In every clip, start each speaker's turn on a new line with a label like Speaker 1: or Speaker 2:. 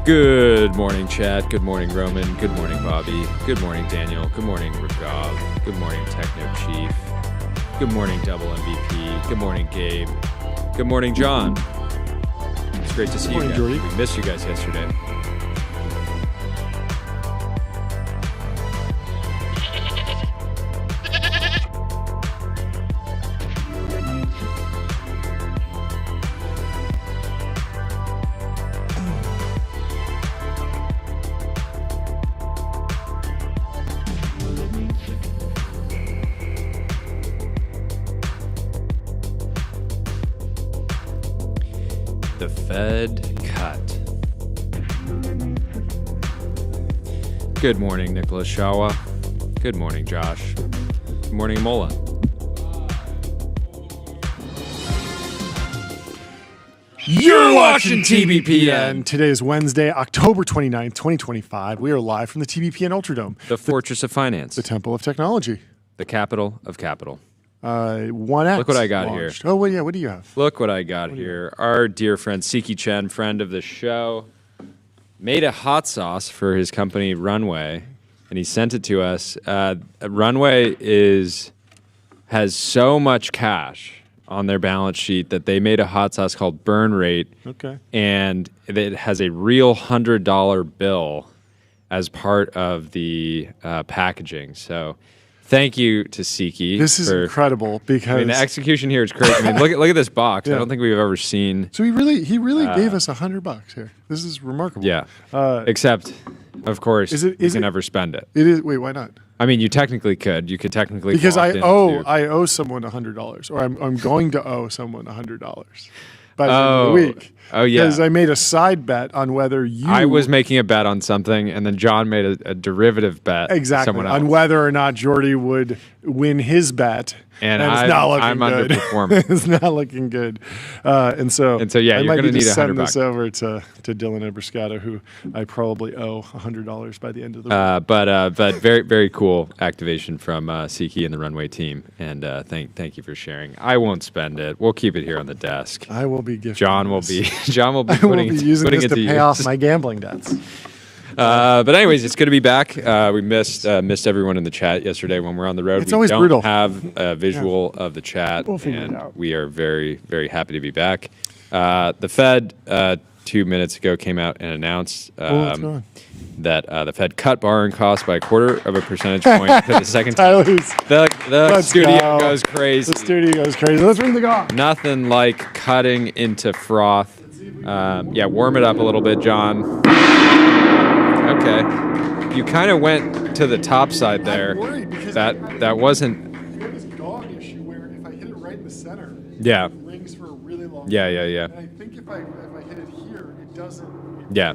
Speaker 1: Good morning, chat. Good morning, Roman. Good morning, Bobby. Good morning, Daniel. Good morning, Raghav. Good morning, Techno Chief. Good morning, Double MVP. Good morning, Gabe. Good morning, John. It's great to see you guys.
Speaker 2: Jordy.
Speaker 1: We missed you guys yesterday. The Fed cut. Good morning, Nicholas Shawa. Good morning, Josh. Good morning, Mola.
Speaker 2: You're watching TBPN. Today is Wednesday, October 29th, 2025. We are live from the TBPN Ultradome,
Speaker 1: The Fortress of Finance.
Speaker 2: the Temple of Technology.
Speaker 1: The capital of capital.
Speaker 2: 1X.
Speaker 1: Look what I got
Speaker 2: launched.
Speaker 1: here.
Speaker 2: Oh, well, yeah. What do you have?
Speaker 1: Look what I got here. Our dear friend Siki Chen, friend of the show, made a hot sauce for his company Runway, and he sent it to us. Runway has so much cash on their balance sheet that they made a hot sauce called Burn Rate,
Speaker 2: Okay.
Speaker 1: and it has a real $100 bill as part of the packaging. So thank you to Siki.
Speaker 2: This is incredible because
Speaker 1: I mean, the execution here is crazy. I mean, look at this box.
Speaker 2: Yeah.
Speaker 1: I don't think we've ever seen.
Speaker 2: so he really gave us $100 here. This is remarkable.
Speaker 1: Yeah. Except, of course,
Speaker 2: is it-
Speaker 1: you
Speaker 2: is
Speaker 1: can
Speaker 2: it-
Speaker 1: never spend it.
Speaker 2: It is. Wait, why not?
Speaker 1: I mean, you technically could. You could technically
Speaker 2: Because I
Speaker 1: walk
Speaker 2: owe someone $100, or I'm going to owe someone $100 by the end of the week.
Speaker 1: Oh, yeah.
Speaker 2: Because I made a side bet on whether you.
Speaker 1: I was making a bet on something, and then John made a derivative bet.
Speaker 2: Exactly.
Speaker 1: Someone else.
Speaker 2: On whether or not Jordy would win his bet.
Speaker 1: And
Speaker 2: it's not looking
Speaker 1: I'm
Speaker 2: good.
Speaker 1: underperforming.
Speaker 2: It's not looking good. And so
Speaker 1: yeah,
Speaker 2: I
Speaker 1: you're
Speaker 2: might
Speaker 1: gonna
Speaker 2: need to
Speaker 1: need
Speaker 2: send
Speaker 1: $100.
Speaker 2: this over to Dylan Ebruscato, who I probably owe $100 by the end of the week.
Speaker 1: But very, very cool activation from Siki and the Runway team. And thank you for sharing. I won't spend it. We'll keep it here on the desk.
Speaker 2: I will be gifting
Speaker 1: John will
Speaker 2: this.
Speaker 1: be
Speaker 2: I will
Speaker 1: putting
Speaker 2: be using
Speaker 1: putting
Speaker 2: this
Speaker 1: it
Speaker 2: to pay
Speaker 1: use.
Speaker 2: off my gambling debts.
Speaker 1: But anyways, it's good to be back. We missed everyone in the chat yesterday when we're on the road.
Speaker 2: It's
Speaker 1: we
Speaker 2: always
Speaker 1: don't
Speaker 2: brutal.
Speaker 1: have a visual of the chat,
Speaker 2: We'll figure it
Speaker 1: and
Speaker 2: out.
Speaker 1: we are very, very happy to be back. The Fed 2 minutes ago came out and announced
Speaker 2: What's going on?
Speaker 1: that the Fed cut borrowing costs by 1/4 percentage point for the second time.
Speaker 2: Tyler's.
Speaker 1: The
Speaker 2: Let's
Speaker 1: studio
Speaker 2: go.
Speaker 1: goes crazy.
Speaker 2: The studio goes crazy. Let's ring the gong.
Speaker 1: Nothing like cutting into froth. Yeah, warm it up a little bit, John. Okay. You kind of went to the top side there.
Speaker 2: I'm worried because
Speaker 1: That wasn't.
Speaker 2: I have this gong issue where if I hit it right in the center,
Speaker 1: Yeah.
Speaker 2: it rings for a really long
Speaker 1: Yeah,
Speaker 2: time.
Speaker 1: yeah, yeah.
Speaker 2: And I think if I hit it here, it doesn't.
Speaker 1: Yeah.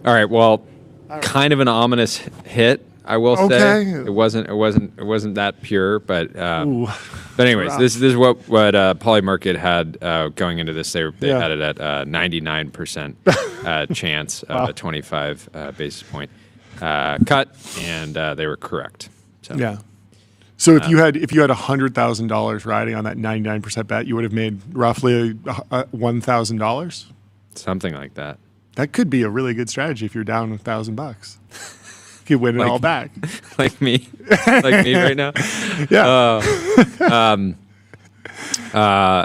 Speaker 1: All right. Well,
Speaker 2: right.
Speaker 1: kind of an ominous hit, I will
Speaker 2: Okay.
Speaker 1: say. It wasn't that pure, but
Speaker 2: Ooh.
Speaker 1: anyways,
Speaker 2: rough.
Speaker 1: this is what Polymarket had going into this. They
Speaker 2: Yeah.
Speaker 1: had it at 99% chance of a 25 basis point cut, and they were correct. So
Speaker 2: Yeah. So if you had $100,000 riding on that 99% bet, you would have made roughly $1,000.
Speaker 1: something like that.
Speaker 2: That could be a really good strategy if you're down $1,000. You could win it all back.
Speaker 1: like me right now.
Speaker 2: Yeah.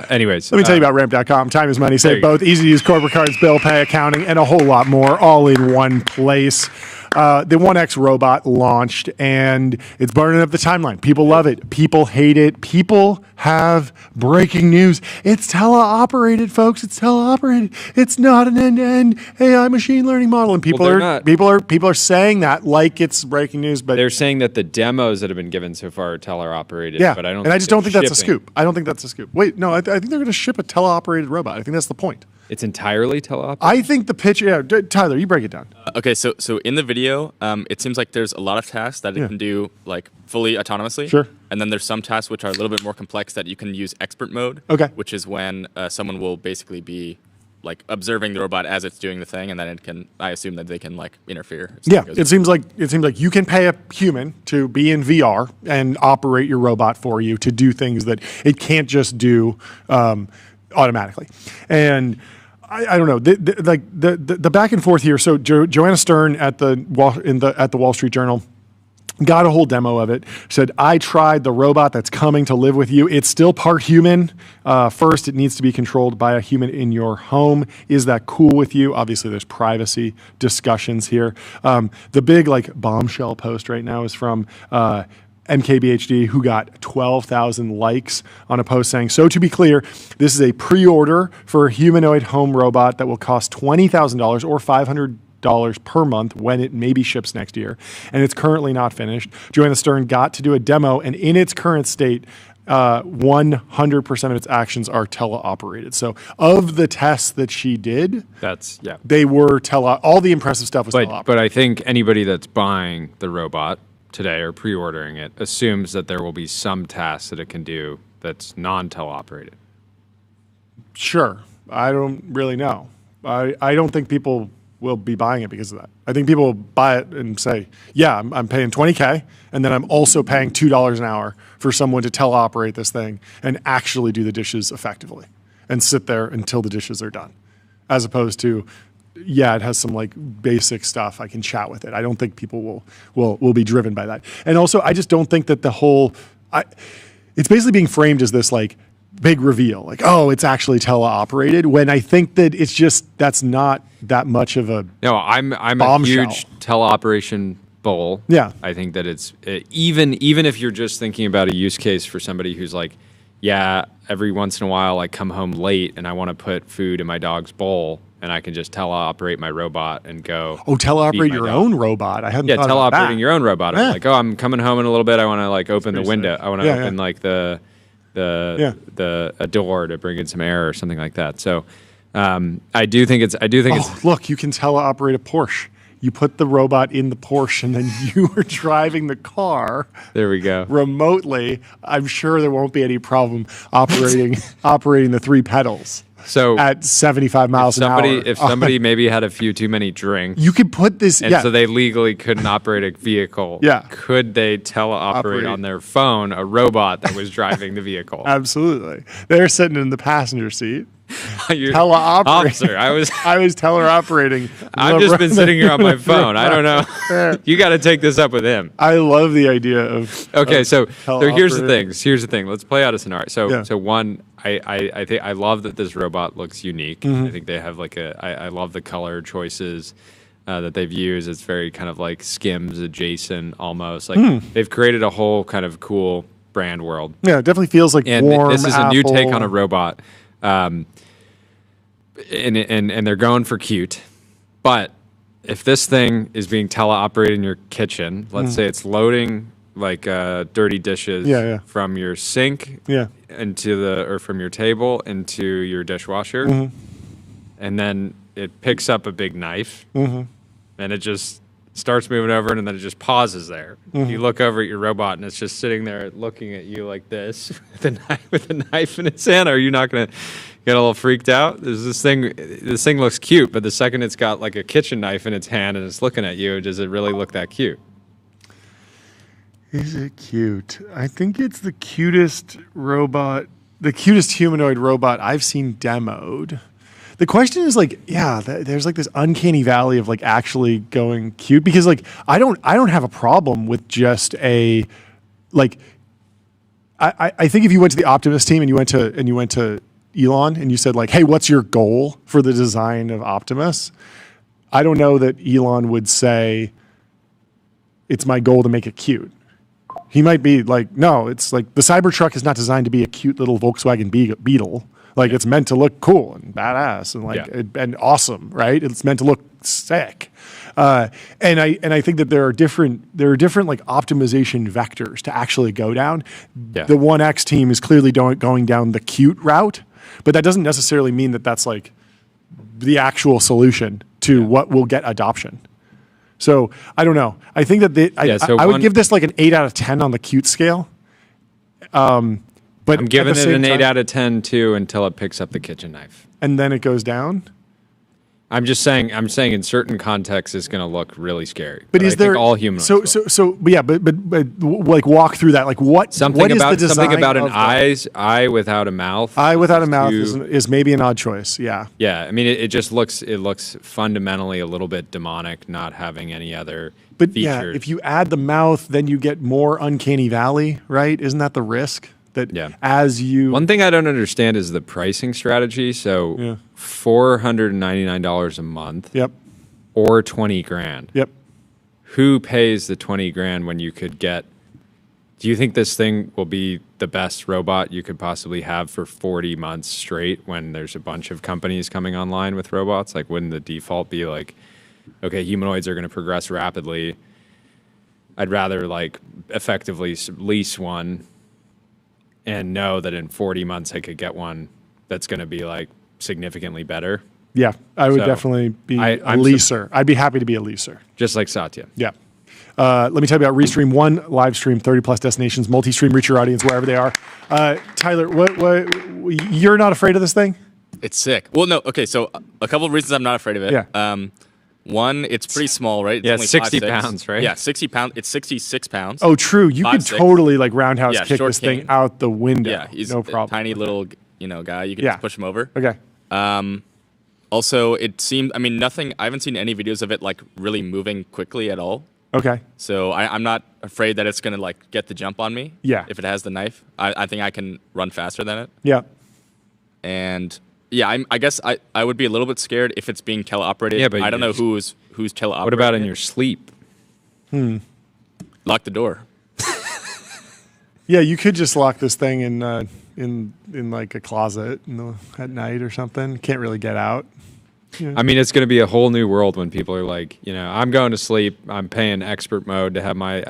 Speaker 1: Anyways,
Speaker 2: Let me tell you about ramp.com. Time is money.
Speaker 1: There
Speaker 2: Save
Speaker 1: you go.
Speaker 2: both. Easy to use corporate cards, bill pay, accounting, and a whole lot more all in one place. The 1X robot launched, and it's burning up the timeline. People love it. People hate it. People have breaking news. It's teleoperated, folks. It's teleoperated. It's not an end-to-end AI machine learning model. And people
Speaker 1: Well, they're
Speaker 2: are
Speaker 1: not.
Speaker 2: people are saying that like it's breaking news, but
Speaker 1: they're saying that the demos that have been given so far are teleoperated.
Speaker 2: yeah.
Speaker 1: But I don't.
Speaker 2: And I just don't think
Speaker 1: they're
Speaker 2: that's a
Speaker 1: shipping.
Speaker 2: scoop. I don't think that's a scoop. Wait, no, I think they're going to ship a teleoperated robot. I think that's the point.
Speaker 1: It's entirely teleoperated.
Speaker 2: I think the pitch. Yeah, Tyler, you break it down.
Speaker 3: Okay, so in the video, it seems like there's a lot of tasks that it
Speaker 2: Yeah.
Speaker 3: can do like fully autonomously.
Speaker 2: Sure.
Speaker 3: And then there's some tasks which are a little bit more complex that you can use expert mode.
Speaker 2: Okay.
Speaker 3: Which is when someone will basically be like observing the robot as it's doing the thing, and then I assume that they can like interfere.
Speaker 2: Yeah, it seems like you can pay a human to be in VR and operate your robot for you to do things that it can't just do automatically. And I don't know, the back and forth here. So Joanna Stern at the Wall Street Journal got a whole demo of it, said, I tried the robot that's coming to live with you. It's still part human. First, it needs to be controlled by a human in your home. Is that cool with you? Obviously, there's privacy discussions here. The big bombshell post right now is from MKBHD, who got 12,000 likes on a post saying, so to be clear, this is a pre-order for a humanoid home robot that will cost $20,000 or $500 per month when it maybe ships next year, and it's currently not finished. Joanna Stern got to do a demo, and in its current state, 100% of its actions are teleoperated. So of the tests that she did, they were all the impressive stuff was teleoperated.
Speaker 1: But I think anybody that's buying the robot today or pre-ordering it assumes that there will be some tasks that it can do that's non-teleoperated.
Speaker 2: Sure. I don't really know. I don't think people will be buying it because of that. I think people will buy it and say, yeah, I'm paying $20K, and then I'm also paying $2 an hour for someone to teleoperate this thing and actually do the dishes effectively and sit there until the dishes are done. As opposed to, yeah, it has some basic stuff. I can chat with it. I don't think people will be driven by that. And also, I just don't think that it's basically being framed as this big reveal, it's actually teleoperated, when I think that it's just, that's not that much of a
Speaker 1: I'm
Speaker 2: bombshell.
Speaker 1: A huge teleoperation bull.
Speaker 2: Yeah.
Speaker 1: I think that it's even if you're just thinking about a use case for somebody who's every once in a while I come home late and I want to put food in my dog's bowl, and I can just teleoperate my robot and go.
Speaker 2: Oh, teleoperate your own robot. I hadn't thought about that.
Speaker 1: Teleoperating your own robot.
Speaker 2: Yeah.
Speaker 1: I'm I'm coming home in a little bit. I want to open the window. I want to open a door to bring in some air or something like that. So I do think it's
Speaker 2: look, you can teleoperate a Porsche. You put the robot in the Porsche and then you are driving the car.
Speaker 1: There we go.
Speaker 2: Remotely. I'm sure there won't be any problem operating the three pedals.
Speaker 1: So
Speaker 2: at 75 miles an hour.
Speaker 1: If somebody maybe had a few too many drinks,
Speaker 2: you could put this.
Speaker 1: And so they legally couldn't operate a vehicle.
Speaker 2: Yeah.
Speaker 1: Could they teleoperate on their phone a robot that was driving the vehicle?
Speaker 2: Absolutely. They're sitting in the passenger seat. Teleoperating.
Speaker 1: Officer, I was
Speaker 2: teleoperating.
Speaker 1: I've just been sitting here on my phone. I don't know. You got to take this up with him.
Speaker 2: I love the idea of.
Speaker 1: Okay, so here's the thing. Here's the thing. Let's play out a scenario. So one, I think I love that this robot looks unique. Mm-hmm. I think they have I love the color choices that they've used. It's very kind of Skims adjacent almost. They've created a whole kind of cool brand world.
Speaker 2: Yeah, it definitely feels like warm
Speaker 1: this is
Speaker 2: Apple.
Speaker 1: A new take on a robot. And they're going for cute, but if this thing is being teleoperated in your kitchen, let's say it's loading dirty dishes from your sink or from your table into your dishwasher, and then it picks up a big knife, and it just starts moving over, and then it just pauses there. You look over at your robot, and it's just sitting there looking at you like this with a knife in its hand. Are you not going to get a little freaked out? This thing looks cute, but the second it's got a kitchen knife in its hand and it's looking at you, does it really look that cute?
Speaker 2: Is it cute? I think it's the cutest humanoid robot I've seen demoed. The question is there's this uncanny valley of actually going cute, because I don't have a problem with just a I think if you went to the Optimus team and you went to Elon and you said hey, what's your goal for the design of Optimus? I don't know that Elon would say it's my goal to make it cute. He might be no, it's the Cybertruck is not designed to be a cute little Volkswagen Beetle. It's meant to look cool and badass and and awesome, right? It's meant to look sick. And I think that there are different optimization vectors to actually go down. Yeah. The 1X team is clearly going down the cute route, but that doesn't necessarily mean that that's the actual solution to what will get adoption. So I don't know. I think that I would give this an 8 out of 10 on the cute scale. But But
Speaker 1: I'm giving it an 8 out of 10 too until it picks up the kitchen knife.
Speaker 2: And then it goes down.
Speaker 1: I'm saying in certain contexts it's going to look really scary.
Speaker 2: But is
Speaker 1: I think
Speaker 2: there
Speaker 1: all humanoids?
Speaker 2: But like walk through that. Like what?
Speaker 1: Something
Speaker 2: what is
Speaker 1: about
Speaker 2: the design
Speaker 1: something about an
Speaker 2: of
Speaker 1: eye without a mouth.
Speaker 2: eye without a mouth is maybe an odd choice. Yeah.
Speaker 1: Yeah, I mean it just looks fundamentally a little bit demonic, not having any other
Speaker 2: But
Speaker 1: features.
Speaker 2: yeah, if you add the mouth, then you get more uncanny valley, right? Isn't that the risk? That as you
Speaker 1: One thing I don't understand is the pricing strategy. So $499 a month.
Speaker 2: Yep.
Speaker 1: Or $20,000.
Speaker 2: Yep.
Speaker 1: Who pays the $20,000 when you could get? Do you think this thing will be the best robot you could possibly have for 40 months straight when there's a bunch of companies coming online with robots? Like, wouldn't the default be like, okay, humanoids are going to progress rapidly. I'd rather like effectively lease one and know that in 40 months I could get one that's going to be like significantly better.
Speaker 2: Yeah, I would
Speaker 1: So,
Speaker 2: definitely be a
Speaker 1: I'm
Speaker 2: leaser. I'd be happy to be a leaser.
Speaker 1: Just like Satya.
Speaker 2: Yeah. Let me tell you about Restream. One live stream, 30 plus destinations, multi-stream, reach your audience wherever they are. Tyler, what you're not afraid of this thing?
Speaker 3: It's sick. Well, no. Okay, so a couple of reasons I'm not afraid of it.
Speaker 2: Yeah.
Speaker 3: One, it's pretty small, right? It's
Speaker 1: Yeah,
Speaker 3: only
Speaker 1: 60
Speaker 3: 5'6".
Speaker 1: pounds, right?
Speaker 3: Yeah, 60 pounds. It's 66 pounds.
Speaker 2: Oh, true. You could
Speaker 3: 5'6".
Speaker 2: totally like roundhouse
Speaker 3: Yeah,
Speaker 2: kick
Speaker 3: short
Speaker 2: this thing
Speaker 3: king.
Speaker 2: out the window.
Speaker 3: Yeah, he's
Speaker 2: no
Speaker 3: a
Speaker 2: problem.
Speaker 3: tiny little, guy. You can
Speaker 2: Yeah.
Speaker 3: just push him over.
Speaker 2: Okay.
Speaker 3: Also, it seemed. I mean, nothing. I haven't seen any videos of it like really moving quickly at all.
Speaker 2: Okay.
Speaker 3: So I'm not afraid that it's gonna like get the jump on me.
Speaker 2: Yeah.
Speaker 3: If it has the knife, I think I can run faster than it.
Speaker 2: Yeah.
Speaker 3: And yeah, I guess I would be a little bit scared if it's being teleoperated.
Speaker 1: Yeah, but
Speaker 3: I don't know who's teleoperating.
Speaker 1: What about in
Speaker 3: it.
Speaker 1: your sleep?
Speaker 3: Lock the door?
Speaker 2: Yeah, you could just lock this thing in like a closet at night or something. Can't really get out.
Speaker 1: I mean, it's going to be a whole new world when people are like, I'm going to sleep. I'm paying expert mode to have my,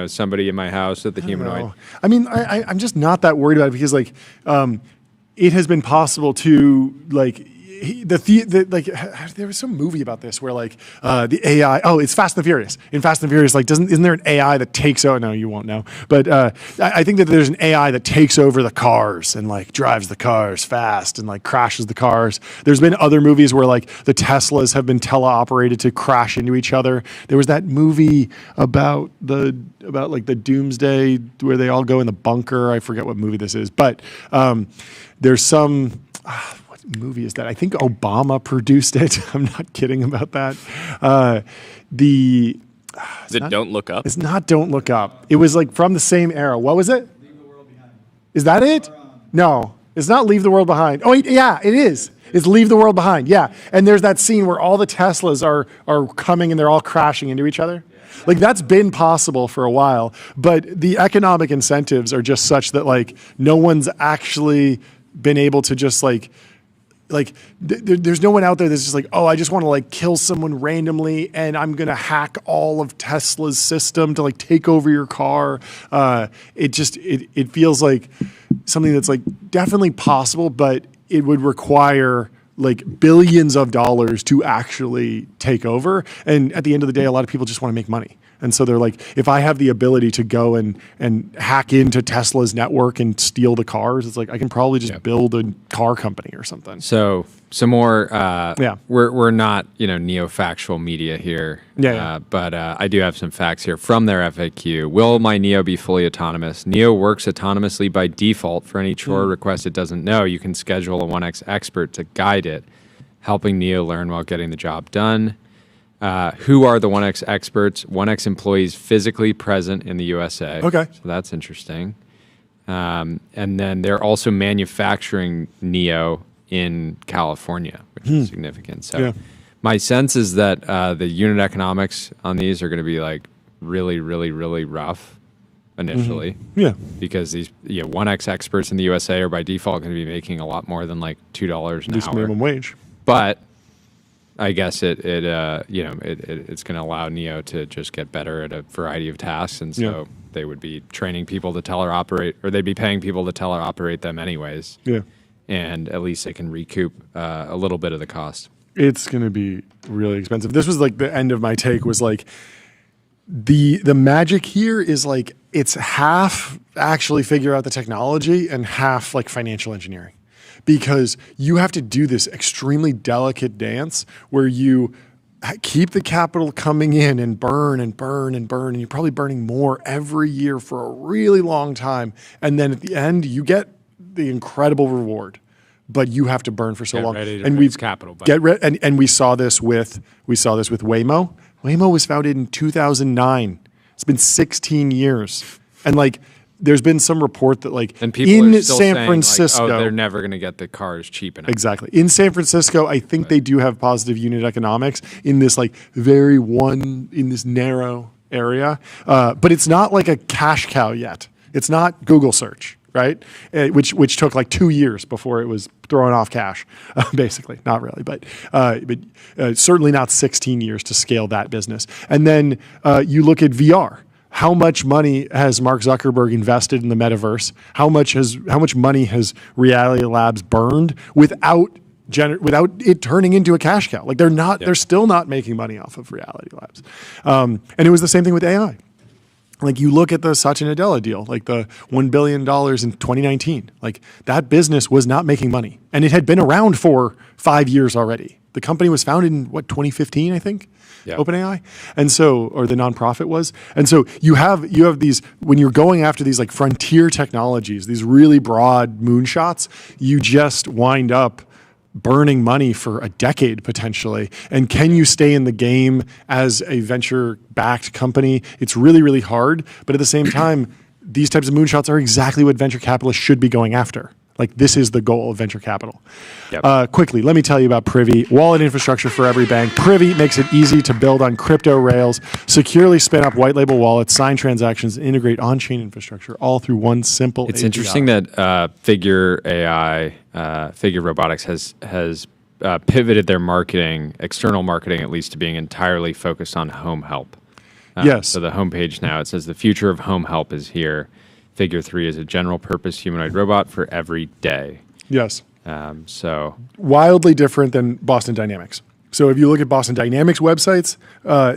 Speaker 1: somebody in my house with the humanoid.
Speaker 2: No. I mean, I'm just not that worried about it because like it has been possible to like there was some movie about this where like the AI. Oh, it's Fast and the Furious. In Fast and the Furious, like isn't there an AI that takes over? No, you won't know. But I think that there's an AI that takes over the cars and like drives the cars fast and like crashes the cars. There's been other movies where like the Teslas have been teleoperated to crash into each other. There was that movie about like the Doomsday where they all go in the bunker. I forget what movie this is, but there's some. What movie is that? I think Obama produced it. I'm not kidding about that.
Speaker 3: Is it Don't Look Up?
Speaker 2: It's not Don't Look Up. It was like from the same era. What was it? Leave the World Behind. Is that it? No, it's not Leave the World Behind. Oh, yeah, it is. It's Leave the World Behind. Yeah, and there's that scene where all the Teslas are coming and they're all crashing into each other. Like that's been possible for a while, but the economic incentives are just such that like no one's actually been able to just there's no one out there that's just like, oh, I just want to like kill someone randomly and I'm going to hack all of Tesla's system to like take over your car. It feels like something that's like definitely possible, but it would require like billions of dollars to actually take over. And at the end of the day, a lot of people just want to make money. And so they're like, if I have the ability to go and hack into Tesla's network and steal the cars, it's like I can probably just build a car company or something.
Speaker 1: So some more. We're not neo-factual media here. But I do have some facts here from their FAQ. Will my Neo be fully autonomous? Neo works autonomously by default for any chore request it doesn't know. You can schedule a 1X expert to guide it, helping Neo learn while getting the job done. Who are the 1X experts? 1X employees physically present in the USA.
Speaker 2: Okay.
Speaker 1: So that's interesting. And then they're also manufacturing Neo in California, which is significant. So my sense is that the unit economics on these are going to be like really, really, really rough initially.
Speaker 2: Yeah.
Speaker 1: Because these 1X experts in the USA are by default going to be making a lot more than like $2 an
Speaker 2: Least
Speaker 1: hour.
Speaker 2: minimum wage.
Speaker 1: But I guess it's going to allow Neo to just get better at a variety of tasks, and so they would be training people to teleoperate, or they'd be paying people to teleoperate them anyways. Yeah, and at least they can recoup a little bit of the cost.
Speaker 2: It's going to be really expensive. This was like the end of my take. Was like the magic here is like it's half actually figure out the technology and half like financial engineering, because you have to do this extremely delicate dance where you keep the capital coming in and burn and burn and burn, and you're probably burning more every year for a really long time. And then at the end, you get the incredible reward, but you have to burn for so long.
Speaker 1: And we've capital.
Speaker 2: And we saw this with Waymo. Waymo was founded in 2009. It's been 16 years, and like there's been some report that like
Speaker 1: and people
Speaker 2: in
Speaker 1: are still
Speaker 2: San
Speaker 1: saying,
Speaker 2: Francisco,
Speaker 1: like, oh, they're never going to get the cars cheap enough.
Speaker 2: Exactly. In San Francisco, I think they do have positive unit economics in this like in this narrow area, but it's not like a cash cow yet. It's not Google search, right? Which took like 2 years before it was throwing off cash, basically. Not really, but certainly not 16 years to scale that business. And then you look at VR. How much money has Mark Zuckerberg invested in the metaverse? How much money has Reality Labs burned without it turning into a cash cow? Like they're still not making money off of Reality Labs. And it was the same thing with AI. Like you look at the Satya Nadella deal, like the $1 billion in 2019, like that business was not making money, and it had been around for 5 years already. The company was founded in 2015, I think. Yeah. OpenAI, and so, or the nonprofit was, and so you have these, when you're going after these like frontier technologies, these really broad moonshots, you just wind up burning money for a decade potentially. And can you stay in the game as a venture-backed company? It's really, really hard, but at the same time, these types of moonshots are exactly what venture capitalists should be going after. Like this is the goal of venture capital. Yep. Quickly, let me tell you about Privy, wallet infrastructure for every bank. Privy makes it easy to build on crypto rails, securely spin up white label wallets, sign transactions, and integrate on-chain infrastructure all through one simple
Speaker 1: It's
Speaker 2: API.
Speaker 1: interesting that Figure AI, Figure Robotics has pivoted their marketing, external marketing at least, to being entirely focused on home help.
Speaker 2: Yes.
Speaker 1: So the homepage now, it says the future of home help is here. Figure 3 is a general purpose humanoid robot for every day.
Speaker 2: Yes.
Speaker 1: So
Speaker 2: wildly different than Boston Dynamics. So if you look at Boston Dynamics websites,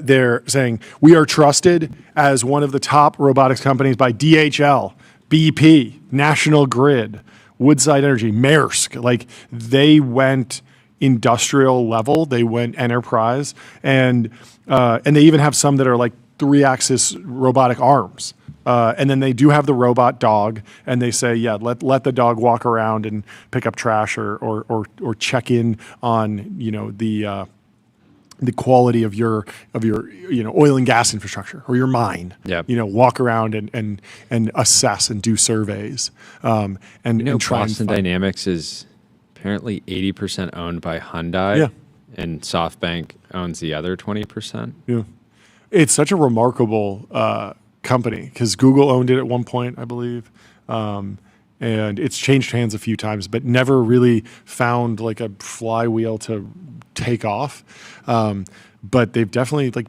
Speaker 2: they're saying we are trusted as one of the top robotics companies by DHL, BP, National Grid, Woodside Energy, Maersk. Like they went industrial level, they went enterprise, and they even have some that are like 3-axis robotic arms. And then they do have the robot dog, and they say, yeah, let the dog walk around and pick up trash or check in on the quality of your oil and gas infrastructure or your mine.
Speaker 1: Yep.
Speaker 2: Walk around and assess and do surveys. And try
Speaker 1: Boston Dynamics is apparently 80% owned by Hyundai.
Speaker 2: Yeah.
Speaker 1: And SoftBank owns the other 20%.
Speaker 2: Yeah, it's such a remarkable company because Google owned it at one point, I believe, and it's changed hands a few times, but never really found like a flywheel to take off. But they've definitely like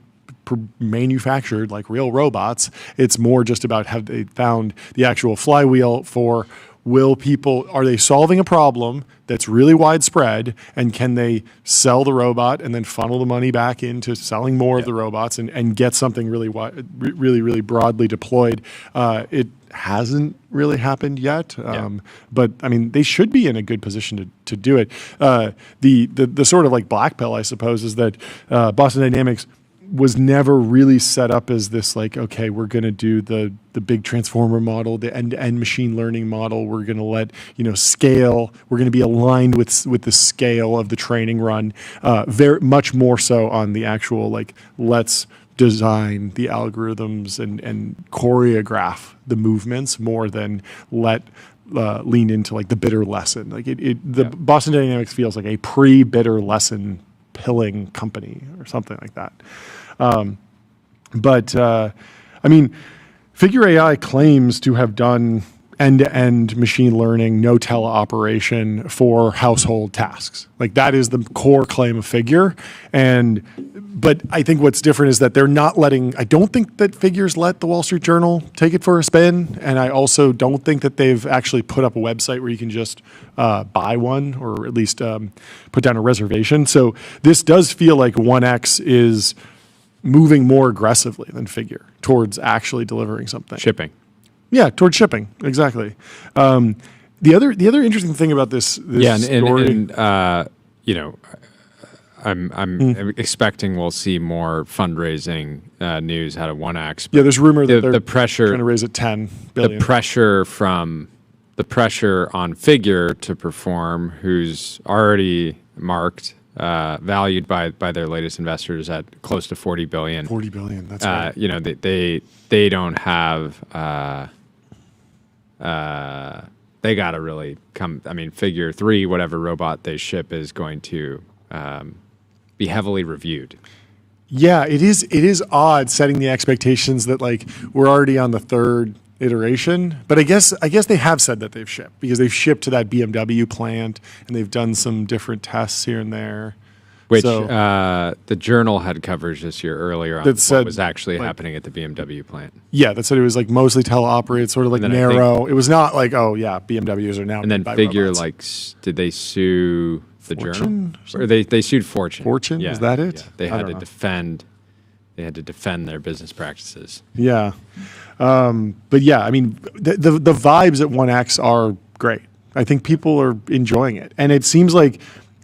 Speaker 2: manufactured like real robots. It's more just about have they found the actual flywheel for are they solving a problem that's really widespread, and can they sell the robot and then funnel the money back into selling more of the robots and get something really really broadly deployed? It hasn't really happened yet, but I mean they should be in a good position to do it. The sort of like black pill, I suppose, is that Boston Dynamics was never really set up as this like, okay, we're going to do the big transformer model, the end-to-end machine learning model. We're going to let scale. We're going to be aligned with the scale of the training run. Very much more so on the actual like, let's design the algorithms and choreograph the movements more than lean into like the bitter lesson. Like Boston Dynamics feels like a pre-bitter lesson pilling company or something like that. But I mean, Figure AI claims to have done end-to-end machine learning, no teleoperation for household tasks. Like that is the core claim of Figure. But I think what's different is that they're not I don't think that Figure's let the Wall Street Journal take it for a spin. And I also don't think that they've actually put up a website where you can just buy one or at least put down a reservation. So this does feel like 1X is moving more aggressively than Figure towards actually delivering something.
Speaker 1: Shipping.
Speaker 2: Yeah, towards shipping, exactly. The other interesting thing about this story,
Speaker 1: and you know, I'm expecting we'll see more fundraising news out of 1X.
Speaker 2: Yeah, there's rumor that they're
Speaker 1: the pressure
Speaker 2: trying to raise it $10 billion.
Speaker 1: The pressure on Figure to perform, who's already marked, valued by their latest investors at close to $40 billion.
Speaker 2: $40 billion. That's right.
Speaker 1: You know, they don't have. They got to really come. I mean, Figure 3, whatever robot they ship, is going to be heavily reviewed.
Speaker 2: Yeah, it is odd setting the expectations that like we're already on the third iteration, but I guess they have said that they've shipped because they've shipped to that BMW plant and they've done some different tests here and there.
Speaker 1: Which the Journal had coverage this year earlier on what was actually happening at the BMW plant.
Speaker 2: Yeah, that said it was like mostly teleoperated, sort of like narrow. It was not like, oh yeah, BMWs are now.
Speaker 1: And then Figure robots. Did they sue the Journal? Or they sued Fortune.
Speaker 2: Fortune?
Speaker 1: Yeah.
Speaker 2: Is that it?
Speaker 1: Yeah. They had to defend. They had to defend their business practices.
Speaker 2: Yeah, but yeah, I mean, the vibes at 1X are great. I think people are enjoying it, and it seems like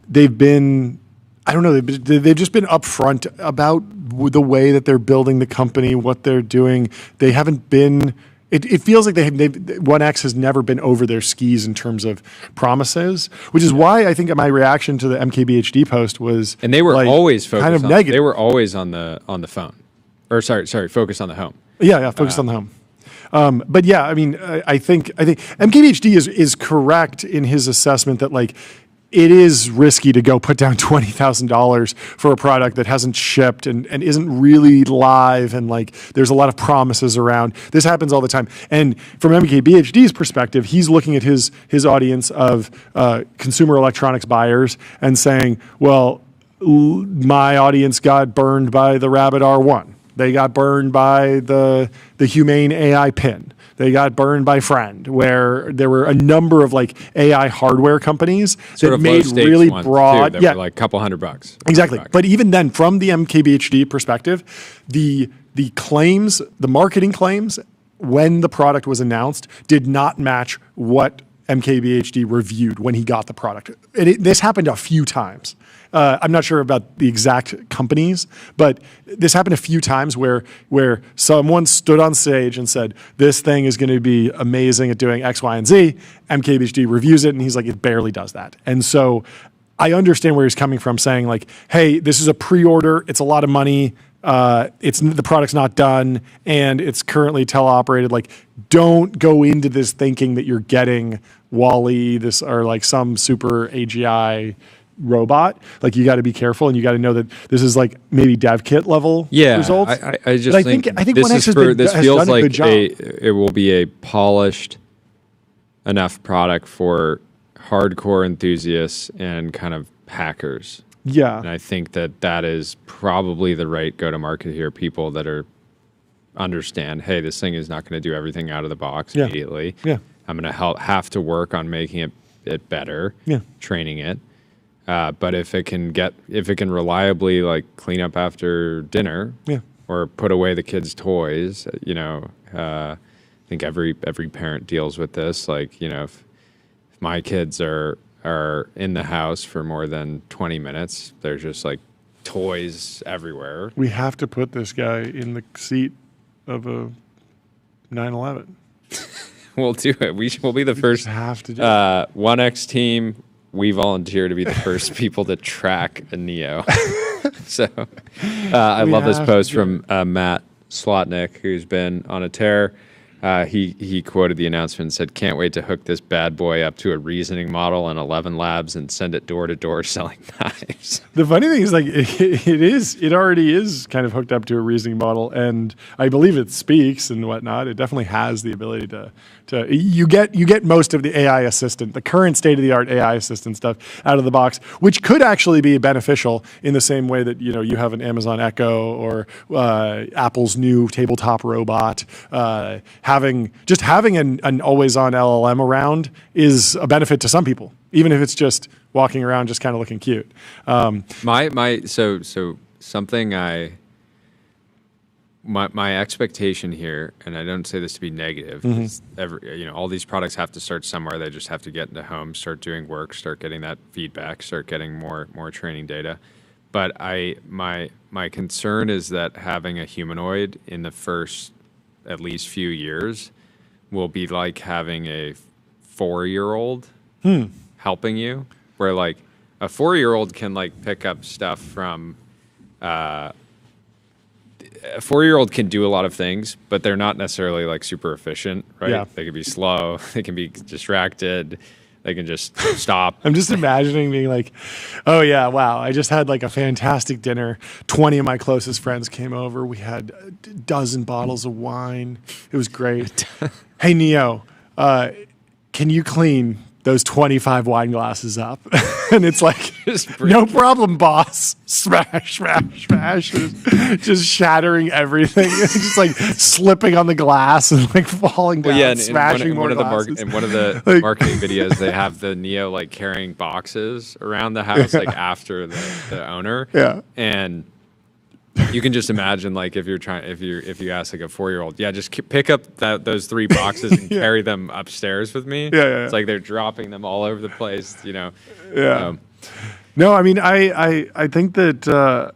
Speaker 2: they've been. I don't know. They've just been upfront about the way that they're building the company, what they're doing. They haven't been. It feels like 1X has never been over their skis in terms of promises, which is why I think my reaction to the MKBHD post was.
Speaker 1: And they were like, always focused
Speaker 2: kind of negative.
Speaker 1: They were always on the phone, or sorry, focused on the home.
Speaker 2: Yeah, focused on the home. But yeah, I mean, I think MKBHD is correct in his assessment that like. It is risky to go put down $20,000 for a product that hasn't shipped and isn't really live, and like there's a lot of promises around. This happens all the time. And from MKBHD's perspective, he's looking at his audience of consumer electronics buyers and saying, well, my audience got burned by the Rabbit R1. They got burned by the Humane AI pin. They got burned by Friend, where there were a number of like AI hardware companies that made really broad,
Speaker 1: were like a couple $100.
Speaker 2: Exactly. But even then, from the MKBHD perspective, the claims, the marketing claims, when the product was announced, did not match what MKBHD reviewed when he got the product. This happened a few times. I'm not sure about the exact companies, but this happened a few times where someone stood on stage and said, this thing is going to be amazing at doing X, Y, and Z. MKBHD reviews it, and he's like, it barely does that. And so I understand where he's coming from, saying like, hey, this is a pre-order. It's a lot of money. The product's not done, and it's currently teleoperated. Like, don't go into this thinking that you're getting Wall-E, or like some super AGI robot. Like, you got to be careful, and you got to know that this is like maybe dev kit level results.
Speaker 1: I just think
Speaker 2: 1X
Speaker 1: this feels
Speaker 2: done
Speaker 1: like
Speaker 2: a good job.
Speaker 1: It will be a polished enough product for hardcore enthusiasts and kind of hackers.
Speaker 2: Yeah.
Speaker 1: And I think that is probably the right go-to-market here. People that understand, hey, this thing is not going to do everything out of the box immediately.
Speaker 2: Yeah.
Speaker 1: I'm going to have to work on making it better, training it. But if it can reliably like clean up after dinner, or put away the kids' toys, I think every parent deals with this. Like, if my kids are in the house for more than 20 minutes, there's just like toys everywhere.
Speaker 2: We have to put this guy in the seat of a 911.
Speaker 1: We'll do it. We'll be the first.
Speaker 2: Have to do
Speaker 1: 1X team. We volunteer to be the first people to track a Neo. So I love this post from Matt Slotnick, who's been on a tear. He quoted the announcement and said, "Can't wait to hook this bad boy up to a reasoning model in 11 labs and send it door to door selling knives."
Speaker 2: The funny thing is, like, it already is kind of hooked up to a reasoning model, and I believe it speaks and whatnot. It definitely has the ability to you get most of the AI assistant, the current state of the art AI assistant stuff out of the box, which could actually be beneficial in the same way that you have an Amazon Echo or Apple's new tabletop robot. Having an always on LLM around is a benefit to some people, even if it's just walking around just kind of looking cute.
Speaker 1: So something my expectation here, and I don't say this to be negative, is all these products have to start somewhere. They just have to get into homes, start doing work, start getting that feedback, start getting more training data. But my concern is that having a humanoid in the first at least few years will be like having a 4-year-old helping you, where like a 4-year-old can like pick up stuff from. A 4-year-old can do a lot of things, but they're not necessarily like super efficient, right?
Speaker 2: Yeah.
Speaker 1: They can be slow, they can be distracted, they can just stop.
Speaker 2: I'm just imagining being like, oh yeah, wow, I just had like a fantastic dinner. 20 of my closest friends came over. We had a dozen bottles of wine. It was great. Hey, Neo, can you clean those 25 wine glasses up? And it's like, no problem, boss. Smash, smash, smash. Just shattering everything. Just like slipping on the glass and like falling down,
Speaker 1: and
Speaker 2: smashing more glasses.
Speaker 1: In one of the marketing videos, they have the Neo like carrying boxes around the house, like after the owner.
Speaker 2: Yeah.
Speaker 1: And you can just imagine, like, if you ask like a 4-year-old, just pick up those 3 boxes and carry them upstairs with me.
Speaker 2: Yeah.
Speaker 1: It's like they're dropping them all over the place,
Speaker 2: Yeah. No, I mean, I think that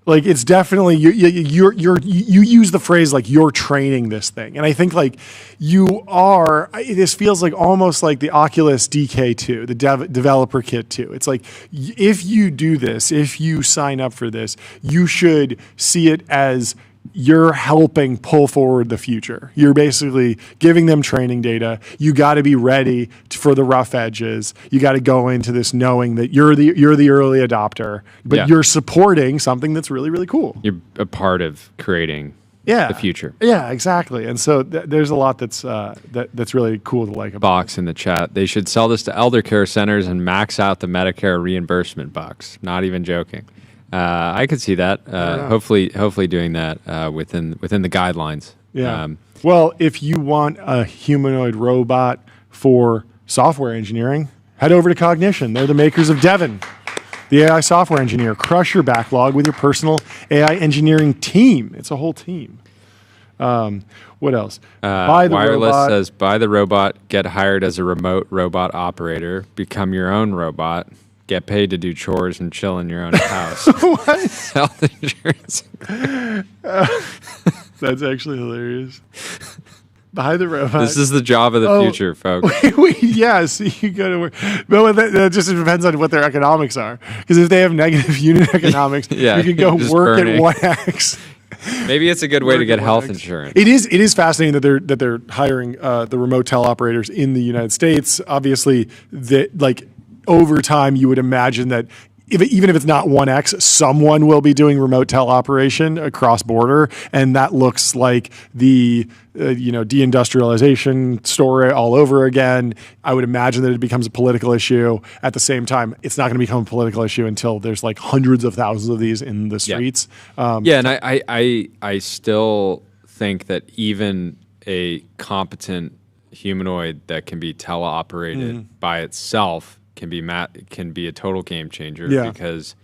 Speaker 2: like it's definitely you use the phrase like you're training this thing, and I think like you are. This feels like almost like the Oculus DK2, the developer kit 2. It's like if you do this, if you sign up for this, you should see it as you're helping pull forward the future. You're basically giving them training data. You got to be ready for the rough edges. You got to go into this knowing that you're the early adopter, but you're supporting something that's really, really cool.
Speaker 1: You're a part of creating the future.
Speaker 2: Yeah, exactly. And so there's a lot that's really cool to like about
Speaker 1: Box in the chat. They should sell this to elder care centers and max out the Medicare reimbursement box. Not even joking. I could see that. Hopefully doing that within the guidelines.
Speaker 2: Yeah. Well, if you want a humanoid robot for software engineering, head over to Cognition. They're the makers of Devin, the AI software engineer. Crush your backlog with your personal AI engineering team. It's a whole team. What else? Buy the
Speaker 1: Wireless
Speaker 2: robot.
Speaker 1: says, buy the robot, get hired as a remote robot operator, become your own robot. Get paid to do chores and chill in your own house.
Speaker 2: What?
Speaker 1: Health insurance.
Speaker 2: That's actually hilarious. Buy the robot.
Speaker 1: This is the job of the future, folks.
Speaker 2: Yes, you go to work. But that just depends on what their economics are. Because if they have negative unit economics, you can go work at 1X.
Speaker 1: Maybe it's a good way to get health insurance.
Speaker 2: It is fascinating that they're hiring the remote teleoperators in the United States. Obviously, over time, you would imagine that even if it's not 1X, someone will be doing remote teleoperation across border, and that looks like the deindustrialization story all over again. I would imagine that it becomes a political issue. At the same time, it's not going to become a political issue until there's like hundreds of thousands of these in the streets.
Speaker 1: And I still think that even a competent humanoid that can be teleoperated by itself can be a total game changer, because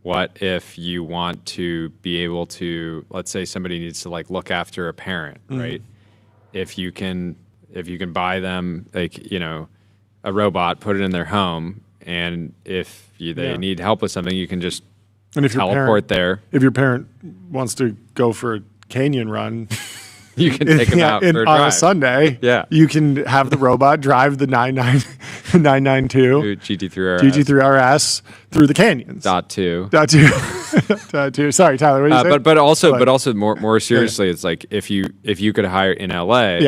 Speaker 1: what if you want to be able to, let's say somebody needs to like look after a parent, right? If you can buy them a robot, put it in their home, and if they need help with something, you can just teleport there.
Speaker 2: If your parent wants to go for a canyon run,
Speaker 1: you can take them out for a drive.
Speaker 2: On a Sunday.
Speaker 1: Yeah.
Speaker 2: You can have the robot drive the 992 GT3 RS through the canyons.
Speaker 1: Dot two.
Speaker 2: Sorry, Tyler. What did you say?
Speaker 1: But also more seriously, it's like if you could hire in LA,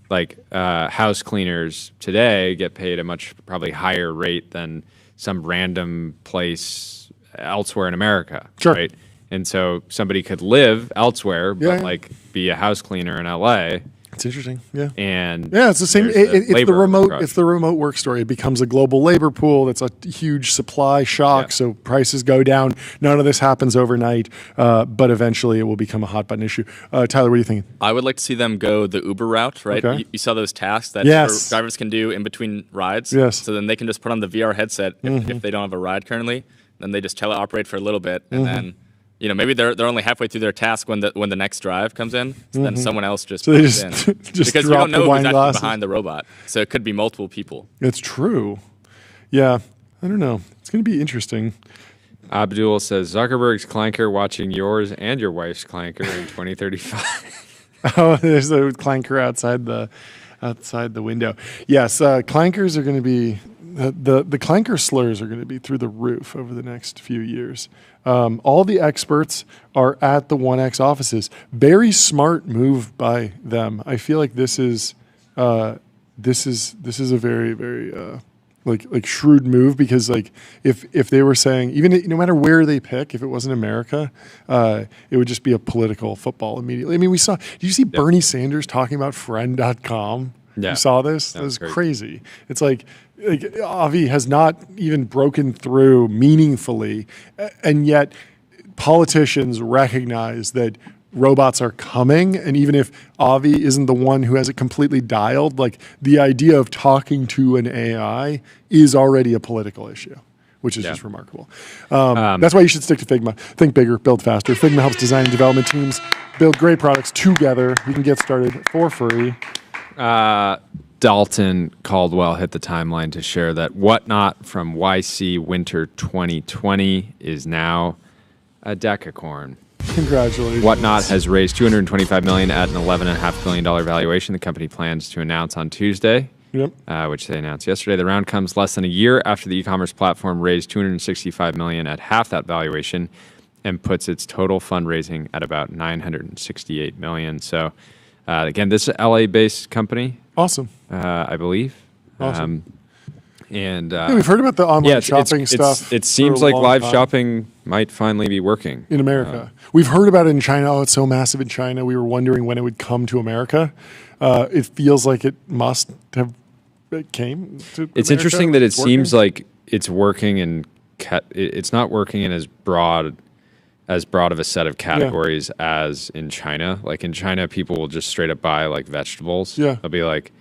Speaker 1: like house cleaners today get paid a much probably higher rate than some random place elsewhere in America.
Speaker 2: Sure.
Speaker 1: Right. And so somebody could live elsewhere, but like be a house cleaner in LA.
Speaker 2: It's interesting. Yeah.
Speaker 1: And
Speaker 2: it's the same. It's the remote.
Speaker 1: arbitrage.
Speaker 2: It's the remote work story. It becomes a global labor pool. That's a huge supply shock. So prices go down. None of this happens overnight, but eventually it will become a hot button issue. Tyler, what are you thinking?
Speaker 3: I would like to see them go the Uber route, right?
Speaker 2: Okay.
Speaker 3: You saw those tasks that
Speaker 2: Yes.
Speaker 3: Uber drivers can do in between rides.
Speaker 2: Yes.
Speaker 3: So then they can just put on the VR headset if they don't have a ride currently. Then they just teleoperate for a little bit, and then you know, maybe they're only halfway through their task when the next drive comes in. So then someone else just
Speaker 2: So they
Speaker 3: comes
Speaker 2: just,
Speaker 3: in.
Speaker 2: just
Speaker 3: Because we
Speaker 2: drop
Speaker 3: don't know
Speaker 2: the
Speaker 3: who's
Speaker 2: wine
Speaker 3: actually
Speaker 2: glasses.
Speaker 3: behind the robot. So it could be multiple people.
Speaker 2: It's true. Yeah, I don't know. It's going to be interesting.
Speaker 1: Abdul says Zuckerberg's clanker watching yours and your wife's clanker in 2035.
Speaker 2: Oh, there's a clanker outside the window. Yes, clankers are going to be the clanker slurs are going to be through the roof over the next few years. All the experts are at the 1X offices. Very smart move by them. I feel like this is a very very like shrewd move, because like if they were saying, even no matter where they pick, if it wasn't America, it would just be a political football immediately. I mean, did you see Bernie Sanders talking about friend.com?
Speaker 1: Yeah.
Speaker 2: You saw this? That was
Speaker 1: crazy.
Speaker 2: crazy. It's like Avi has not even broken through meaningfully, and yet politicians recognize that robots are coming, and even if Avi isn't the one who has it completely dialed, like the idea of talking to an AI is already a political issue, which is just remarkable. That's why you should stick to Figma. Think bigger, build faster. Figma helps design and development teams build great products together. You can get started for free.
Speaker 1: Dalton Caldwell hit the timeline to share that Whatnot from YC Winter 2020 is now a decacorn.
Speaker 2: Congratulations.
Speaker 1: Whatnot has raised $225 million at an $11.5 billion valuation. The company plans to announce on Tuesday, which they announced yesterday. The round comes less than a year after the e-commerce platform raised $265 million at half that valuation, and puts its total fundraising at about $968 million. So, again, this is an LA-based company.
Speaker 2: Awesome.
Speaker 1: I believe.
Speaker 2: Awesome.
Speaker 1: And
Speaker 2: we've heard about the online shopping stuff.
Speaker 1: It seems like live shopping might finally be working
Speaker 2: in America. We've heard about it in China. Oh, it's so massive in China. We were wondering when it would come to America. It feels like it must have. It came to.
Speaker 1: It's
Speaker 2: America.
Speaker 1: Interesting that it seems like it's working in. It's not working in as broad of a set of categories as in China. Like in China, people will just straight up buy like vegetables.
Speaker 2: Yeah,
Speaker 1: they'll be like.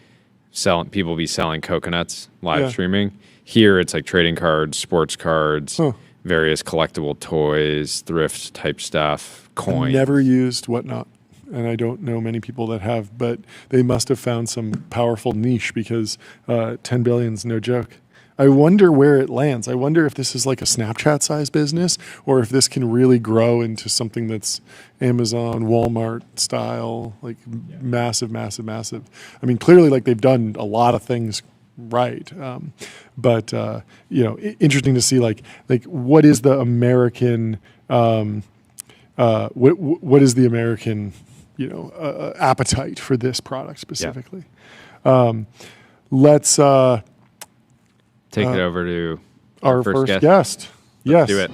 Speaker 1: People will be selling coconuts, live streaming. Here, it's like trading cards, sports cards, various collectible toys, thrift type stuff, coins.
Speaker 2: I've never used Whatnot, and I don't know many people that have, but they must have found some powerful niche, because 10 billion's no joke. I wonder where it lands. I wonder if this is like a Snapchat size business, or if this can really grow into something that's Amazon, Walmart style, like massive, massive, massive. I mean, clearly, like they've done a lot of things right, but interesting to see like what is the American, what is the American, appetite for this product specifically. Let's.
Speaker 1: Take it over to
Speaker 2: our first guest. Yes.
Speaker 1: Do it.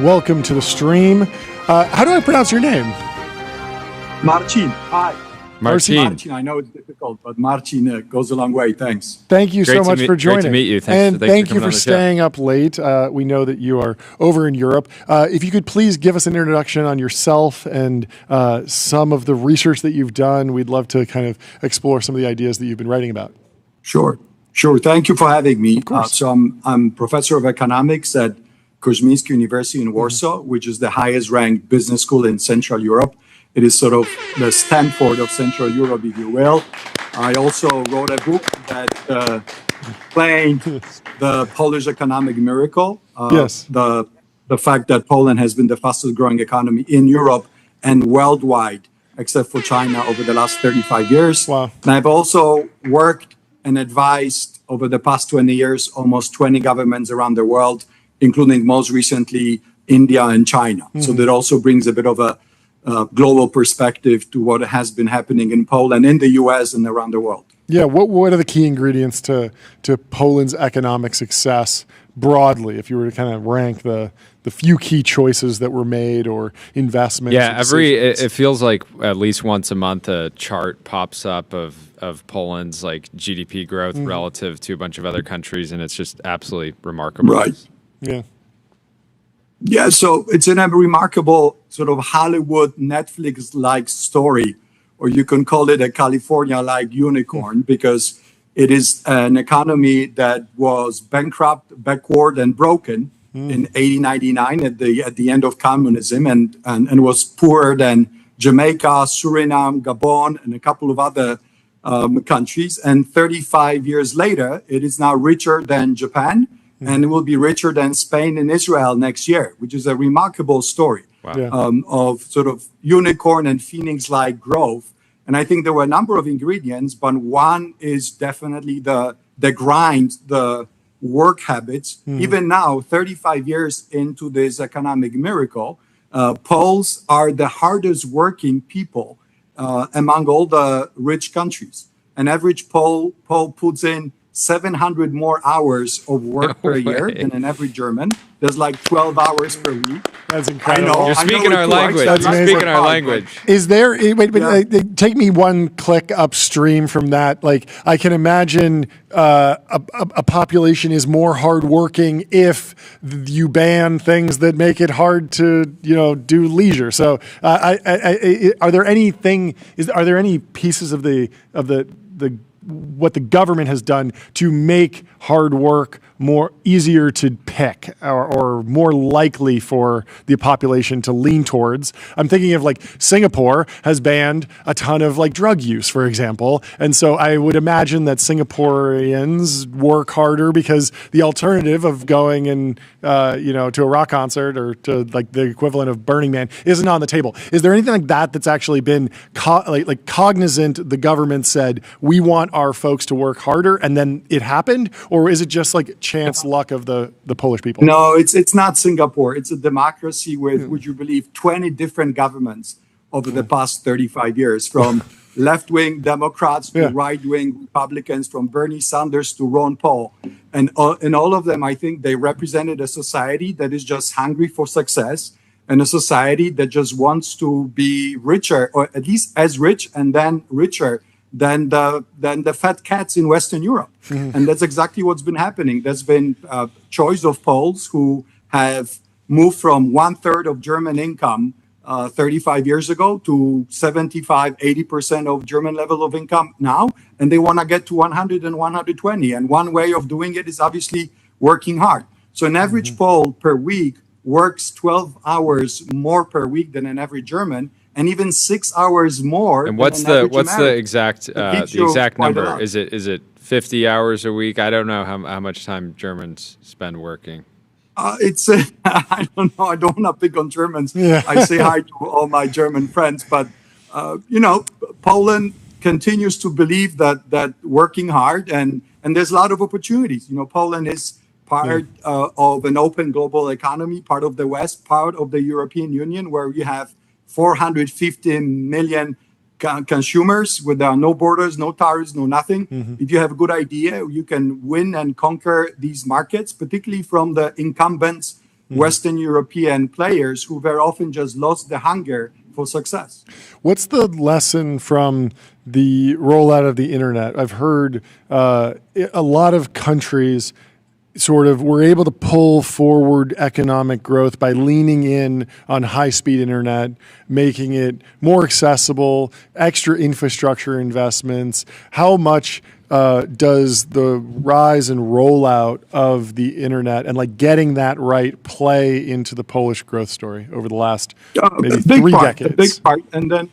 Speaker 2: Welcome to the stream. How do I pronounce your name?
Speaker 4: Marcin. Hi.
Speaker 1: Marcin.
Speaker 4: I know it's difficult, but Marcin goes a long way. Thanks.
Speaker 2: Thank you so much for joining.
Speaker 1: Great to meet you.
Speaker 2: Thanks you for staying up late. We know that you are over in Europe. If you could please give us an introduction on yourself and some of the research that you've done, we'd love to kind of explore some of the ideas that you've been writing about.
Speaker 4: Sure. Thank you for having me. So I'm professor of economics at Kuzminski University in Warsaw, which is the highest ranked business school in Central Europe. It is sort of the Stanford of Central Europe, if you will. I also wrote a book that claimed the Polish economic miracle. The fact that Poland has been the fastest growing economy in Europe and worldwide, except for China, over the last 35 years.
Speaker 2: Wow.
Speaker 4: And I've also worked and advised over the past 20 years, almost 20 governments around the world, including most recently India and China. Mm-hmm. So that also brings a bit of a global perspective to what has been happening in Poland, in the U.S. and around the world.
Speaker 2: Yeah, what are the key ingredients to Poland's economic success broadly, if you were to kind of rank the few key choices that were made or investments?
Speaker 1: Yeah, it feels like at least once a month a chart pops up of Poland's like GDP growth relative to a bunch of other countries, and it's just absolutely remarkable.
Speaker 4: Right.
Speaker 2: Yeah.
Speaker 4: Yeah, so it's a remarkable sort of Hollywood Netflix-like story, or you can call it a California-like unicorn, because it is an economy that was bankrupt, backward, and broken, in 1899 at the end of communism and was poorer than Jamaica, Suriname, Gabon, and a couple of other countries. And 35 years later, it is now richer than Japan, and it will be richer than Spain and Israel next year, which is a remarkable story.
Speaker 1: Wow.
Speaker 2: Yeah.
Speaker 4: Of sort of unicorn and phoenix-like growth. And I think there were a number of ingredients, but one is definitely the grind, the work habits. Even now, 35 years into this economic miracle, Poles are the hardest working people among all the rich countries. An average Pole puts in 700 more hours of work per year than an average German. There's like 12 hours per week.
Speaker 2: That's incredible.
Speaker 4: I know.
Speaker 1: You're speaking our language.
Speaker 2: That's
Speaker 1: You're
Speaker 2: amazing.
Speaker 1: speaking our language.
Speaker 2: Is there, wait,
Speaker 4: Yeah.
Speaker 2: take me one click upstream from that. Like, I can imagine a population is more hardworking if you ban things that make it hard to, do leisure. So, are there any pieces of the what the government has done to make hard work more easier to pick or more likely for the population to lean towards? I'm thinking of like Singapore has banned a ton of like drug use, for example. And so I would imagine that Singaporeans work harder because the alternative of going and, to a rock concert or to like the equivalent of Burning Man isn't on the table. Is there anything like that that's actually been cognizant? The government said, we want our folks to work harder, and then it happened? Or is it just like chance luck of the Polish people?
Speaker 4: No, it's not Singapore. It's a democracy with, would you believe, 20 different governments over the past 35 years, from left-wing Democrats to right-wing Republicans, from Bernie Sanders to Ron Paul. And in all of them, I think they represented a society that is just hungry for success, and a society that just wants to be richer, or at least as rich and then richer than the fat cats in Western Europe. And that's exactly what's been happening. There's been a choice of Poles who have moved from 1/3 of German income 35 years ago to 75, 80% of German level of income now. And they want to get to 100 and 120. And one way of doing it is obviously working hard. So an average Pole per week works 12 hours more per week than an average German, and even 6 hours more.
Speaker 1: And what's
Speaker 4: than an
Speaker 1: the
Speaker 4: American.
Speaker 1: exact
Speaker 4: keeps you
Speaker 1: exact
Speaker 4: quite
Speaker 1: number?
Speaker 4: alive.
Speaker 1: Is it 50 hours a week? I don't know how much time Germans spend working.
Speaker 4: It's I don't know. I don't want to pick on Germans.
Speaker 2: Yeah.
Speaker 4: I say hi to all my German friends, but Poland continues to believe that working hard and there's a lot of opportunities. Poland is part of an open global economy, part of the West, part of the European Union, where you have 450 million consumers with no borders, no tariffs, no nothing. If you have a good idea, you can win and conquer these markets, particularly from the incumbents, Western European players who very often just lost the hunger for success.
Speaker 2: What's the lesson from the rollout of the internet? I've heard a lot of countries sort of were able to pull forward economic growth by leaning in on high-speed internet, making it more accessible, extra infrastructure investments. How much does the rise and rollout of the internet and like getting that right play into the Polish growth story over the last maybe three decades?
Speaker 4: A big part. And then,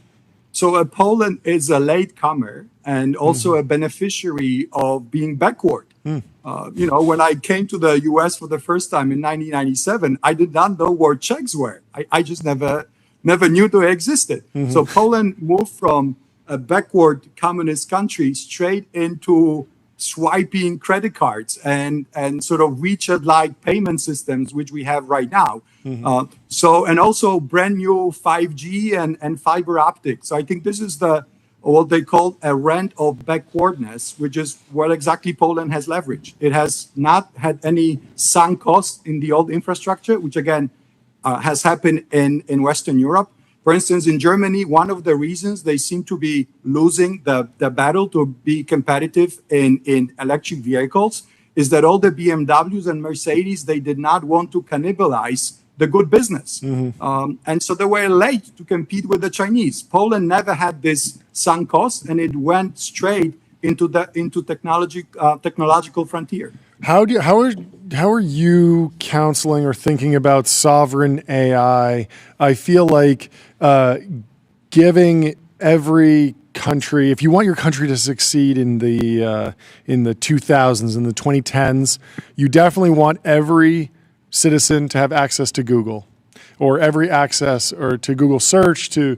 Speaker 4: so Poland is a latecomer and also a beneficiary of being backward. When I came to the U.S. for the first time in 1997, I did not know what checks were. I just never knew they existed. So Poland moved from a backward communist country straight into swiping credit cards and sort of WeChat-like payment systems, which we have right now. And also brand new 5G and fiber optics. So I think this is what they call a rent of backwardness, which is what exactly Poland has leveraged. It has not had any sunk costs in the old infrastructure, which again has happened in Western Europe. For instance, in Germany, one of the reasons they seem to be losing the battle to be competitive in electric vehicles is that all the BMWs and Mercedes, they did not want to cannibalize the good business. And so they were late to compete with the Chinese. Poland never had this sunk cost, and it went straight into technological frontier.
Speaker 2: How are you counseling or thinking about sovereign AI? I feel like giving every country, if you want your country to succeed in the 2000s, in the 2010s, you definitely want every citizen to have access to Google, or every access or to Google search, to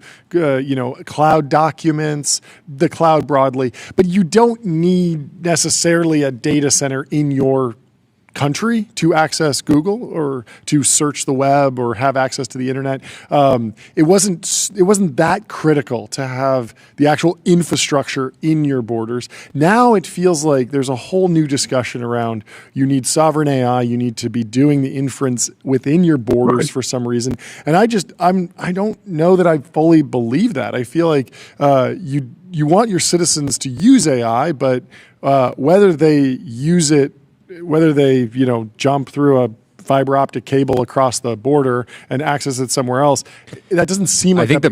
Speaker 2: cloud documents, the cloud broadly. But you don't need necessarily a data center in your country to access Google or to search the web or have access to the internet. It wasn't that critical to have the actual infrastructure in your borders. Now it feels like there's a whole new discussion around you need sovereign AI, you need to be doing the inference within your borders for some reason. And I don't know that I fully believe that. I feel like you want your citizens to use AI, but whether they use it, whether they jump through a fiber optic cable across the border and access it somewhere else, that doesn't seem like
Speaker 1: I think the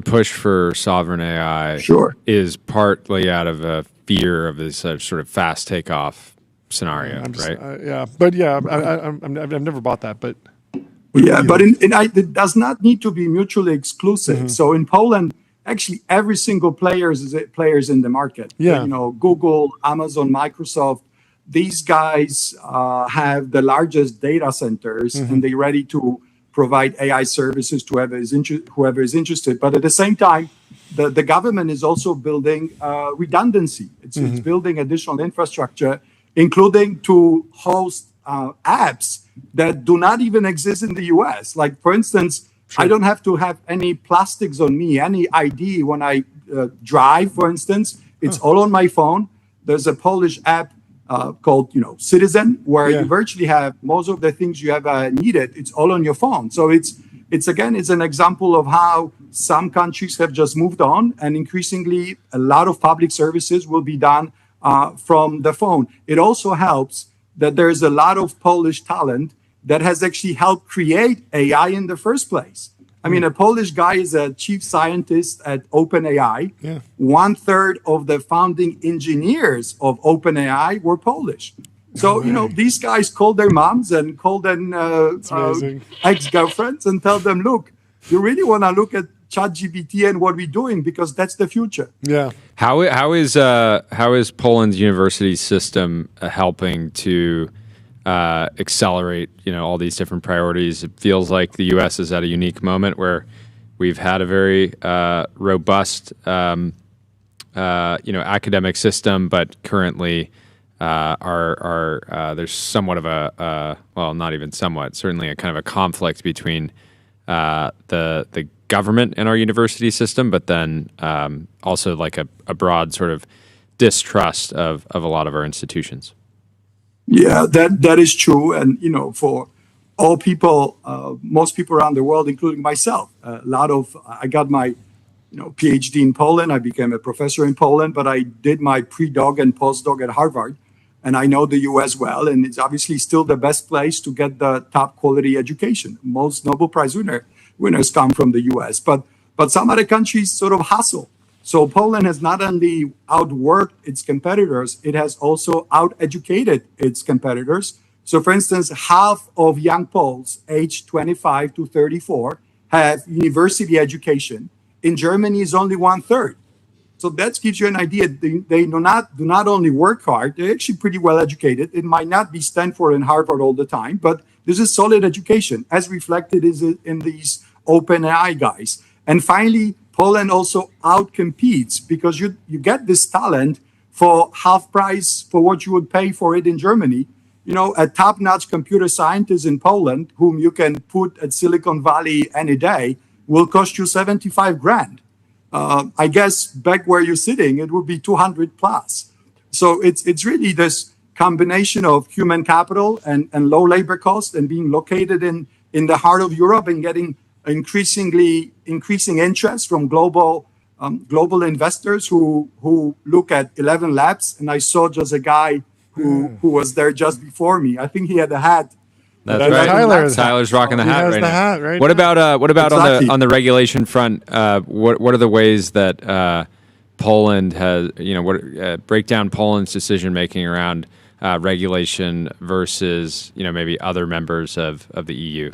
Speaker 1: push for sovereign AI is partly out of a fear of this sort of fast takeoff scenario, right?
Speaker 2: I've never bought that, but
Speaker 4: but it does not need to be mutually exclusive.
Speaker 2: Mm-hmm.
Speaker 4: So in Poland, actually every single player is in the market.
Speaker 2: Yeah.
Speaker 4: Google, Amazon, Microsoft. These guys have the largest data centers, and they're ready to provide AI services to whoever is interested. But at the same time, the government is also building redundancy. It's building additional infrastructure, including to host apps that do not even exist in the U.S. Like, for instance, I don't have to have any plastics on me, any ID when I drive, for instance. It's all on my phone. There's a Polish app called Citizen, where you virtually have most of the things you ever needed. It's all on your phone. So it's an example of how some countries have just moved on, and increasingly a lot of public services will be done from the phone. It also helps that there's a lot of Polish talent that has actually helped create AI in the first place. I mean, a Polish guy is a chief scientist at OpenAI. Yeah. 1/3 of the founding engineers of OpenAI were Polish. So, these guys call their moms and call them ex-girlfriends and tell them, look, you really want to look at ChatGPT and what we're doing, because that's the future.
Speaker 2: Yeah.
Speaker 1: How is Poland's university system helping to accelerate, all these different priorities? It feels like the U.S. is at a unique moment where we've had a very robust, academic system, but currently there's somewhat of not even somewhat, certainly a kind of a conflict between the government and our university system, but then also like a broad sort of distrust of a lot of our institutions.
Speaker 4: Yeah, that is true. And, for all people, most people around the world, including myself, I got my, PhD in Poland. I became a professor in Poland, but I did my pre-doc and postdoc at Harvard. And I know the US well, and it's obviously still the best place to get the top quality education. Most Nobel Prize winners come from the US, but some other countries sort of hustle. So Poland has not only outworked its competitors, it has also out-educated its competitors. So, for instance, half of young Poles aged 25 to 34 have university education. In Germany, it's only 1/3. So that gives you an idea. They do not only work hard, they're actually pretty well educated. It might not be Stanford and Harvard all the time, but this is solid education, as reflected in these OpenAI guys. And finally, Poland also outcompetes, because you get this talent for half price for what you would pay for it in Germany. A top-notch computer scientist in Poland, whom you can put at Silicon Valley any day, will cost you 75 grand. I guess back where you're sitting, it would be 200 plus. So it's really this combination of human capital and low labor cost, and being located in the heart of Europe, and getting increasing interest from global investors who look at 11 labs. And I saw just a guy who was there just before me. I think he had a hat.
Speaker 1: That's right. Tyler's rocking the hat right now.
Speaker 2: Hat right
Speaker 1: what
Speaker 2: now.
Speaker 1: about
Speaker 4: Exactly.
Speaker 1: on the regulation front? What are the ways that Poland has break down Poland's decision making around regulation versus maybe other members of the EU?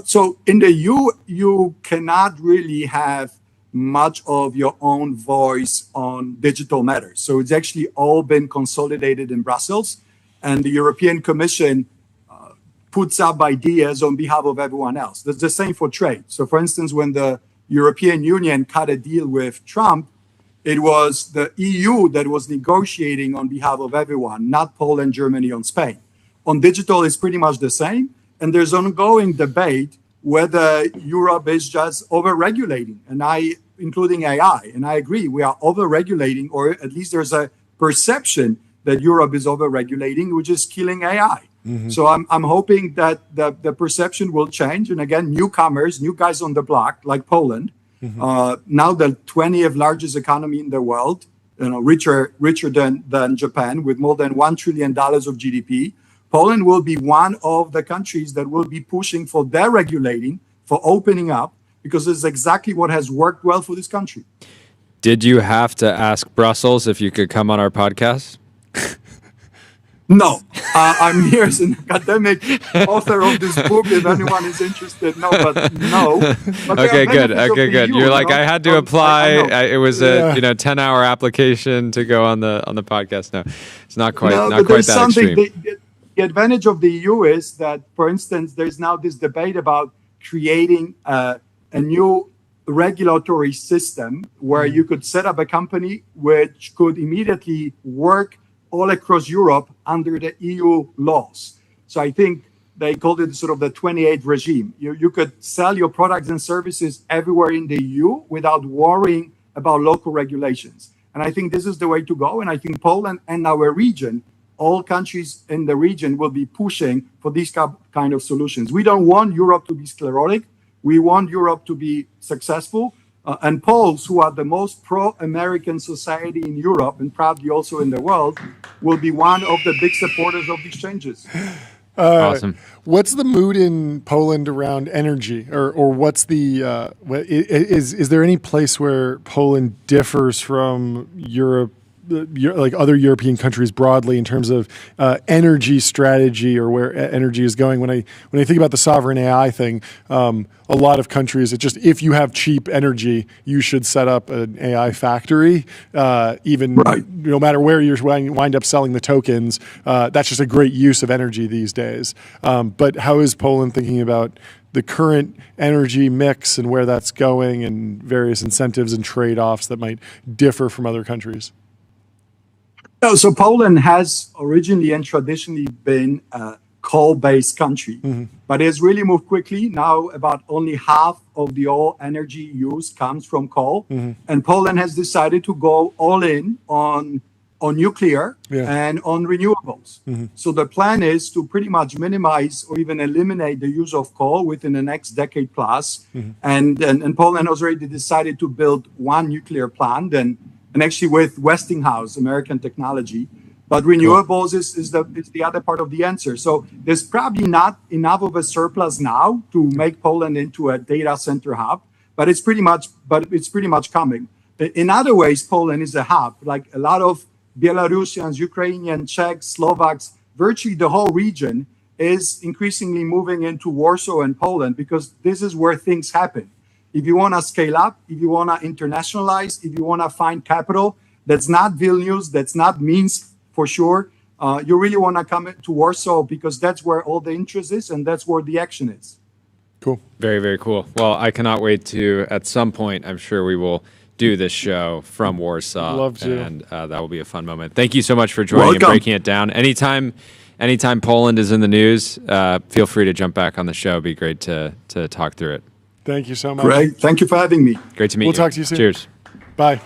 Speaker 4: So in the EU, you cannot really have much of your own voice on digital matters. So it's actually all been consolidated in Brussels, and the European Commission puts up ideas on behalf of everyone else. That's the same for trade. So for instance, when the European Union cut a deal with Trump, it was the EU that was negotiating on behalf of everyone, not Poland, Germany, or Spain. On digital, it's pretty much the same. And there's ongoing debate whether Europe is just over-regulating, including AI. And I agree, we are over-regulating, or at least there's a perception that Europe is over-regulating, which is killing AI. Mm-hmm. So I'm hoping that the perception will change. And again, newcomers, new guys on the block, like Poland, now the 20th largest economy in the world, richer than Japan, with more than $1 trillion of GDP. Poland will be one of the countries that will be pushing for deregulating, for opening up, because this is exactly what has worked well for this country.
Speaker 1: Did you have to ask Brussels if you could come on our podcast?
Speaker 4: No, I'm here as an academic author of this book. If anyone is interested, But
Speaker 1: okay, good. Okay, good. You're like, I had to apply. It was a 10-hour application to go on the podcast. No, it's not quite that extreme.
Speaker 4: The advantage of the EU is that, for instance, there's now this debate about creating a new regulatory system where you could set up a company which could immediately work all across Europe under the EU laws. So I think they called it sort of the 28 regime. You could sell your products and services everywhere in the EU without worrying about local regulations. And I think this is the way to go. And I think Poland and our region, all countries in the region, will be pushing for these kind of solutions. We don't want Europe to be sclerotic. We want Europe to be successful. And Poles, who are the most pro-American society in Europe and probably also in the world, will be one of the big supporters of these changes.
Speaker 1: Awesome.
Speaker 2: What's the mood in Poland around energy, or what's the is there any place where Poland differs from Europe, like other European countries broadly, in terms of energy strategy or where energy is going? When I think about the sovereign AI thing, a lot of countries, it's just, if you have cheap energy, you should set up an AI factory. No matter where you wind up selling the tokens, that's just a great use of energy these days. But how is Poland thinking about the current energy mix and where that's going, and various incentives and trade-offs that might differ from other countries?
Speaker 4: So Poland has originally and traditionally been a coal-based country, but it has really moved quickly. Now about only half of the all energy used comes from coal, and Poland has decided to go all in on nuclear and on renewables. So the plan is to pretty much minimize or even eliminate the use of coal within the next decade plus. And Poland has already decided to build one nuclear plant, and actually with Westinghouse, American technology. But renewables is the other part of the answer. So there's probably not enough of a surplus now to make Poland into a data center hub, but it's pretty much coming. In other ways, Poland is a hub. Like a lot of Belarusians, Ukrainians, Czechs, Slovaks, virtually the whole region is increasingly moving into Warsaw and Poland, because this is where things happen. If you want to scale up, if you want to internationalize, if you want to find capital, that's not Vilnius, that's not Minsk for sure. You really want to come to Warsaw, because that's where all the interest is and that's where the action is.
Speaker 1: Cool. Very, very cool. Well, I cannot wait to, at some point, I'm sure we will do this show from Warsaw.
Speaker 2: Love to.
Speaker 1: And that will be a fun moment. Thank you so much for joining and breaking it down. Anytime Poland is in the news, feel free to jump back on the show. It'd be great to talk through it.
Speaker 2: Thank you so much.
Speaker 4: Great. Thank you for having me.
Speaker 1: Great to meet you.
Speaker 2: We'll talk to you soon.
Speaker 1: Cheers.
Speaker 2: Bye.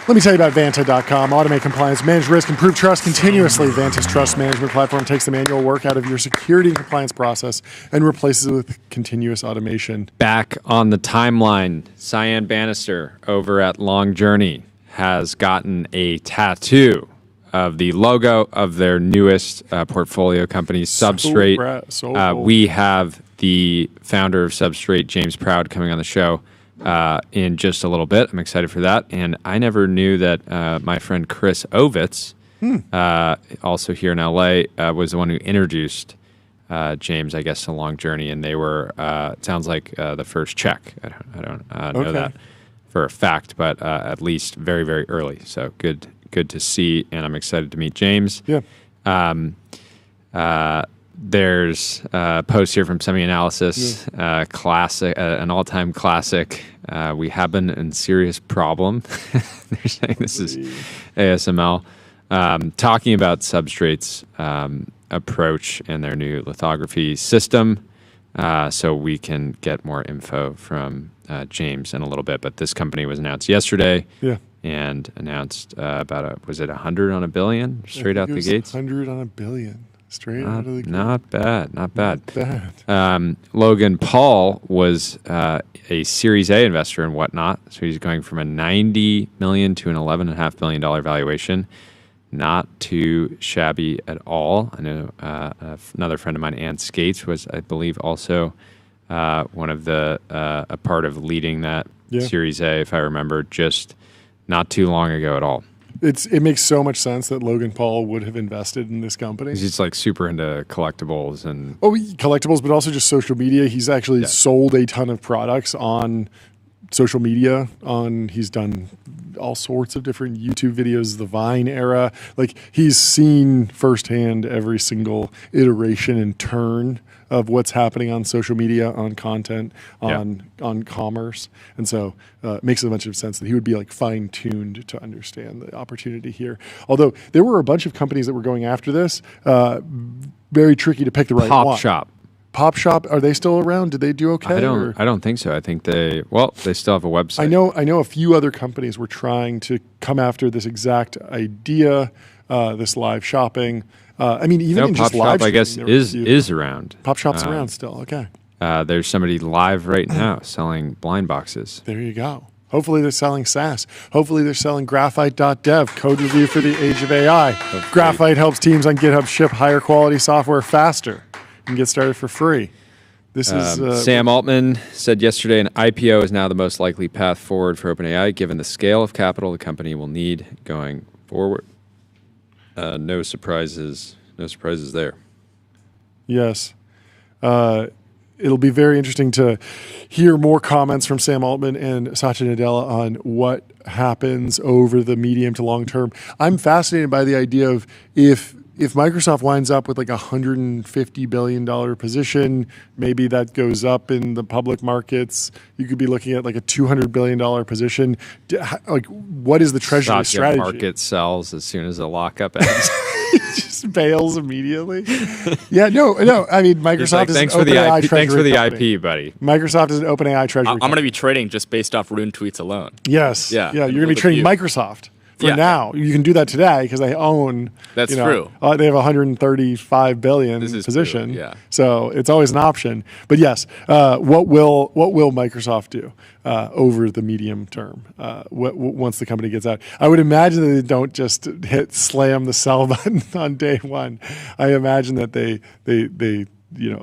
Speaker 2: Let me tell you about Vanta.com. Automate compliance, manage risk, improve trust continuously. Vanta's trust management platform takes the manual work out of your security and compliance process and replaces it with continuous automation.
Speaker 1: Back on the timeline, Cyan Bannister over at Long Journey has gotten a tattoo of the logo of their newest portfolio company, Substrate.
Speaker 2: So cool.
Speaker 1: We have the founder of Substrate, James Proud, coming on the show in just a little bit. I'm excited for that. And I never knew that my friend Chris Ovitz also here in LA, was the one who introduced James, I guess, to Long Journey, and they were, it sounds like the first check. I don't know that for a fact, but at least very, very early. So good to see, and I'm excited to meet James.
Speaker 2: Yeah.
Speaker 1: There's a post here from Semi-Analysis, classic, an all-time classic. We have been in serious problem. They're saying this is ASML. Talking about Substrate's approach and their new lithography system. So we can get more info from James in a little bit. But this company was announced yesterday.
Speaker 2: Yeah.
Speaker 1: And announced was it 100 on a billion straight out the gates?
Speaker 2: 100 on a billion straight out of the gates.
Speaker 1: Not bad. Logan Paul was a Series A investor in Whatnot. So he's going from a $90 million to an $11.5 billion valuation. Not too shabby at all. I know another friend of mine, Ann Skates, was, I believe, also one of a part of leading that Series A, if I remember, just not too long ago at all.
Speaker 2: It makes so much sense that Logan Paul would have invested in this company.
Speaker 1: He's like super into collectibles and
Speaker 2: collectibles, but also just social media. He's actually sold a ton of products on social media. He's done all sorts of different YouTube videos, the Vine era. Like, he's seen firsthand every single iteration and turn of what's happening on social media, on content, on commerce. And so it makes a bunch of sense that he would be like fine-tuned to understand the opportunity here. Although there were a bunch of companies that were going after this. Very tricky to pick the right one. Pop Shop, are they still around? Did they do okay?
Speaker 1: I don't think so. I think they still have a website.
Speaker 2: I know a few other companies were trying to come after this exact idea, this live shopping. Even
Speaker 1: Pop Shop, I guess, is around.
Speaker 2: Pop Shop's around still. Okay.
Speaker 1: There's somebody live right now selling blind boxes.
Speaker 2: There you go. Hopefully they're selling SaaS. Hopefully they're selling graphite.dev, code review for the age of AI. Graphite helps teams on GitHub ship higher quality software faster and get started for free. This is
Speaker 1: Sam Altman said yesterday an IPO is now the most likely path forward for OpenAI, given the scale of capital the company will need going forward. No surprises there.
Speaker 2: Yes. It'll be very interesting to hear more comments from Sam Altman and Satya Nadella on what happens over the medium to long term. I'm fascinated by the idea of if Microsoft winds up with like a $150 billion position, maybe that goes up in the public markets. You could be looking at like a $200 billion position. Like, what is the treasury strategy?
Speaker 1: Market sells as soon as the lockup ends.
Speaker 2: Just bails immediately. No. I mean, Microsoft is an OpenAI treasury
Speaker 1: Thanks for the
Speaker 2: company.
Speaker 1: IP, buddy.
Speaker 2: Microsoft is an OpenAI treasury
Speaker 3: I'm going to be trading just based off Rune tweets alone.
Speaker 2: Yes.
Speaker 3: Yeah.
Speaker 2: You're going to be trading Microsoft. Now, you can do that today because they own.
Speaker 3: That's true.
Speaker 2: They have 135 billion position.
Speaker 3: True, yeah.
Speaker 2: So it's always an option. But yes, what will Microsoft do over the medium term once the company gets out? I would imagine that they don't just slam the sell button on day one. I imagine that they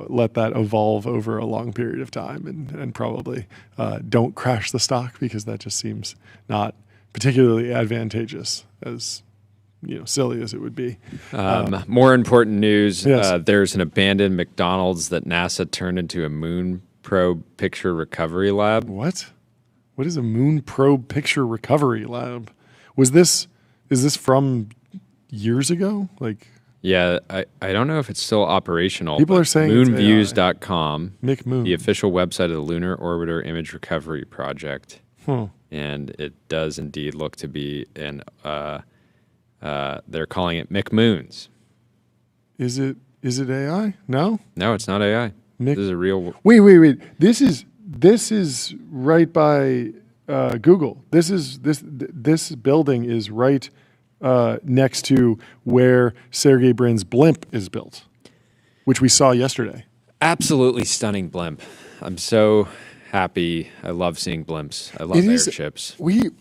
Speaker 2: let that evolve over a long period of time and probably don't crash the stock, because that just seems not particularly advantageous, as silly as it would be.
Speaker 1: More important news,
Speaker 2: yes.
Speaker 1: There's an abandoned McDonald's that NASA turned into a moon probe picture recovery lab.
Speaker 2: What is a moon probe picture recovery lab? Is this from years ago?
Speaker 1: Yeah, I don't know if it's still operational.
Speaker 2: People are saying
Speaker 1: moonviews.com,
Speaker 2: McMoon,
Speaker 1: the official website of the Lunar Orbiter Image Recovery Project. And it does indeed look to be they're calling it McMoons.
Speaker 2: Is it AI? No,
Speaker 1: it's not AI. This is a real.
Speaker 2: Wait. This is right by Google. This building is right next to where Sergey Brin's blimp is built, which we saw yesterday.
Speaker 1: Absolutely stunning blimp. I'm so happy. I love seeing blimps. I love airships.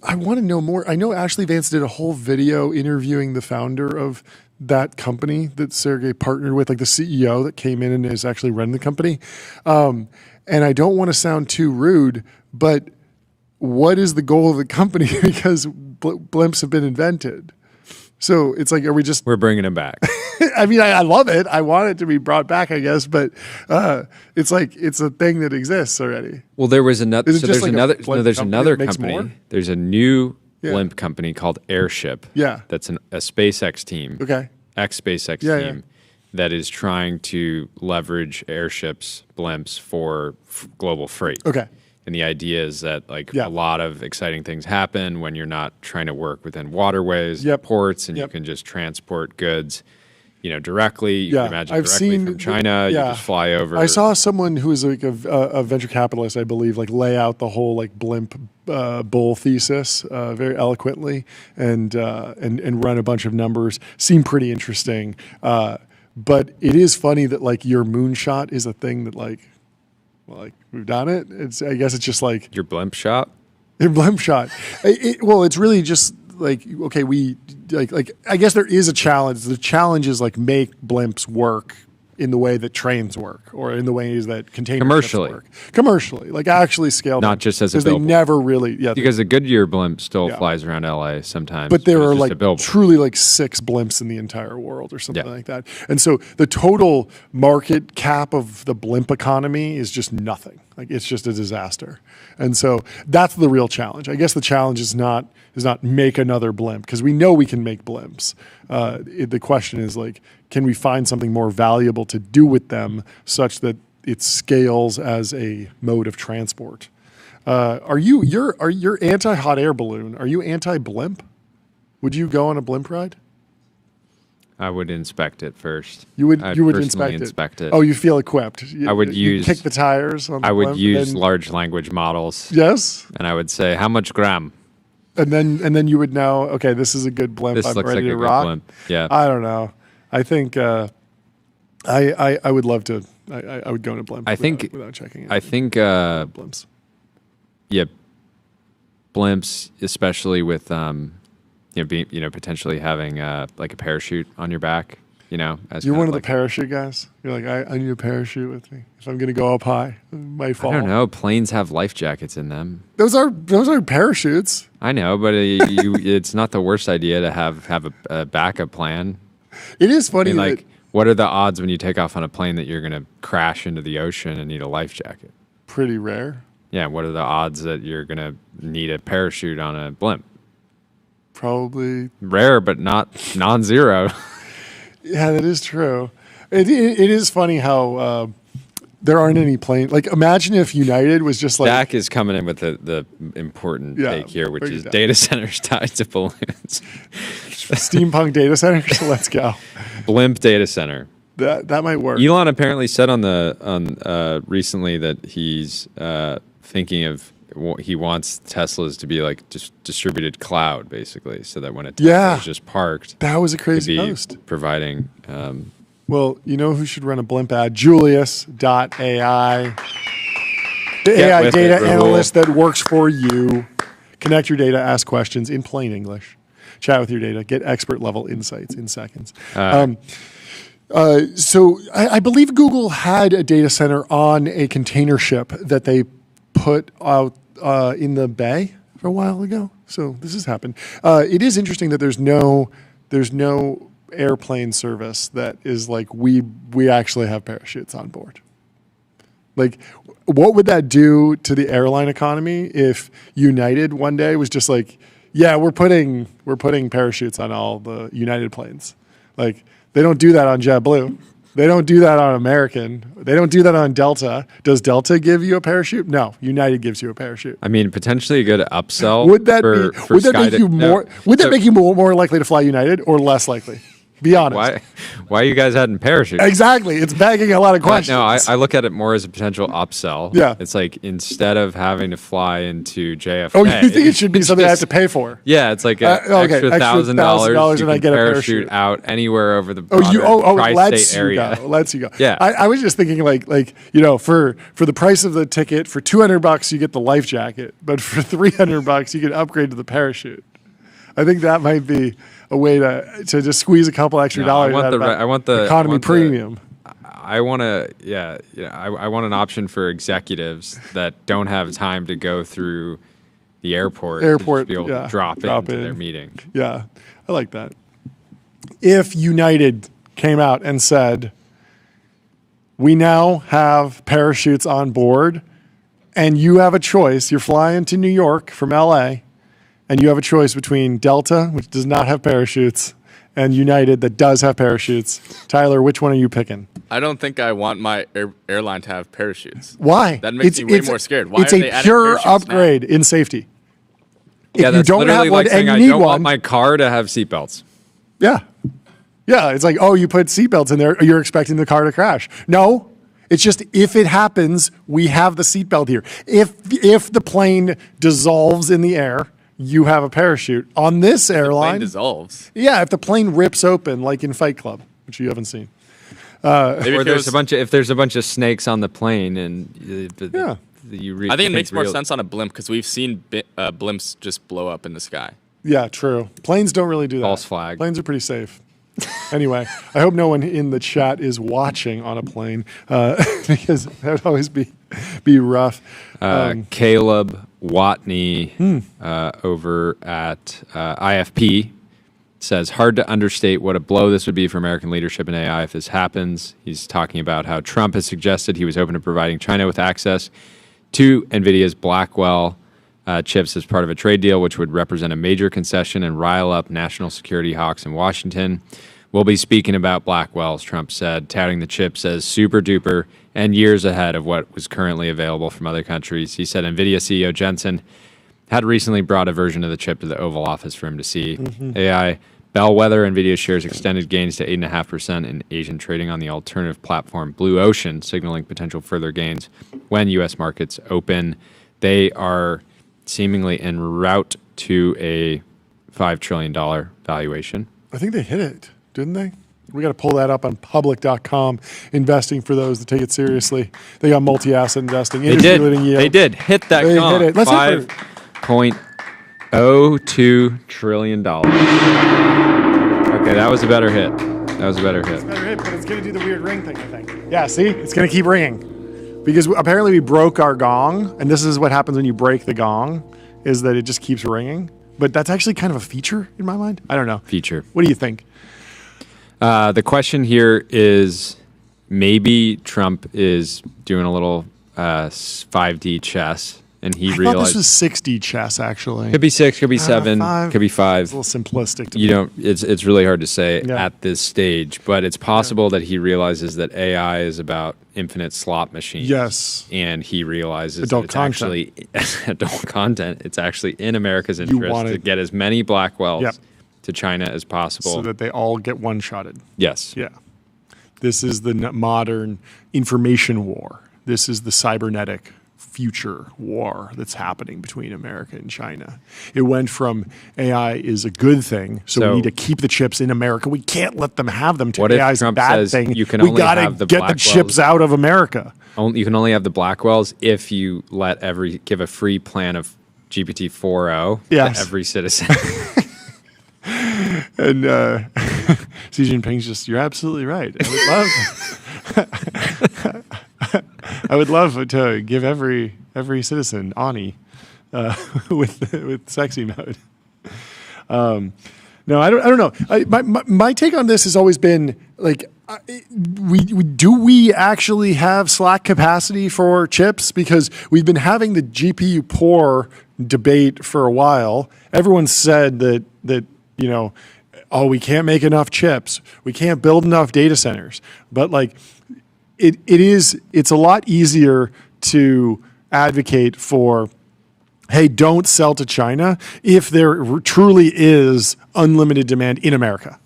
Speaker 2: I want to know more. I know Ashley Vance did a whole video interviewing the founder of that company that Sergey partnered with, like the CEO that came in and is actually running the company. And I don't want to sound too rude, but what is the goal of the company? Because blimps have been invented. So it's like, are we just?
Speaker 1: We're bringing him back.
Speaker 2: I mean, I love it. I want it to be brought back, I guess, but it's like it's a thing that exists already.
Speaker 1: Well, there was another. So there's
Speaker 2: like
Speaker 1: another.
Speaker 2: a
Speaker 1: No, there's
Speaker 2: company
Speaker 1: another
Speaker 2: that makes
Speaker 1: company.
Speaker 2: more?
Speaker 1: There's a new
Speaker 2: Yeah.
Speaker 1: blimp company called Airship.
Speaker 2: Yeah.
Speaker 1: That's a SpaceX team.
Speaker 2: Okay.
Speaker 1: Ex-SpaceX
Speaker 2: Yeah,
Speaker 1: team that is trying to leverage airships, blimps for global freight.
Speaker 2: Okay.
Speaker 1: And the idea is that
Speaker 2: Yeah.
Speaker 1: a lot of exciting things happen when you're not trying to work within waterways,
Speaker 2: Yep.
Speaker 1: ports, and
Speaker 2: Yep.
Speaker 1: you can just transport goods, directly. You
Speaker 2: Yeah.
Speaker 1: can imagine
Speaker 2: I've
Speaker 1: directly
Speaker 2: seen
Speaker 1: from China. You just fly over.
Speaker 2: I saw someone who is like a venture capitalist, I believe, like lay out the whole like blimp bull thesis very eloquently and run a bunch of numbers. Seemed pretty interesting. But it is funny that like your moonshot is a thing that like we've done it. I guess it's just like
Speaker 1: your blimp shop.
Speaker 2: your blimp shot. Well, it's really just like, okay, we like I guess there is a challenge. The challenge is like make blimps work in the way that trains work, or in the ways that container ships work. Commercially, like actually scale them.
Speaker 1: Not just as a
Speaker 2: because they
Speaker 1: billboard.
Speaker 2: never really
Speaker 1: Because the Goodyear blimp still
Speaker 2: Yeah.
Speaker 1: flies around LA sometimes.
Speaker 2: but there
Speaker 1: it's
Speaker 2: are
Speaker 1: just
Speaker 2: like
Speaker 1: a billboard.
Speaker 2: truly like 6 blimps in the entire world or something
Speaker 1: Yeah.
Speaker 2: like that. And so the total market cap of the blimp economy is just nothing. Like it's just a disaster. And so that's the real challenge. I guess the challenge is not make another blimp, because we know we can make blimps. The question is like, can we find something more valuable to do with them such that it scales as a mode of transport? You're anti hot air balloon? Are you anti blimp? Would you go on a blimp ride?
Speaker 1: I would inspect it first.
Speaker 2: You would
Speaker 1: personally
Speaker 2: inspect it. Oh, you feel equipped.
Speaker 1: I would
Speaker 2: you
Speaker 1: use-
Speaker 2: kick the tires on the
Speaker 1: I would
Speaker 2: blimp,
Speaker 1: use
Speaker 2: and-
Speaker 1: large language models,
Speaker 2: Yes,
Speaker 1: and I would say, how much gram?
Speaker 2: and then you would know. Okay, this is a good blimp.
Speaker 1: This
Speaker 2: I'm
Speaker 1: looks
Speaker 2: ready
Speaker 1: like a
Speaker 2: to
Speaker 1: good
Speaker 2: rock.
Speaker 1: blimp. Yeah.
Speaker 2: I don't know. I think I would love to. I would go on a blimp.
Speaker 1: I think-
Speaker 2: without checking it.
Speaker 1: I think,
Speaker 2: blimps.
Speaker 1: yeah, blimps, especially with, potentially having like a parachute on your back, as
Speaker 2: You're
Speaker 1: kind
Speaker 2: one of the
Speaker 1: like-
Speaker 2: parachute guys. You're like, I need a parachute with me if I'm going to go up high. I might fall.
Speaker 1: I don't know. Planes have life jackets in them.
Speaker 2: Those are parachutes.
Speaker 1: I know, but it's not the worst idea to have a backup plan.
Speaker 2: It is
Speaker 1: I
Speaker 2: funny.
Speaker 1: mean,
Speaker 2: that
Speaker 1: like, what are the odds when you take off on a plane that you're going to crash into the ocean and need a life jacket?
Speaker 2: pretty rare.
Speaker 1: Yeah, what are the odds that you're going to need a parachute on a blimp?
Speaker 2: Probably.
Speaker 1: Rare, but not non-zero.
Speaker 2: Yeah, that is true. It is funny how there aren't any planes. Like, imagine if United was just like
Speaker 1: Dak is coming in with the important
Speaker 2: Yeah,
Speaker 1: take here, which
Speaker 2: bring it
Speaker 1: is
Speaker 2: down.
Speaker 1: data centers tied to balloons.
Speaker 2: steampunk data centers. So let's go.
Speaker 1: Blimp data center.
Speaker 2: That might work.
Speaker 1: Elon apparently said on recently that he's thinking of he wants Teslas to be like distributed cloud, basically, so that when a Tesla is just parked,
Speaker 2: That was a
Speaker 1: to
Speaker 2: crazy
Speaker 1: be
Speaker 2: post.
Speaker 1: providing.
Speaker 2: Well, you know who should run a blimp ad? Julius.ai. The
Speaker 1: Get
Speaker 2: AI
Speaker 1: with
Speaker 2: data
Speaker 1: it, Rahul.
Speaker 2: analyst that works for you. Connect your data, ask questions in plain English. Chat with your data, get expert level insights in seconds. So I believe Google had a data center on a container ship that they put out in the bay for a while ago. So this has happened. It is interesting that there's no airplane service that is like we actually have parachutes on board. Like, what would that do to the airline economy if United one day was just like, yeah, we're putting parachutes on all the United planes. Like, they don't do that on JetBlue. They don't do that on American. They don't do that on Delta. Does Delta give you a parachute? No, United gives you a parachute.
Speaker 1: I mean, potentially a good upsell.
Speaker 2: Would that
Speaker 1: for
Speaker 2: would that make you
Speaker 1: no.
Speaker 2: more? Would that
Speaker 1: So
Speaker 2: make you more likely to fly United or less likely? Be honest.
Speaker 1: Why you guys hadn't parachutes?
Speaker 2: Exactly. It's begging a lot of questions.
Speaker 1: No, I look at it more as a potential upsell.
Speaker 2: Yeah.
Speaker 1: It's like instead of having to fly into JFK.
Speaker 2: Oh, you think it should be
Speaker 1: it's
Speaker 2: something I have
Speaker 1: just-
Speaker 2: to pay for?
Speaker 1: Yeah, it's like
Speaker 2: Okay,
Speaker 1: extra
Speaker 2: extra
Speaker 1: $1,000
Speaker 2: and
Speaker 1: you
Speaker 2: I
Speaker 1: can
Speaker 2: get a
Speaker 1: parachute
Speaker 2: parachute.
Speaker 1: out anywhere over the
Speaker 2: Oh, you
Speaker 1: tri-state
Speaker 2: lets
Speaker 1: area.
Speaker 2: you go. Lets you go.
Speaker 1: Yeah.
Speaker 2: I was just thinking like for the price of the ticket, for $200 you get the life jacket, but for $300 you get upgrade to the parachute. I think that might be a way to just squeeze a couple extra dollars out of
Speaker 1: I want the
Speaker 2: economy
Speaker 1: I want the-
Speaker 2: premium.
Speaker 1: I want to, I want an option for executives that don't have time to go through the airport to just be able to drop into
Speaker 2: in.
Speaker 1: their meeting.
Speaker 2: Yeah, I like that. if United came out and said, we now have parachutes on board, and you have a choice. You're flying to New York from LA, and you have a choice between Delta, which does not have parachutes, and United that does have parachutes. Tyler, which one are you picking?
Speaker 3: I don't think I want my airline to have parachutes.
Speaker 2: Why?
Speaker 3: That makes me way more scared. Why
Speaker 2: it's
Speaker 3: are they
Speaker 2: a
Speaker 3: adding
Speaker 2: pure
Speaker 3: parachutes now?
Speaker 2: upgrade in safety. If
Speaker 1: Yeah,
Speaker 2: you
Speaker 1: that's
Speaker 2: don't
Speaker 1: literally
Speaker 2: have one
Speaker 1: like
Speaker 2: and
Speaker 1: saying
Speaker 2: you
Speaker 1: I
Speaker 2: need
Speaker 1: don't
Speaker 2: one,
Speaker 1: want my car to have seatbelts.
Speaker 2: yeah. Yeah, it's like, oh, you put seatbelts in there, you're expecting the car to crash. No, it's just if it happens, we have the seatbelt here. If the plane dissolves in the air, you have a parachute. On this airline,
Speaker 3: Plane dissolves.
Speaker 2: yeah, if the plane rips open, like in Fight Club, which you haven't seen.
Speaker 3: Maybe
Speaker 1: Or
Speaker 3: if it
Speaker 1: there's
Speaker 3: was-
Speaker 1: if there's a bunch of snakes on the plane and
Speaker 2: Yeah.
Speaker 3: I think it makes more sense on a blimp because we've seen blimps just blow up in the sky.
Speaker 2: Yeah, true. Planes don't really do that.
Speaker 1: False flag.
Speaker 2: Planes are pretty safe. Anyway, I hope no one in the chat is watching on a plane because that would always be rough.
Speaker 1: Caleb Watney over at IFP says, hard to understate what a blow this would be for American leadership in AI if this happens. He's talking about how Trump has suggested he was open to providing China with access to NVIDIA's Blackwell chips as part of a trade deal, which would represent a major concession and rile up national security hawks in Washington. We'll be speaking about Blackwells, Trump said, touting the chips as super duper and years ahead of what was currently available from other countries. He said NVIDIA CEO Jensen had recently brought a version of the chip to the Oval Office for him to see. AI bellwether NVIDIA shares extended gains to 8.5% in Asian trading on the alternative platform Blue Ocean, signaling potential further gains when U.S. markets open. They are seemingly en route to a $5 trillion valuation.
Speaker 2: I think they hit it, didn't they? We got to pull that up on public.com, investing for those that take it seriously. They got multi-asset investing.
Speaker 1: They did. They did hit that
Speaker 2: They
Speaker 1: gong.
Speaker 2: hit it. Let's hit
Speaker 1: $5.02 trillion. Okay, that was a better hit. That was a better hit.
Speaker 2: Better hit, but it's going to do the weird ring thing, I think. Yeah, see? It's going to keep ringing. Because apparently we broke our gong, and this is what happens when you break the gong, is that it just keeps ringing. But that's actually kind of a feature in my mind. I don't know.
Speaker 1: Feature.
Speaker 2: What do you think?
Speaker 1: The question here is maybe Trump is doing a little 5D chess, and he
Speaker 2: I
Speaker 1: realized
Speaker 2: thought this was 6D chess, actually.
Speaker 1: could be 6, could be 7,
Speaker 2: five.
Speaker 1: could be 5.
Speaker 2: It's a little simplistic to
Speaker 1: You
Speaker 2: me.
Speaker 1: don't. It's really hard to say
Speaker 2: Yeah.
Speaker 1: at this stage, but it's possible that he realizes that AI is about infinite slot machines.
Speaker 2: Yes.
Speaker 1: and he realizes
Speaker 2: Adult
Speaker 1: that it's
Speaker 2: content.
Speaker 1: actually adult content. It's actually in America's interest
Speaker 2: want
Speaker 1: to
Speaker 2: it.
Speaker 1: get as many Blackwells
Speaker 2: Yep.
Speaker 1: to China as possible.
Speaker 2: So that they all get one-shotted.
Speaker 1: Yes.
Speaker 2: Yeah. This is the modern information war. This is the cybernetic future war that's happening between America and China. It went from AI is a good thing, so
Speaker 1: So-
Speaker 2: we need to keep the chips in America. We can't let them have them. To
Speaker 1: What if
Speaker 2: AI is a
Speaker 1: Trump
Speaker 2: bad
Speaker 1: says
Speaker 2: thing.
Speaker 1: you can
Speaker 2: we
Speaker 1: only
Speaker 2: gotta
Speaker 1: have the
Speaker 2: get the
Speaker 1: Blackwells?
Speaker 2: chips out of America.
Speaker 1: You can only have the Blackwells if you give a free plan of GPT 4.0
Speaker 2: Yes.
Speaker 1: to every citizen.
Speaker 2: And Xi Jinping's just, you're absolutely right. I would love to give every citizen Ani with sexy mode. No, I don't know. My take on this has always been like, do we actually have slack capacity for chips? Because we've been having the GPU poor debate for a while. Everyone said that oh, we can't make enough chips. We can't build enough data centers. But like, it's a lot easier to advocate for, hey, don't sell to China if there truly is unlimited demand in America.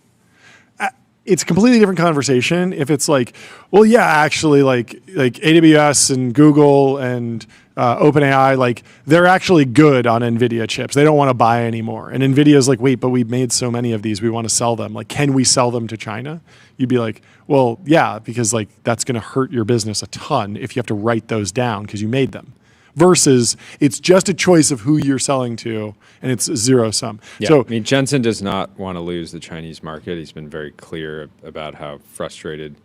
Speaker 2: It's a completely different conversation if it's like, well, yeah, actually, like AWS and Google and OpenAI, like they're actually good on NVIDIA chips. They don't want to buy anymore. And NVIDIA's like, wait, but we've made so many of these, we want to sell them. Like, can we sell them to China? You'd be like, well, yeah, because like that's going to hurt your business a ton if you have to write those down because you made them. Versus it's just a choice of who you're selling to, and it's zero sum.
Speaker 1: Yeah,
Speaker 2: So
Speaker 1: I mean, Jensen does not want to lose the Chinese market. He's been very clear about how frustrated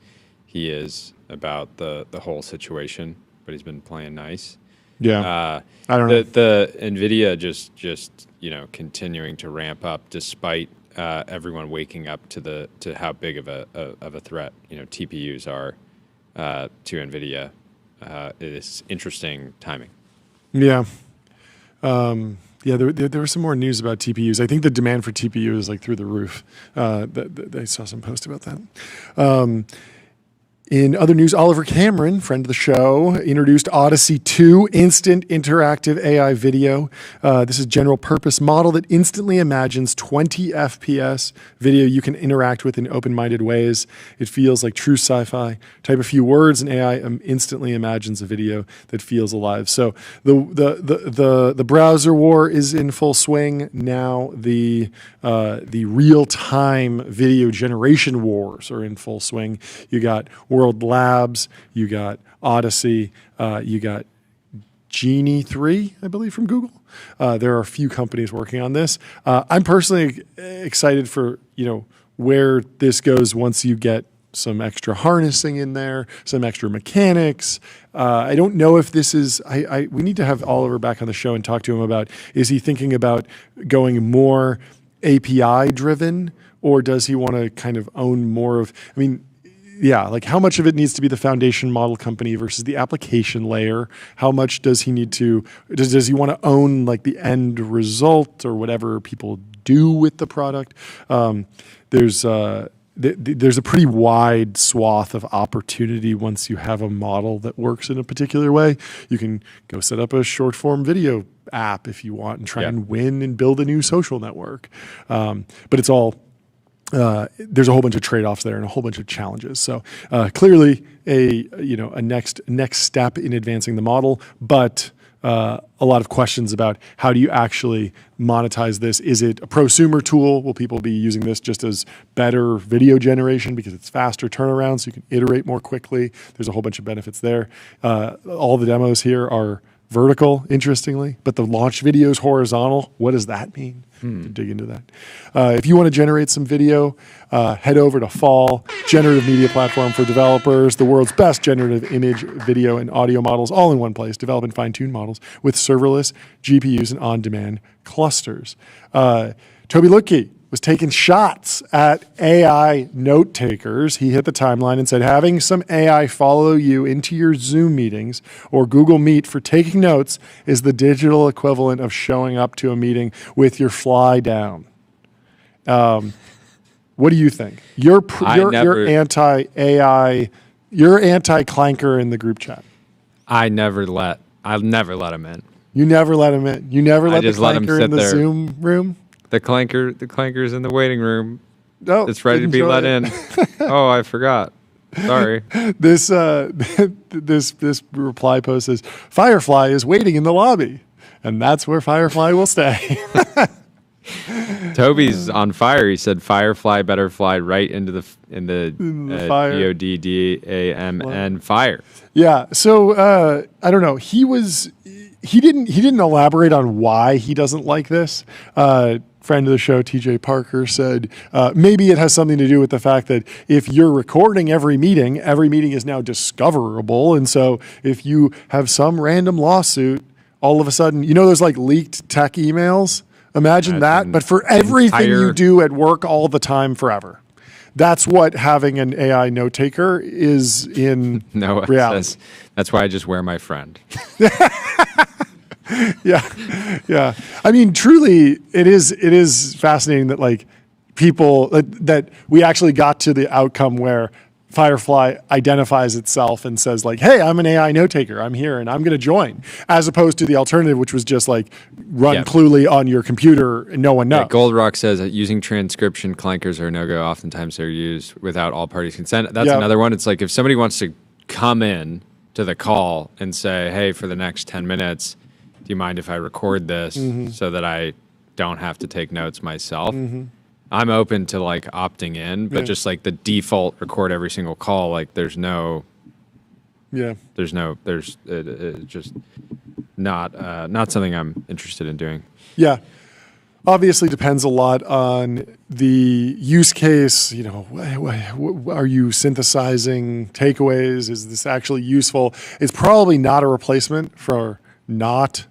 Speaker 1: he is about the whole situation, but he's been playing nice.
Speaker 2: yeah, I don't know.
Speaker 1: The NVIDIA just continuing to ramp up despite everyone waking up to how big of a threat TPUs are to NVIDIA. It's interesting timing.
Speaker 2: Yeah. There was some more news about TPUs. I think the demand for TPU is like through the roof. I saw some post about that. In other news, Oliver Cameron, friend of the show, introduced Odyssey 2 Instant Interactive AI Video. This is a general purpose model that instantly imagines 20 FPS video you can interact with in open-minded ways. It feels like true sci-fi. Type a few words and AI instantly imagines a video that feels alive. So the browser war is in full swing. Now the real-time video generation wars are in full swing. You got World Labs, you got Odyssey, you got Genie 3, I believe, from Google. There are a few companies working on this. I'm personally excited for where this goes once you get some extra harnessing in there, some extra mechanics. I don't know if this is. We need to have Oliver back on the show and talk to him about, is he thinking about going more API driven, or does he want to kind of own more of? I mean, yeah, like how much of it needs to be the foundation model company versus the application layer? How much does he need to, does he want to own like the end result or whatever people do with the product? There's a pretty wide swath of opportunity once you have a model that works in a particular way. You can go set up a short form video app if you want and try and win and build a new social network. But it's all, there's a whole bunch of trade-offs there and a whole bunch of challenges. So clearly a next step in advancing the model, but a lot of questions about how do you actually monetize this? Is it a prosumer tool? Will people be using this just as better video generation because it's faster turnaround so you can iterate more quickly? There's a whole bunch of benefits there. All the demos here are vertical, interestingly, but the launch video is horizontal. What does that mean? To dig into that. If you want to generate some video, head over to Fall, generative media platform for developers, the world's best generative image, video, and audio models all in one place. Develop and fine-tune models with serverless GPUs and on-demand clusters. Toby Lutke was taking shots at AI note takers. He hit the timeline and said, having some AI follow you into your Zoom meetings or Google Meet for taking notes is the digital equivalent of showing up to a meeting with your fly down. What do you think? You're anti-AI, you're anti-clanker in the group chat.
Speaker 1: I'll never let him in.
Speaker 2: You never let him in? You never let the clanker in the
Speaker 1: there.
Speaker 2: Zoom room?
Speaker 1: The clanker's in the waiting room.
Speaker 2: Oh,
Speaker 1: it's ready to be let in. Oh, I forgot. Sorry.
Speaker 2: This reply post says, Firefly is waiting in the lobby. And that's where Firefly will stay.
Speaker 1: Toby's on fire. He said Firefly better fly right into the
Speaker 2: fire.
Speaker 1: DODDAMN fire.
Speaker 2: Yeah. So I don't know. He didn't elaborate on why he doesn't like this. Friend of the show, TJ Parker, said maybe it has something to do with the fact that if you're recording every meeting is now discoverable. And so if you have some random lawsuit, all of a sudden, those like leaked tech emails? Imagine that, but for everything you do at work all the time forever. That's what having an AI note taker is in reality.
Speaker 1: That's why I just wear my friend.
Speaker 2: Yeah. I mean, truly, it is fascinating that like people that we actually got to the outcome where Firefly identifies itself and says like, "Hey, I'm an AI note taker. I'm here and I'm going to join," as opposed to the alternative, which was just like run Cluely on your computer and no one knows.
Speaker 1: Goldrock says that using transcription clankers are no-go. Oftentimes they're used without all parties' consent. That's another one. It's like if somebody wants to come in to the call and say, "Hey, for the next 10 minutes, do you mind if I record this so that I don't have to take notes myself?" I'm open to like opting in, but just like the default record every single call, like there's just not something I'm interested in doing.
Speaker 2: Yeah. Obviously depends a lot on the use case. Are you synthesizing takeaways? Is this actually useful? It's probably not a replacement for not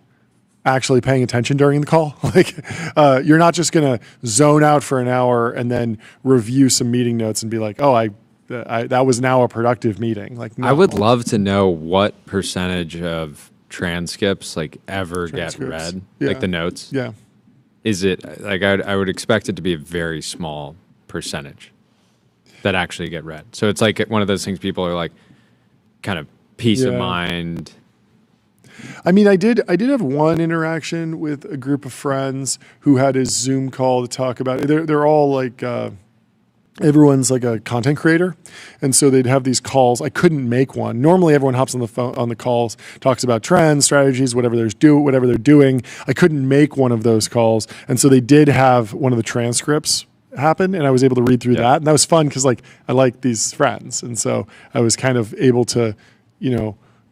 Speaker 2: actually paying attention during the call. Like, you're not just going to zone out for an hour and then review some meeting notes and be like, oh, that was now a productive meeting. Like, no.
Speaker 1: I would love to know what percentage of transcripts like ever get
Speaker 2: Transcripts.
Speaker 1: read,
Speaker 2: Yeah.
Speaker 1: like the notes.
Speaker 2: Yeah.
Speaker 1: Is it like I would expect it to be a very small percentage that actually get read. So it's like one of those things people are like, kind of peace of
Speaker 2: Yeah.
Speaker 1: mind.
Speaker 2: I mean, I did have one interaction with a group of friends who had a Zoom call to talk about it. They're all like, everyone's like a content creator. And so they'd have these calls. I couldn't make one. Normally everyone hops on the phone, on the calls, talks about trends, strategies, whatever they're doing. I couldn't make one of those calls. And so they did have one of the transcripts happen, and I was able to read through that. And that was fun because like I like these friends. And so I was kind of able to,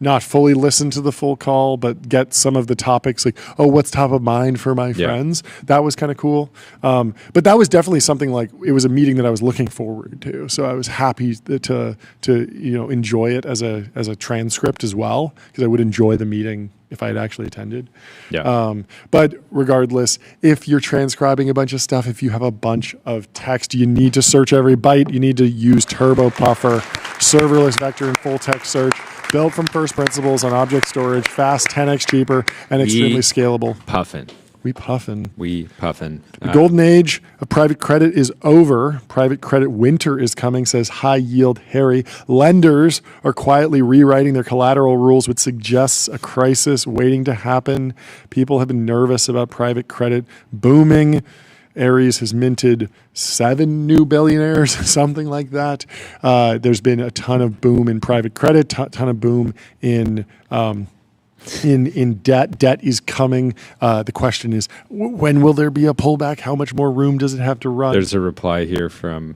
Speaker 2: not fully listen to the full call, but get some of the topics like, oh, what's top of mind for my friends? That was kind of cool. But that was definitely something like, it was a meeting that I was looking forward to. So I was happy to enjoy it as a transcript as well, because I would enjoy the meeting if I had actually attended.
Speaker 1: Yeah.
Speaker 2: But regardless, if you're transcribing a bunch of stuff, if you have a bunch of text, you need to search every byte. You need to use Turbo Puffer, serverless vector and full text search, built from first principles on object storage, fast, 10x cheaper, and extremely scalable.
Speaker 1: Puffin.
Speaker 2: We puffin.
Speaker 1: The
Speaker 2: Golden age of private credit is over. Private credit winter is coming, says High Yield Harry. Lenders are quietly rewriting their collateral rules, which suggests a crisis waiting to happen. People have been nervous about private credit booming. Ares has minted 7 new billionaires, something like that. There's been a ton of boom in private credit, ton of boom in debt. Debt is coming. The question is, when will there be a pullback? How much more room does it have to run?
Speaker 1: There's a reply here from a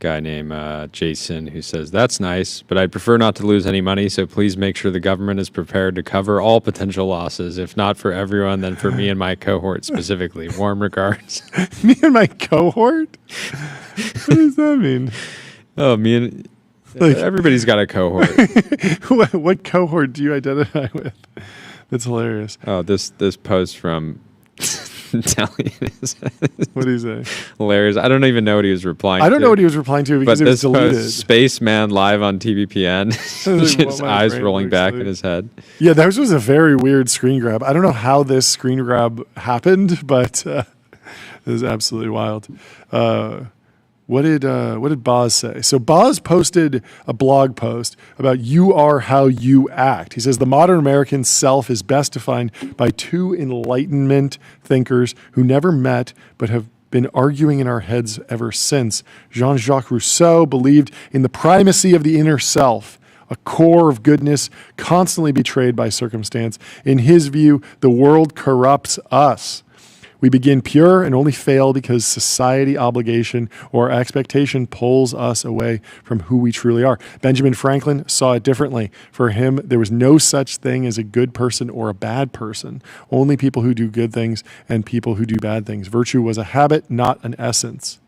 Speaker 1: guy named Jason who says, that's nice, but I'd prefer not to lose any money, so please make sure the government is prepared to cover all potential losses. If not for everyone, then for me and my cohort specifically. Warm regards.
Speaker 2: Me and my cohort? What does that mean?
Speaker 1: Oh, me and... everybody's got a cohort.
Speaker 2: What cohort do you identify with? That's hilarious.
Speaker 1: Oh, this post from Italian is
Speaker 2: What do you say?
Speaker 1: hilarious. I don't even know what he was replying to.
Speaker 2: I don't know what he was replying to because
Speaker 1: But
Speaker 2: it was
Speaker 1: this
Speaker 2: deleted.
Speaker 1: post, Spaceman live on TBPN, his
Speaker 2: What my
Speaker 1: eyes
Speaker 2: brain
Speaker 1: rolling
Speaker 2: works
Speaker 1: back
Speaker 2: like.
Speaker 1: in his head.
Speaker 2: Yeah, that was a very weird screen grab. I don't know how this screen grab happened, but it was absolutely wild. What did Boz say? So Boz posted a blog post about "You are how you act." He says the modern American self is best defined by 2 Enlightenment thinkers who never met but have been arguing in our heads ever since. Jean-Jacques Rousseau believed in the primacy of the inner self, a core of goodness constantly betrayed by circumstance. In his view, the world corrupts us. We begin pure and only fail because society, obligation, or expectation pulls us away from who we truly are. Benjamin Franklin saw it differently. For him, there was no such thing as a good person or a bad person. Only people who do good things and people who do bad things. Virtue was a habit, not an essence.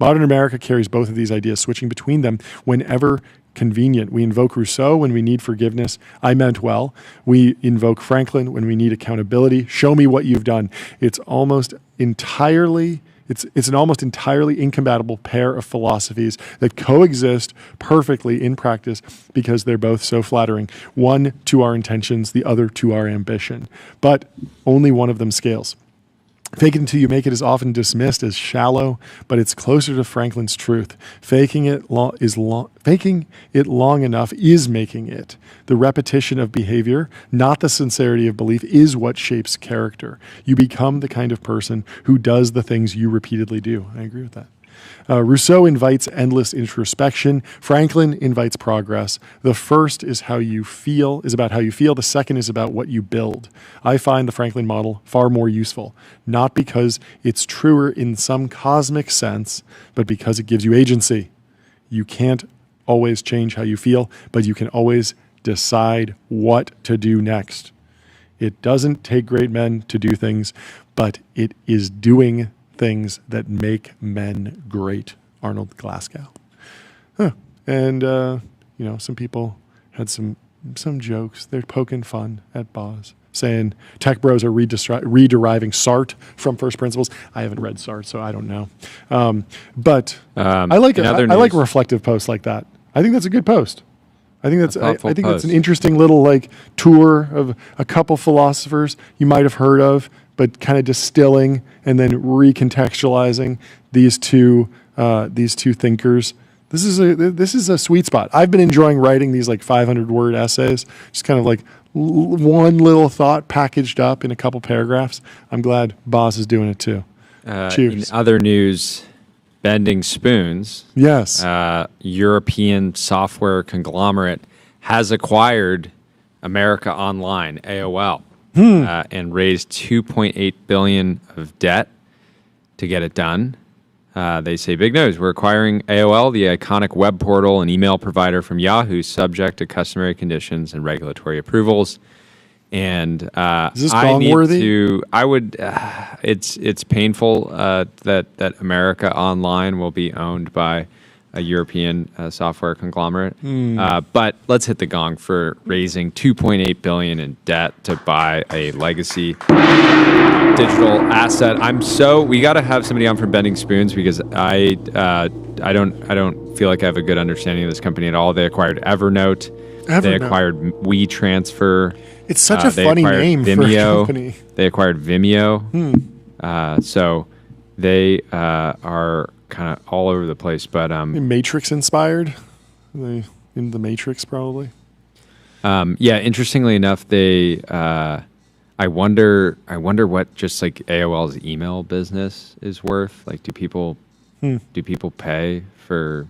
Speaker 2: Modern America carries both of these ideas, switching between them whenever convenient. We invoke Rousseau when we need forgiveness. I meant well. We invoke Franklin when we need accountability. Show me what you've done. It's an almost entirely incompatible pair of philosophies that coexist perfectly in practice because they're both so flattering. One to our intentions, the other to our ambition. But only one of them scales. Fake it until you make it is often dismissed as shallow, but it's closer to Franklin's truth. Faking it long enough is making it. The repetition of behavior, not the sincerity of belief, is what shapes character. You become the kind of person who does the things you repeatedly do. I agree with that. Rousseau invites endless introspection. Franklin invites progress. The first is about how you feel. The second is about what you build. I find the Franklin model far more useful, not because it's truer in some cosmic sense, but because it gives you agency. You can't always change how you feel, but you can always decide what to do next. It doesn't take great men to do things, but it is doing things that make men great. Arnold Glasgow. And some people had some jokes. They're poking fun at Boz. saying tech bros are rederiving SART from first principles. I haven't read SART, so I don't know. But I like it. I like reflective posts like that. I think that's a good post. I think that's that's an interesting little like tour of a couple philosophers you might have heard of, but kind of distilling and then recontextualizing these two thinkers. This is a sweet spot. I've been enjoying writing these like 500-word essays, just kind of like one little thought packaged up in a couple paragraphs. I'm glad Boz is doing it too. Cheers.
Speaker 1: In other news, Bending Spoons,
Speaker 2: yes,
Speaker 1: European software conglomerate, has acquired America Online, AOL, and raised $2.8 billion of debt to get it done. They say, big news, we're acquiring AOL, the iconic web portal and email provider from Yahoo, subject to customary conditions and regulatory approvals. And
Speaker 2: is this
Speaker 1: I need
Speaker 2: worthy?
Speaker 1: to. I would. It's painful that America Online will be owned by a European software conglomerate. But let's hit the gong for raising $2.8 billion in debt to buy a legacy digital asset. We got to have somebody on from Bending Spoons because I don't feel like I have a good understanding of this company at all. They acquired Evernote. They acquired WeTransfer.
Speaker 2: It's such a funny name
Speaker 1: Vimeo.
Speaker 2: for a company.
Speaker 1: They acquired Vimeo. So they are kind of all over the place. But
Speaker 2: Matrix inspired. In the Matrix, probably.
Speaker 1: Interestingly enough, they. I wonder what just like AOL's email business is worth. Like, do people pay for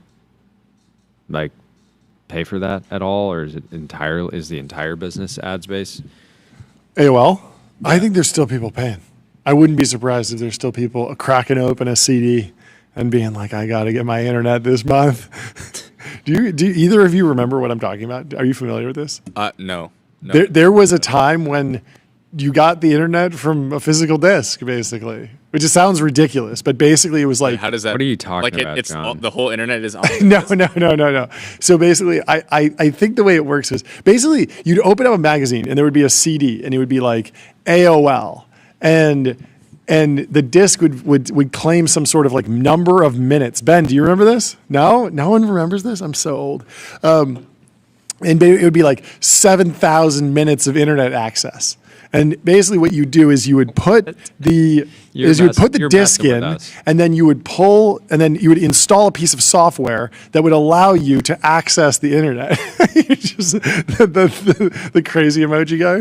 Speaker 1: that at all, or is the entire business ads based?
Speaker 2: AOL? Yeah. I think there's still people paying. I wouldn't be surprised if there's still people cracking open a CD and being like, I got to get my internet this month. Do either of you remember what I'm talking about? Are you familiar with this?
Speaker 3: No.
Speaker 2: There was a time when you got the internet from a physical disk, basically, which just sounds ridiculous. But basically, it was like,
Speaker 3: how does that?
Speaker 1: What are you talking about?
Speaker 3: It's
Speaker 1: John?
Speaker 3: the whole internet is on.
Speaker 2: No. So basically, I think the way it works is basically you'd open up a magazine and there would be a CD and it would be like AOL and the disc would claim some sort of like number of minutes. Ben, do you remember this? No one remembers this. I'm so old. And it would be like 7,000 minutes of internet access. And basically what you do is you would put the disc in and then you would install a piece of software that would allow you to access the internet. Just the crazy emoji guy.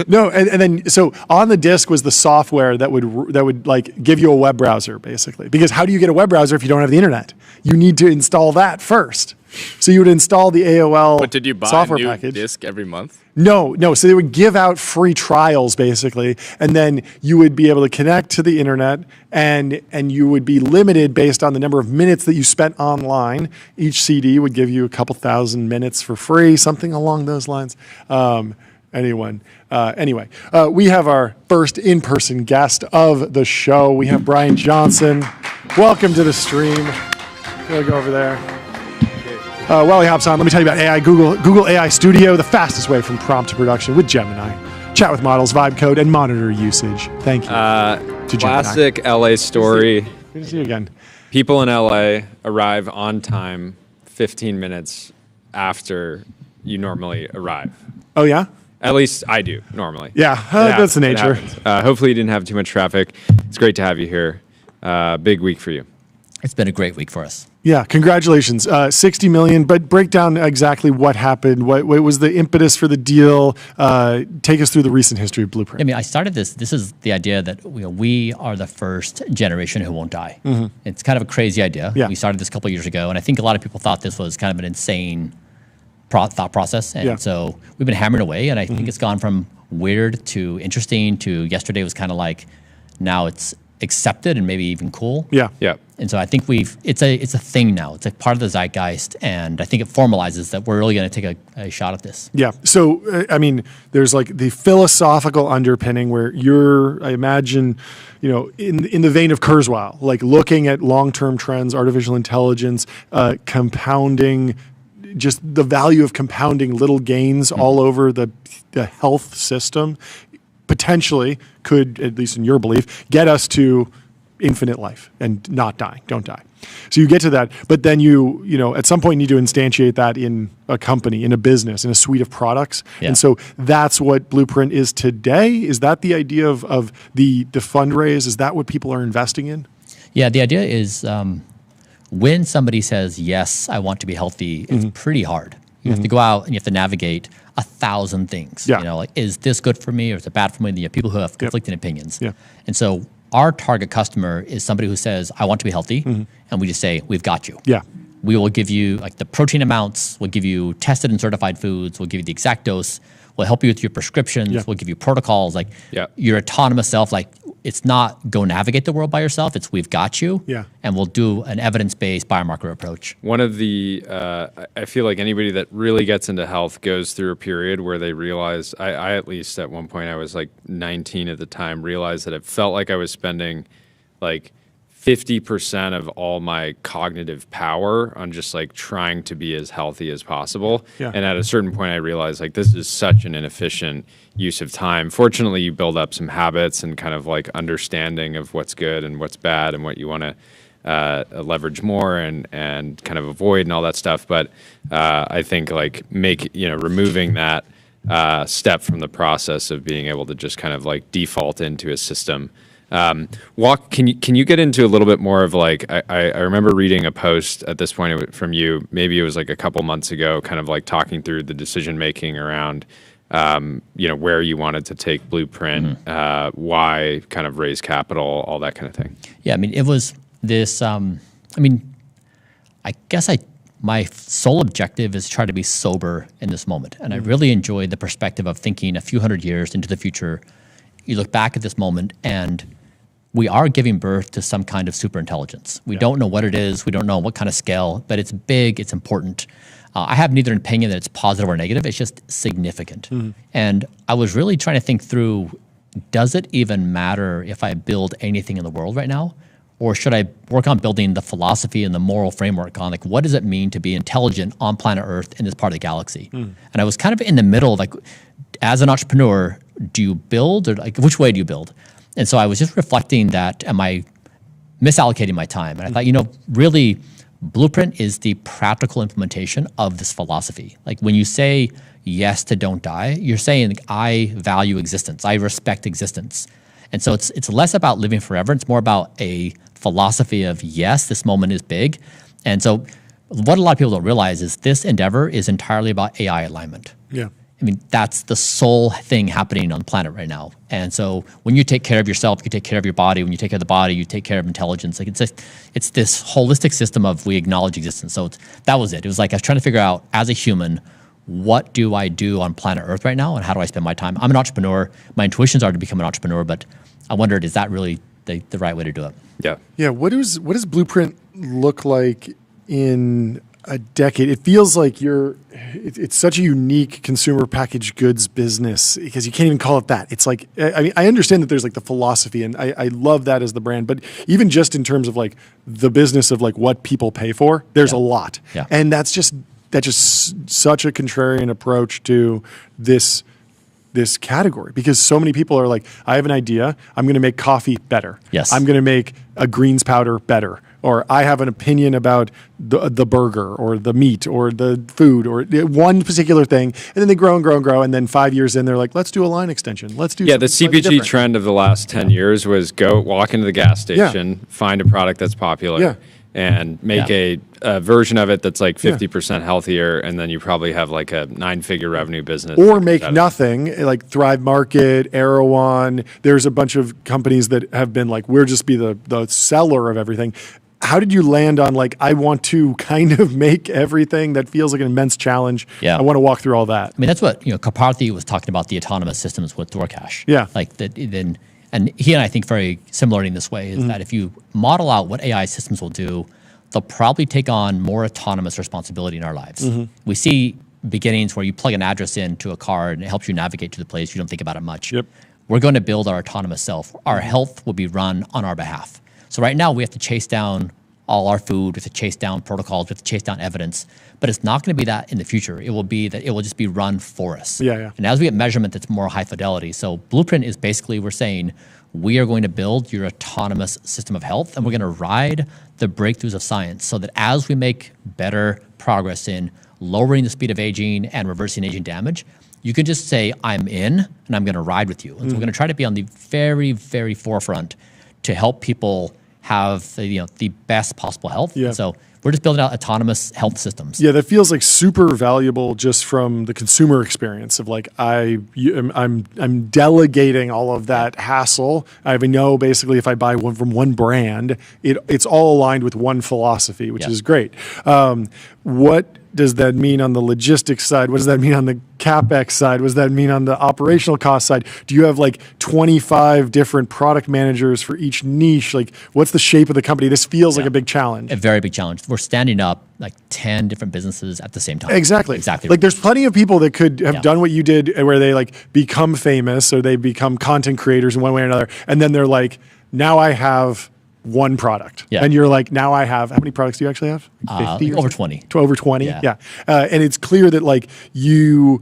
Speaker 2: No, and then so on the disk was the software that would like give you a web browser, basically. Because how do you get a web browser if you don't have the internet? You need to install that first. So you would install the AOL software package.
Speaker 3: But did you buy a new disc every month?
Speaker 2: No. So they would give out free trials, basically, and then you would be able to connect to the internet, and you would be limited based on the number of minutes that you spent online. Each CD would give you a couple thousand minutes for free, something along those lines. Anyway, we have our first in-person guest of the show. We have Bryan Johnson. Welcome to the stream. Go over there. While he hops on, let me tell you about AI. Google AI Studio, the fastest way from prompt to production with Gemini. Chat with models, vibe code, and monitor usage. Thank you to
Speaker 1: Classic LA story.
Speaker 2: Good to see you again.
Speaker 1: People in LA arrive on time 15 minutes after you normally arrive.
Speaker 2: Oh, yeah?
Speaker 1: At least I do, normally.
Speaker 2: Yeah, that's the nature.
Speaker 1: Hopefully you didn't have too much traffic. It's great to have you here. Big week for you.
Speaker 5: It's been a great week for us.
Speaker 2: Yeah, congratulations. 60 million, but break down exactly what happened. What was the impetus for the deal? Take us through the recent history of Blueprint.
Speaker 5: I mean, I started this. This is the idea that we are the first generation who won't die. Mm-hmm. It's kind of a crazy idea.
Speaker 2: Yeah.
Speaker 5: We started this a couple of years ago, and I think a lot of people thought this was kind of an insane thought process. And so we've been hammering away, and I think it's gone from weird to interesting to yesterday was kind of like, now it's accepted and maybe even cool.
Speaker 1: Yeah.
Speaker 5: And so I think it's a thing now. It's like part of the zeitgeist, and I think it formalizes that we're really going to take a shot at this.
Speaker 2: Yeah. So I mean, there's like the philosophical underpinning where I imagine, in the vein of Kurzweil, like looking at long-term trends, artificial intelligence, compounding just the value of compounding little gains all over the health system potentially could, at least in your belief, get us to infinite life and not dying, don't die. So you get to that, but then you at some point need to instantiate that in a company, in a business, in a suite of products.
Speaker 5: Yeah.
Speaker 2: And so that's what Blueprint is today. Is that the idea of the fundraise? Is that what people are investing in?
Speaker 5: Yeah, the idea is when somebody says, yes, I want to be healthy, it's pretty hard. You have to go out and you have to navigate 1,000 things.
Speaker 2: Yeah.
Speaker 5: Like, is this good for me or is it bad for me? You have people who have conflicting opinions.
Speaker 2: Yeah.
Speaker 5: And so our target customer is somebody who says, I want to be healthy. And we just say, we've got you.
Speaker 2: Yeah.
Speaker 5: We will give you like the protein amounts, we'll give you tested and certified foods, we'll give you the exact dose, we'll help you with your prescriptions, we'll give you protocols, like your autonomous self, like it's not go navigate the world by yourself, it's we've got you, and we'll do an evidence-based biomarker approach.
Speaker 1: One of the, I feel like anybody that really gets into health goes through a period where they realize, I at least at one point, I was like 19 at the time, realized that it felt like I was spending like 50% of all my cognitive power on just like trying to be as healthy as possible. And at a certain point I realized like this is such an inefficient use of time. Fortunately, you build up some habits and kind of like understanding of what's good and what's bad and what you want to leverage more and kind of avoid and all that stuff. But I think like removing that step from the process of being able to just kind of like default into a system. Can you get into a little bit more of like, I remember reading a post at this point from you, maybe it was like a couple months ago, kind of like talking through the decision making around, where you wanted to take Blueprint, why kind of raise capital, all that kind of thing.
Speaker 5: Yeah, I mean, it was this, I guess my sole objective is to try to be sober in this moment. And I really enjoyed the perspective of thinking a few hundred years into the future. You look back at this moment and we are giving birth to some kind of superintelligence. We don't know what it is. We don't know what kind of scale, but it's big, it's important. I have neither an opinion that it's positive or negative. It's just significant. And I was really trying to think through, does it even matter if I build anything in the world right now? Or should I work on building the philosophy and the moral framework on like, what does it mean to be intelligent on planet Earth in this part of the galaxy? And I was kind of in the middle, like as an entrepreneur, do you build or like, which way do you build? And so I was just reflecting that, am I misallocating my time? And I thought, really, Blueprint is the practical implementation of this philosophy. Like when you say yes to don't die, you're saying I value existence, I respect existence. And so it's less about living forever, it's more about a philosophy of yes, this moment is big. And so what a lot of people don't realize is this endeavor is entirely about AI alignment.
Speaker 2: Yeah.
Speaker 5: I mean, that's the sole thing happening on the planet right now. And so when you take care of yourself, you take care of your body. When you take care of the body, you take care of intelligence. Like it's this holistic system of we acknowledge existence. So that was it. It was like I was trying to figure out, as a human, what do I do on planet Earth right now and how do I spend my time? I'm an entrepreneur. My intuitions are to become an entrepreneur, but I wondered, is that really the right way to do it?
Speaker 1: Yeah.
Speaker 2: Yeah. What does Blueprint look like in a decade? It feels like it's such a unique consumer packaged goods business because you can't even call it that. It's like, I understand that there's like the philosophy and I love that as the brand, but even just in terms of like the business of like what people pay for, there's a lot.
Speaker 5: Yeah.
Speaker 2: And that's just such a contrarian approach to this category because so many people are like, I have an idea. I'm going to make coffee better.
Speaker 5: Yes.
Speaker 2: I'm going to make a greens powder better. Or I have an opinion about the burger or the meat or the food or one particular thing. And then they grow and grow and grow. And then 5 years in, they're like, let's do a line extension. Let's do
Speaker 1: the CPG trend of the last 10 years was go walk into the gas station, find a product that's popular, and make a version of it that's like 50% healthier, and then you probably have like a 9-figure revenue business.
Speaker 2: Or make nothing, like Thrive Market, Erewhon. There's a bunch of companies that have been like, we'll just be the seller of everything. How did you land on like, I want to kind of make everything? That feels like an immense challenge.
Speaker 5: Yeah.
Speaker 2: I want to walk through all that.
Speaker 5: I mean, that's what, Chakravarthy was talking about, the autonomous systems with DoorDash.
Speaker 2: Yeah.
Speaker 5: Like that, and he and I think very similarly in this way is that if you model out what AI systems will do, they'll probably take on more autonomous responsibility in our lives. We see beginnings where you plug an address into a card and it helps you navigate to the place. You don't think about it much.
Speaker 2: Yep.
Speaker 5: We're going to build our autonomous self. Our health will be run on our behalf. So right now we have to chase down all our food, we have to chase down protocols, we have to chase down evidence. But it's not going to be that in the future. It will be that it will just be run for us. And as we get measurement that's more high fidelity. So Blueprint is basically, we're saying, we are going to build your autonomous system of health, and we're going to ride the breakthroughs of science so that as we make better progress in lowering the speed of aging and reversing aging damage, you can just say, I'm in, and I'm going to ride with you. And so we're going to try to be on the very, very forefront to help people have the best possible health. And so we're just building out autonomous health systems.
Speaker 2: Yeah, that feels like super valuable just from the consumer experience of like I'm delegating all of that hassle. I know basically if I buy one from one brand, it's all aligned with one philosophy, which is great. What does that mean on the logistics side? What does that mean on the CapEx side? What does that mean on the operational cost side? Do you have like 25 different product managers for each niche? Like, what's the shape of the company? This feels like a big challenge.
Speaker 5: A very big challenge. We're standing up like 10 different businesses at the same time.
Speaker 2: Exactly. Like, there's plenty of people that could have done what you did, where they like become famous or they become content creators in one way or another, and then they're like, now I have one product. And you're like, now I have, how many products do you actually have? 50
Speaker 5: over 20.
Speaker 2: Over 20? And it's clear that like you,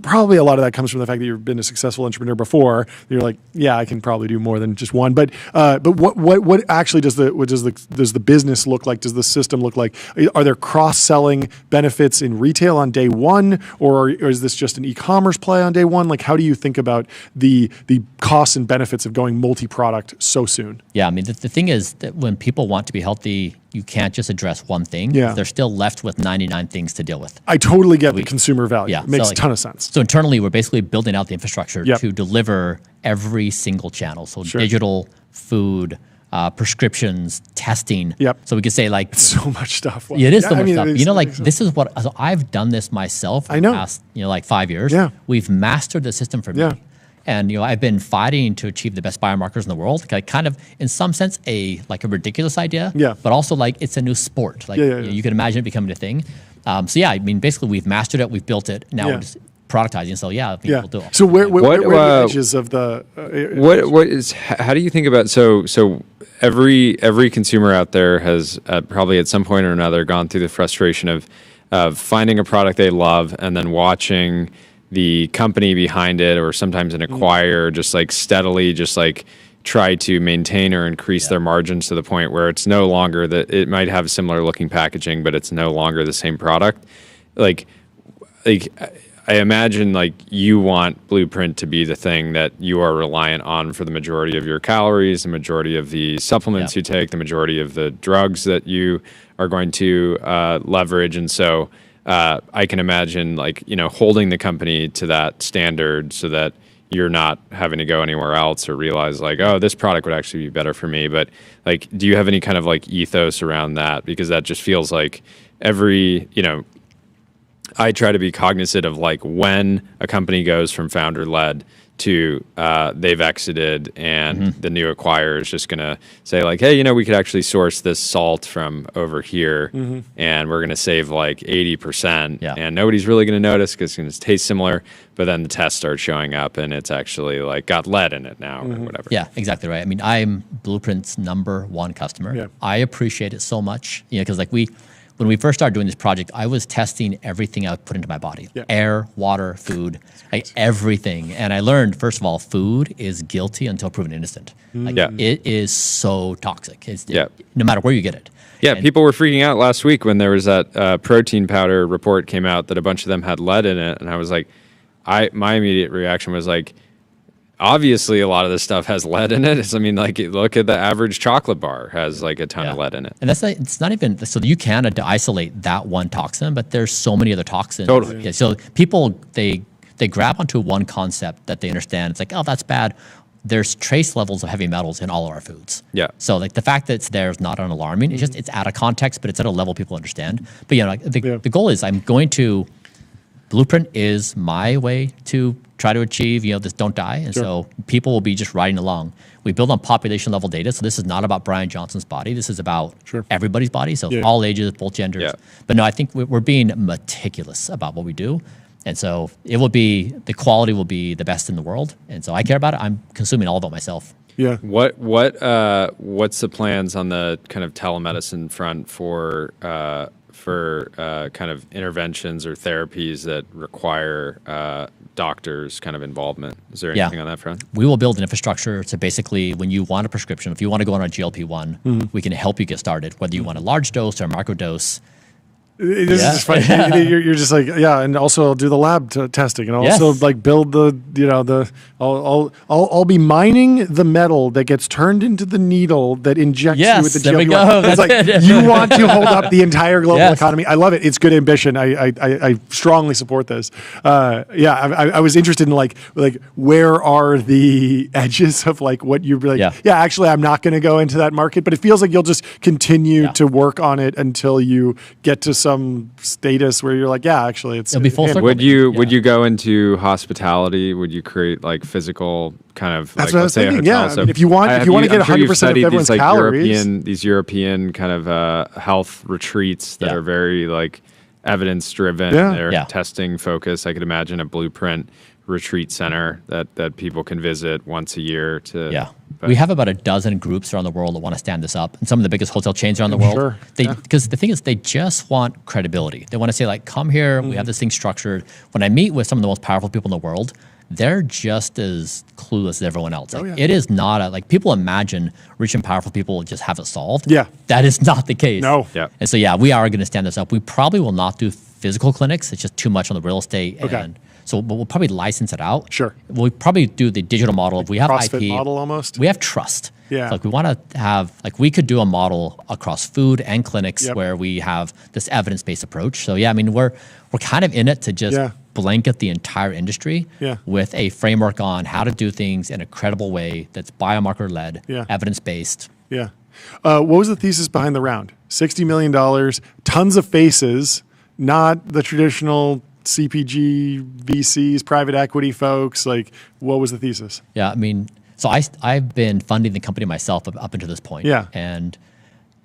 Speaker 2: probably a lot of that comes from the fact that you've been a successful entrepreneur before. You're like, yeah, I can probably do more than just one. But what actually does the business look like? Does the system look like? Are there cross-selling benefits in retail on day one, or is this just an e-commerce play on day one? Like, how do you think about the costs and benefits of going multi-product so soon?
Speaker 5: Yeah, I mean, the thing is that when people want to be healthy, you can't just address one thing. They're still left with 99 things to deal with.
Speaker 2: I totally get the consumer value. It makes a ton of sense.
Speaker 5: So internally, we're basically building out the infrastructure to deliver every single channel. So digital, food, prescriptions, testing. So we could say like...
Speaker 2: It's so much stuff.
Speaker 5: It is so much stuff. You know, like this is what... So I've done this myself for the past, like 5 years. We've mastered the system for me. And I've been fighting to achieve the best biomarkers in the world. Like, kind of, in some sense, a ridiculous idea. But also, like, it's a new sport. Like, you can imagine it becoming a thing. So I mean, basically, we've mastered it. We've built it. Now we're just productizing. So I think we'll do it.
Speaker 2: So where are the edges of the?
Speaker 1: What is? How do you think about so every consumer out there has probably at some point or another gone through the frustration of finding a product they love and then watching the company behind it, or sometimes an acquirer, just like steadily, just like try to maintain or increase their margins to the point where it's no longer that it might have similar looking packaging, but it's no longer the same product. Like I imagine like you want Blueprint to be the thing that you are reliant on for the majority of your calories, the majority of the supplements you take, the majority of the drugs that you are going to leverage, and so. I can imagine like, holding the company to that standard so that you're not having to go anywhere else or realize like, oh, this product would actually be better for me. But like, do you have any kind of like ethos around that? Because that just feels like I try to be cognizant of like when a company goes from founder led to they've exited and the new acquirer is just going to say like, hey, we could actually source this salt from over here and we're going to save like 80% and nobody's really going to notice because it's going to taste similar, but then the tests start showing up and it's actually like got lead in it now or whatever.
Speaker 5: Yeah, exactly right. I mean, I'm Blueprint's #1 customer. I appreciate it so much, because like when we first started doing this project, I was testing everything I would put into my body. Air, water, food, like everything. And I learned, first of all, food is guilty until proven innocent. Like it is so toxic. No matter where you get it.
Speaker 1: Yeah, people were freaking out last week when there was that protein powder report came out that a bunch of them had lead in it. And I was like, my immediate reaction was like, obviously, a lot of this stuff has lead in it. I mean, like, look at the average chocolate bar has like a ton of lead in it.
Speaker 5: And it's not even, so you can isolate that one toxin, but there's so many other toxins.
Speaker 1: Totally.
Speaker 5: So people, they grab onto one concept that they understand. It's like, oh, that's bad. There's trace levels of heavy metals in all of our foods. So like the fact that it's there is not alarming. It's just, it's out of context, but it's at a level people understand. But the goal is Blueprint is my way to try to achieve, this don't die. And so people will be just riding along. We build on population level data. So this is not about Bryan Johnson's body. This is about everybody's body. So all ages, both genders. But no, I think we're being meticulous about what we do. And so the quality will be the best in the world. And so I care about it. I'm consuming all of it myself.
Speaker 2: Yeah.
Speaker 1: What's the plans on the kind of telemedicine front for kind of interventions or therapies that require doctors' kind of involvement? Is there anything on that front?
Speaker 5: We will build an infrastructure to basically, when you want a prescription, if you want to go on a GLP-1, we can help you get started, whether you want a large dose or a micro dose.
Speaker 2: This is just funny. You're just like, yeah, and also I'll do the lab testing, and I'll also like build I'll be mining the metal that gets turned into the needle that injects you with the
Speaker 5: there we
Speaker 2: GLP-1.
Speaker 5: go.
Speaker 2: It's like you want to hold up the entire global economy. I love it. It's good ambition. I strongly support this. I was interested in like where are the edges of like what you're like. Yeah, actually, I'm not going to go into that market, but it feels like you'll just continue to work on it until you get to some status where you're like, yeah, actually, it'll
Speaker 5: be full circle.
Speaker 1: Would you go into hospitality? Would you create like physical kind of
Speaker 2: that's
Speaker 1: like,
Speaker 2: what I was thinking.
Speaker 1: hotel?
Speaker 2: Yeah, I mean, if you want to get 100% of everyone's
Speaker 1: like
Speaker 2: calories,
Speaker 1: these European kind of health retreats that are very like evidence driven. They're testing focused. I could imagine a Blueprint retreat center that people can visit once a year to
Speaker 5: we have about a dozen groups around the world that want to stand this up, and some of the biggest hotel chains around the world. Because the thing is, they just want credibility. They want to say like, come here, we have this thing structured. When I meet with some of the most powerful people in the world, they're just as clueless as everyone else. Like, it is not like people imagine rich and powerful people will just have it solved. That is not the case.
Speaker 2: No.
Speaker 5: And so we are going to stand this up. We probably will not do physical clinics. It's just too much on the real estate. And so we'll probably license it out.
Speaker 2: Sure.
Speaker 5: We'll probably do the digital model. If we have
Speaker 2: CrossFit
Speaker 5: IP
Speaker 2: model almost.
Speaker 5: We have trust.
Speaker 2: Yeah.
Speaker 5: So like we want to have like we could do a model across food and clinics where we have this evidence-based approach. So I mean we're kind of in it to just blanket the entire industry with a framework on how to do things in a credible way that's biomarker-led, evidence-based.
Speaker 2: Yeah. What was the thesis behind the round? $60 million, tons of faces, not the traditional CPG, VCs, private equity folks. Like, what was the thesis?
Speaker 5: Yeah, I mean, so I've been funding the company myself up until this point.
Speaker 2: Yeah.
Speaker 5: And,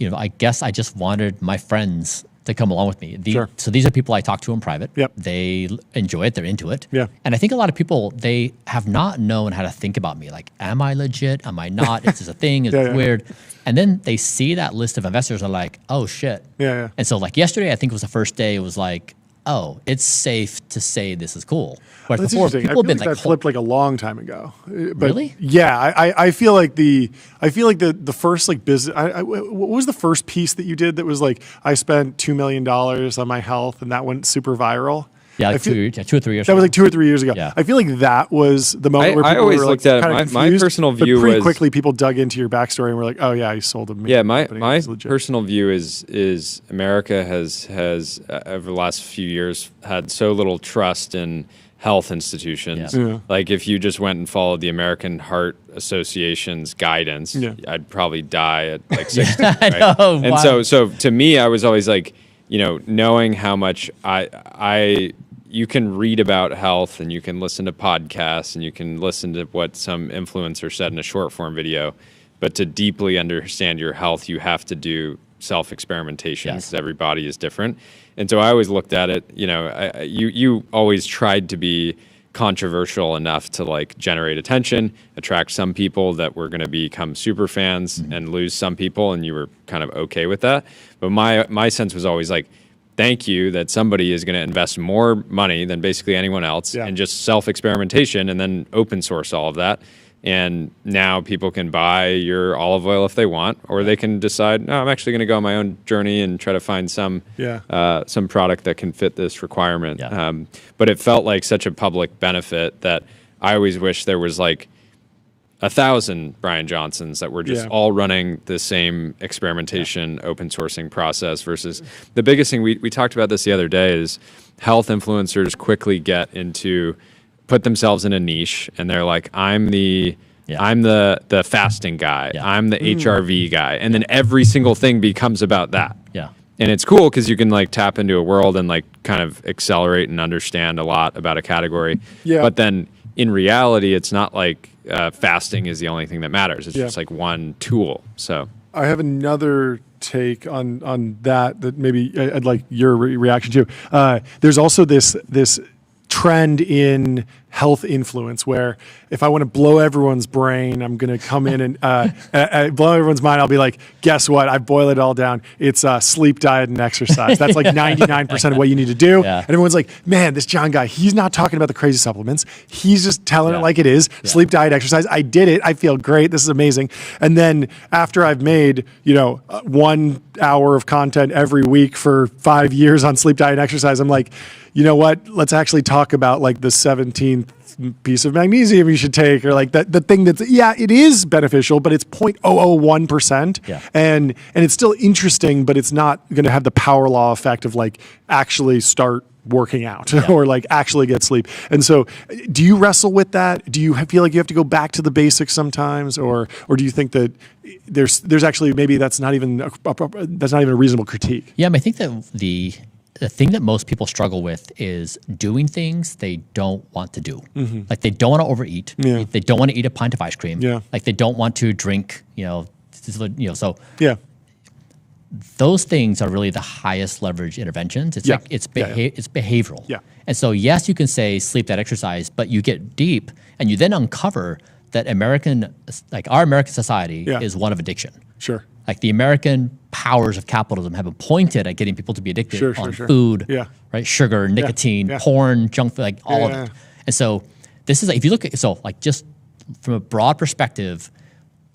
Speaker 5: I guess I just wanted my friends to come along with me. So these are people I talk to in private.
Speaker 2: Yep.
Speaker 5: They enjoy it. They're into it.
Speaker 2: Yeah.
Speaker 5: And I think a lot of people, they have not known how to think about me. Like, am I legit? Am I not? Is this a thing? Is it weird? And then they see that list of investors and are like, oh, shit.
Speaker 2: Yeah.
Speaker 5: And so like yesterday, I think was the first day, it was like, oh, it's safe to say this is cool. Whereas
Speaker 2: That's
Speaker 5: before,
Speaker 2: interesting.
Speaker 5: people
Speaker 2: I feel
Speaker 5: have been
Speaker 2: like that flipped like a long time ago. But
Speaker 5: really?
Speaker 2: Yeah, I feel like the first like business. What was the first piece that you did that was like I spent $2 million on my health and that went super viral?
Speaker 5: Yeah, like 2 or 3 years ago.
Speaker 2: That was like 2 or 3 years ago.
Speaker 5: Yeah.
Speaker 2: I feel like that was the moment where people
Speaker 1: I always
Speaker 2: were
Speaker 1: looked
Speaker 2: like,
Speaker 1: at
Speaker 2: kind of
Speaker 1: my personal view
Speaker 2: but pretty
Speaker 1: was
Speaker 2: quickly people dug into your backstory and were like, oh yeah, you sold them.
Speaker 1: Yeah, my personal view is America has over the last few years had so little trust in health institutions. Like if you just went and followed the American Heart Association's guidance, I'd probably die at like 60. Right?
Speaker 5: I know,
Speaker 1: and so to me, I was always like, knowing how much you can read about health and you can listen to podcasts and you can listen to what some influencer said in a short form video, but to deeply understand your health, you have to do self-experimentation because every body is different. And so I always looked at it, you always tried to be controversial enough to like generate attention, attract some people that were going to become super fans and lose some people, and you were kind of okay with that. But my sense was always like, thank you that somebody is going to invest more money than basically anyone else in just self-experimentation and then open source all of that. And now people can buy your olive oil if they want, or they can decide, no, I'm actually going to go on my own journey and try to find some product that can fit this requirement. But it felt like such a public benefit that I always wish there was like 1,000 Bryan Johnsons that were just all running the same experimentation, open sourcing process versus the biggest thing we talked about this the other day is health influencers quickly put themselves in a niche and they're like, I'm the fasting guy, I'm the HRV guy, and then every single thing becomes about that. And it's cool because you can like tap into a world and like kind of accelerate and understand a lot about a category. But then in reality, it's not like fasting is the only thing that matters. It's just like one tool. So
Speaker 2: I have another take on that maybe I'd like your reaction to. There's also this trend in health influence, where if I want to blow everyone's brain, I'm going to come in and blow everyone's mind. I'll be like, guess what? I boil it all down. It's sleep, diet, and exercise. That's like 99% of what you need to do.
Speaker 5: Yeah.
Speaker 2: And everyone's like, man, this John guy, he's not talking about the crazy supplements. He's just telling it like it is.
Speaker 5: Yeah.
Speaker 2: Sleep, diet, exercise. I did it. I feel great. This is amazing. And then after I've made, 1 hour of content every week for 5 years on sleep, diet, and exercise, I'm like, you know what? Let's actually talk about like the 17th piece of magnesium you should take, or like the thing that's, it is beneficial, but it's 0.001%.
Speaker 5: Yeah.
Speaker 2: And it's still interesting, but it's not going to have the power law effect of like actually start working out or like actually get sleep. And so do you wrestle with that? Do you feel like you have to go back to the basics sometimes, or do you think that there's actually, maybe that's not even a reasonable critique?
Speaker 5: Yeah, I mean, I think that the thing that most people struggle with is doing things they don't want to do.
Speaker 2: Mm-hmm.
Speaker 5: Like they don't want to overeat.
Speaker 2: Yeah.
Speaker 5: They don't want to eat a pint of ice cream.
Speaker 2: Yeah.
Speaker 5: Like they don't want to drink, so
Speaker 2: Yeah.
Speaker 5: those things are really the highest leverage interventions. It's it's behavioral.
Speaker 2: Yeah.
Speaker 5: And so yes, you can say sleep, that exercise, but you get deep and you then uncover that our American society is one of addiction.
Speaker 2: Sure.
Speaker 5: Like the American powers of capitalism have been pointed at getting people to be addicted on food, right? Sugar, nicotine, porn, junk food, like all of it. And so this is, if you look at, just from a broad perspective,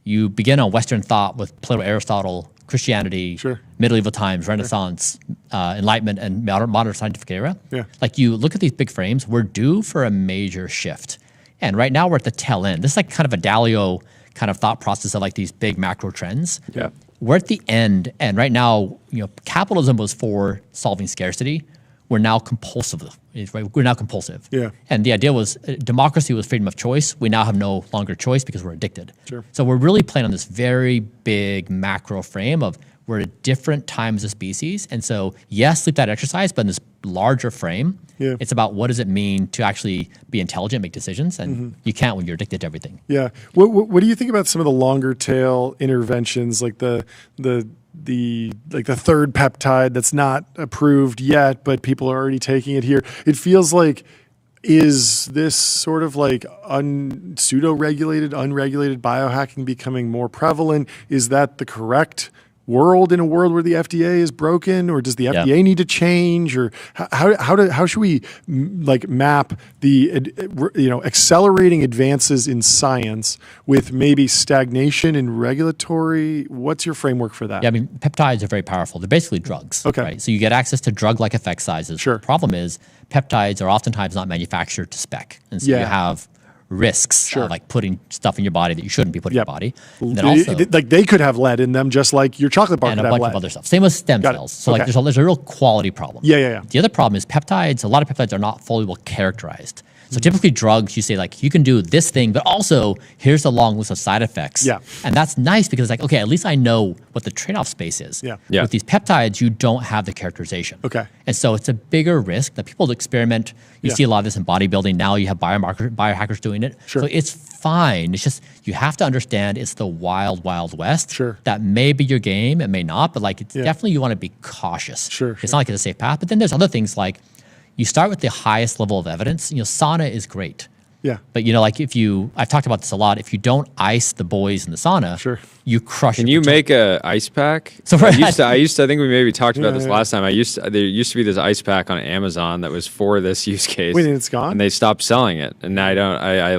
Speaker 5: you begin on Western thought with Plato, Aristotle, Christianity, medieval times, Renaissance, Enlightenment, and modern scientific era.
Speaker 2: Yeah.
Speaker 5: Like you look at these big frames, we're due for a major shift. And right now we're at the tail end. This is like kind of a Dalio kind of thought process of like these big macro trends.
Speaker 2: Yeah.
Speaker 5: We're at the end, and right now, capitalism was for solving scarcity. We're now compulsive, right? We're now compulsive.
Speaker 2: Yeah.
Speaker 5: And the idea was democracy was freedom of choice. We now have no longer choice because we're addicted.
Speaker 2: Sure.
Speaker 5: So we're really playing on this very big macro frame of we're at a different time as a species. And so, yes, sleep, diet, exercise, but in this larger frame, it's about what does it mean to actually be intelligent, make decisions, and you can't when you're addicted to everything.
Speaker 2: Yeah. What do you think about some of the longer tail interventions, like the third peptide that's not approved yet, but people are already taking it here? It feels like, is this sort of like pseudo-regulated, unregulated biohacking becoming more prevalent? Is that the correct world in a world where the FDA is broken, or does the FDA need to change, or how should we map the accelerating advances in science with maybe stagnation in regulatory? What's your framework for that?
Speaker 5: Yeah, I mean, peptides are very powerful. They're basically drugs.
Speaker 2: Okay.
Speaker 5: Right? So you get access to drug-like effect sizes.
Speaker 2: Sure.
Speaker 5: The problem is peptides are oftentimes not manufactured to spec, and so you have risks of like putting stuff in your body that you shouldn't be putting in your body. And then also,
Speaker 2: like they could have lead in them, just like your chocolate bar
Speaker 5: and
Speaker 2: could
Speaker 5: a
Speaker 2: have
Speaker 5: bunch
Speaker 2: lead.
Speaker 5: of other stuff. Same with stem cells. So like there's a real quality problem.
Speaker 2: Yeah.
Speaker 5: The other problem is peptides. A lot of peptides are not fully well characterized. So typically drugs, you say like, you can do this thing, but also here's a long list of side effects.
Speaker 2: Yeah.
Speaker 5: And that's nice because it's like, okay, at least I know what the trade-off space is.
Speaker 2: Yeah.
Speaker 5: With these peptides, you don't have the characterization.
Speaker 2: Okay.
Speaker 5: And so it's a bigger risk that people experiment. You see a lot of this in bodybuilding. Now you have biohackers doing it.
Speaker 2: Sure.
Speaker 5: So it's fine. It's just, you have to understand it's the wild, wild west.
Speaker 2: Sure.
Speaker 5: That may be your game. It may not, but like it's definitely, you want to be cautious.
Speaker 2: Sure.
Speaker 5: It's not like it's a safe path. But then there's other things like, you start with the highest level of evidence. Sauna is great.
Speaker 2: Yeah.
Speaker 5: But like I've talked about this a lot. If you don't ice the boys in the sauna, you crush.
Speaker 1: Can you make a ice pack?
Speaker 5: So
Speaker 1: I used to. I think we maybe talked about this last time. There used to be this ice pack on Amazon that was for this use case.
Speaker 2: Wait, and it's gone?
Speaker 1: And they stopped selling it. And now I don't. I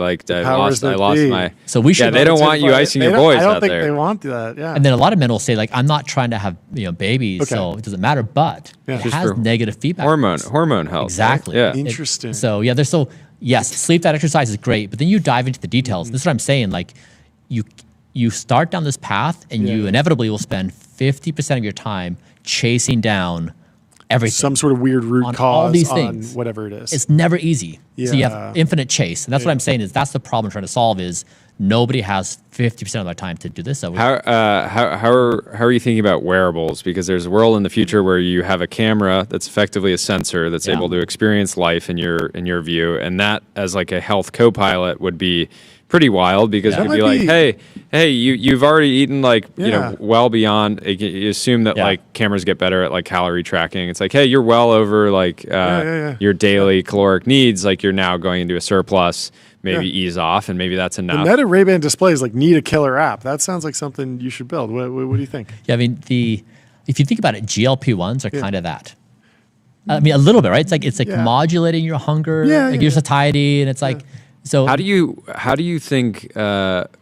Speaker 1: lost my.
Speaker 5: So we should.
Speaker 1: Yeah, they don't want you icing your boys out there.
Speaker 2: I don't think they want that. Yeah.
Speaker 5: And then a lot of men will say like, I'm not trying to have babies, so it doesn't matter. But it has negative feedback.
Speaker 1: Hormone health.
Speaker 5: Exactly.
Speaker 1: Right? Yeah.
Speaker 2: Interesting.
Speaker 5: Yes, sleep, that exercise is great, but then you dive into the details. This is what I'm saying. Like, you start down this path, and you inevitably will spend 50% of your time chasing down everything.
Speaker 2: Some sort of weird root
Speaker 5: on
Speaker 2: cause
Speaker 5: all these
Speaker 2: on
Speaker 5: things.
Speaker 2: whatever it is.
Speaker 5: It's never easy.
Speaker 2: Yeah.
Speaker 5: So you have infinite chase, and that's what I'm saying. Is that's the problem I'm trying to solve. Is nobody has 50% of their time to do this. So
Speaker 1: how are you thinking about wearables? Because there's a world in the future where you have a camera that's effectively a sensor that's able to experience life in your view, and that as like a health co-pilot would be pretty wild because
Speaker 2: Yeah.
Speaker 1: you'd
Speaker 2: That
Speaker 1: be
Speaker 2: might
Speaker 1: like,
Speaker 2: be-
Speaker 1: hey, you've already eaten like you
Speaker 2: Yeah.
Speaker 1: know well beyond. You assume that
Speaker 5: Yeah.
Speaker 1: like cameras get better at like calorie tracking. It's like, hey, you're well over like your daily caloric needs. Like you're now going into a surplus. Maybe ease off, and maybe that's
Speaker 2: The
Speaker 1: enough.
Speaker 2: Meta Ray-Ban displays like need a killer app. That sounds like something you should build. What do you think?
Speaker 5: Yeah, I mean, if you think about it, GLP-1s are kind of that. I mean, a little bit, right? It's like modulating your hunger, your satiety, and it's like so.
Speaker 1: How do you think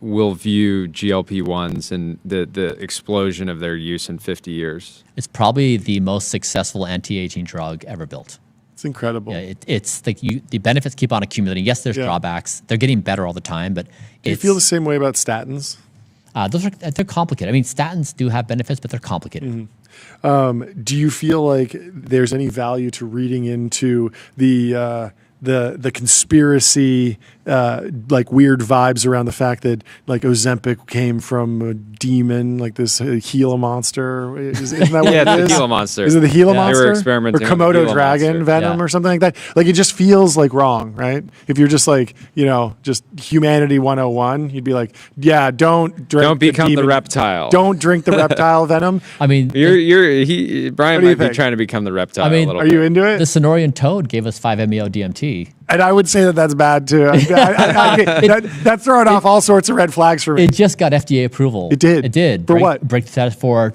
Speaker 1: we'll view GLP-1s and the explosion of their use in 50 years?
Speaker 5: It's probably the most successful anti-aging drug ever built.
Speaker 2: It's incredible.
Speaker 5: Yeah, it's like the benefits keep on accumulating. Yes, there's drawbacks. They're getting better all the time, but
Speaker 2: Do you feel the same way about statins?
Speaker 5: they're complicated. I mean, statins do have benefits, but they're complicated.
Speaker 2: Do you feel like there's any value to reading into the conspiracy, like weird vibes around the fact that like Ozempic came from a demon, like this Gila monster? Isn't that what
Speaker 1: Yeah,
Speaker 2: it
Speaker 1: it's
Speaker 2: is?
Speaker 1: the Gila monster.
Speaker 2: Is it the Gila
Speaker 1: They were
Speaker 2: monster?
Speaker 1: experimenting
Speaker 2: or
Speaker 1: with the
Speaker 2: Komodo
Speaker 1: Gila
Speaker 2: dragon
Speaker 1: monster.
Speaker 2: venom
Speaker 5: Yeah.
Speaker 2: or something like that. Like it just feels like wrong, right? If you're just like, just humanity 101, you'd be like, yeah, don't drink.
Speaker 1: Don't become the
Speaker 2: demon-
Speaker 1: reptile.
Speaker 2: Don't drink the reptile venom.
Speaker 5: I mean,
Speaker 1: Brian
Speaker 2: What do you
Speaker 1: might be
Speaker 2: think?
Speaker 1: trying to become the reptile.
Speaker 5: I mean,
Speaker 1: a little
Speaker 2: Are
Speaker 1: bit.
Speaker 2: you into it?
Speaker 5: the Sonorian toad gave us 5-MeO DMT.
Speaker 2: And I would say that that's bad too. That's throwing off all sorts of red flags for me.
Speaker 5: It just got FDA approval.
Speaker 2: It did?
Speaker 5: It did.
Speaker 2: For what?
Speaker 5: Breakthrough status for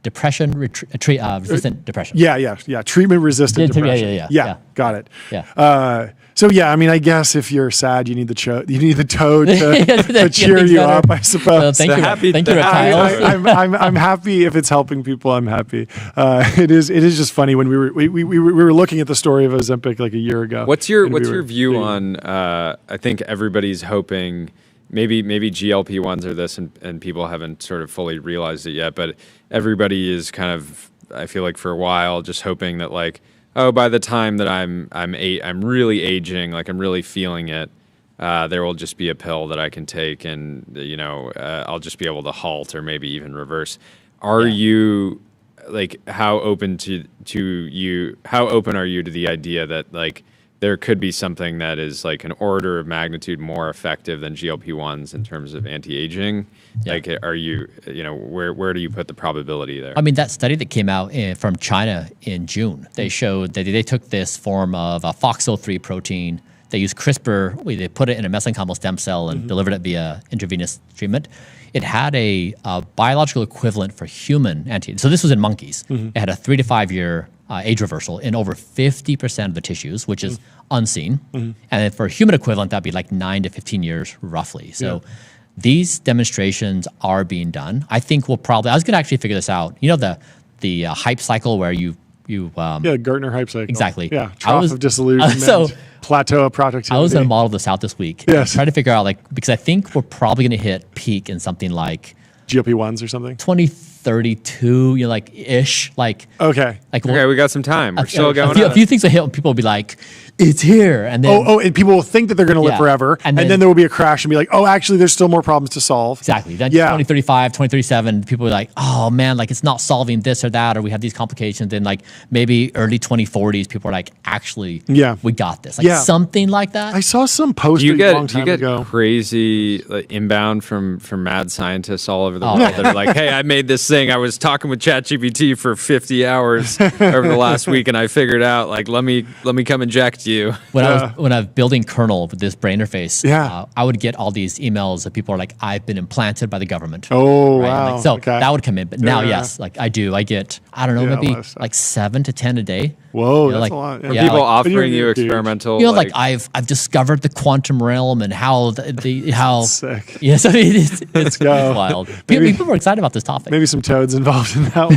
Speaker 5: resistant depression.
Speaker 2: Yeah. Treatment resistant
Speaker 5: Yeah,
Speaker 2: depression.
Speaker 5: yeah.
Speaker 2: Got it.
Speaker 5: Yeah.
Speaker 2: So I mean, I guess if you're sad, you need the toad to
Speaker 5: That
Speaker 2: cheer
Speaker 5: things
Speaker 2: you
Speaker 5: better.
Speaker 2: up, I suppose.
Speaker 5: Thank you,
Speaker 1: happy-
Speaker 5: thank you,
Speaker 1: the happy-
Speaker 5: reptiles.
Speaker 2: I'm happy if it's helping people. I'm happy. It is just funny when we were looking at the story of Ozempic like a year ago.
Speaker 1: What's your
Speaker 2: and we were
Speaker 1: view
Speaker 2: digging.
Speaker 1: on? I think everybody's hoping maybe GLP-1s are this, and people haven't sort of fully realized it yet. But everybody is kind of, I feel like for a while, just hoping that like, oh, by the time that I'm really aging, like I'm really feeling it, there will just be a pill that I can take, and I'll just be able to halt or maybe even reverse. Are you like how open how open are you to the idea that like there could be something that is like an order of magnitude more effective than GLP-1s in terms of anti-aging?
Speaker 5: Yeah.
Speaker 1: Like, are you, where do you put the probability there?
Speaker 5: I mean, that study that came out from China in June, they showed that they took this form of a FOXO3 protein. They used CRISPR. They put it in a mesenchymal stem cell and delivered it via intravenous treatment. It had a biological equivalent for human anti. So this was in monkeys. It had a 3 to 5 year age reversal in over 50% of the tissues, which is unseen. And then for a human equivalent, that'd be like 9 to 15 years roughly. So these demonstrations are being done. I think we'll probably, I was going to actually figure this out. You know, the hype cycle where you
Speaker 2: Gartner hype cycle.
Speaker 5: Exactly.
Speaker 2: Yeah, trough of disillusionment,
Speaker 5: so
Speaker 2: plateau of productivity.
Speaker 5: I was going to model this out this week.
Speaker 2: Yes.
Speaker 5: Try to figure out because I think we're probably going to hit peak in something like
Speaker 2: GLP-1s or something.
Speaker 5: 2032, ish.
Speaker 2: Okay.
Speaker 1: Okay, we got some time. We're still going
Speaker 5: a
Speaker 1: on.
Speaker 5: few things will hit and people will be like, it's here. And then
Speaker 2: And people will think that they're going to live
Speaker 5: Yeah.
Speaker 2: forever, and
Speaker 5: And
Speaker 2: then
Speaker 5: then
Speaker 2: there will be a crash and be like, oh, actually, there's still more problems to solve.
Speaker 5: Exactly. Then
Speaker 2: Yeah.
Speaker 5: 2035, 2037, people are like, oh man, it's not solving this or that, or we have these complications. Then maybe early 2040s, people are like, actually, we got this. Something like that.
Speaker 2: I saw some post
Speaker 1: Do you
Speaker 2: a long
Speaker 1: get
Speaker 2: time ago.
Speaker 1: crazy inbound from mad scientists all over the
Speaker 5: Oh.
Speaker 1: world that are like, hey, I made this thing. I was talking with ChatGPT for 50 hours over the last week, and I figured out let me come inject you.
Speaker 5: When I was building Kernel with this brain interface,
Speaker 2: Yeah.
Speaker 5: I would get all these emails that people are like, I've been implanted by the government.
Speaker 2: Oh,
Speaker 5: Right?
Speaker 2: wow.
Speaker 5: So
Speaker 2: Okay.
Speaker 5: that would come in. But now,
Speaker 2: Yeah.
Speaker 5: yes, I get, I don't know,
Speaker 2: Yeah, a
Speaker 5: maybe
Speaker 2: lot of stuff.
Speaker 5: 7 to 10 a day.
Speaker 2: Whoa,
Speaker 5: You know,
Speaker 2: that's a lot.
Speaker 1: Are
Speaker 5: Yeah,
Speaker 1: people
Speaker 5: like-
Speaker 2: But you're
Speaker 1: offering you
Speaker 2: a dude.
Speaker 1: experimental?
Speaker 5: I've discovered the quantum realm and how how
Speaker 2: Sick.
Speaker 5: yeah, so it's
Speaker 2: go.
Speaker 5: wild.
Speaker 2: Maybe-
Speaker 5: People are excited about this topic.
Speaker 2: Maybe some toads involved in that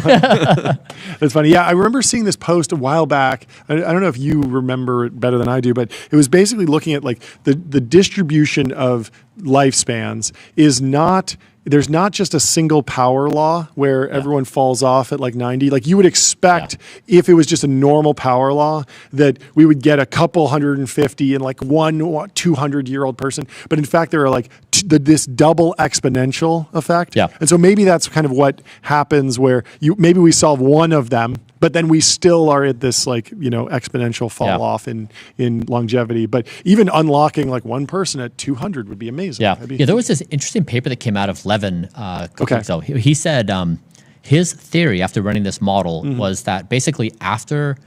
Speaker 2: one. That's funny. Yeah, I remember seeing this post a while back. I don't know if you remember it better than I do, but it was basically looking at the distribution of lifespans is not. There's not just a single power law where everyone falls off at 90. You would expect if it was just a normal power law that we would get a couple 150 and one 200-year-old person. But in fact, there are this double exponential effect.
Speaker 5: Yeah.
Speaker 2: And so maybe that's kind of what happens where maybe we solve one of them But then we still are at this exponential fall off in longevity. But even unlocking like one person at 200 would be amazing.
Speaker 5: Yeah, there was this interesting paper that came out of Levin. So he said his theory after running this model was that basically after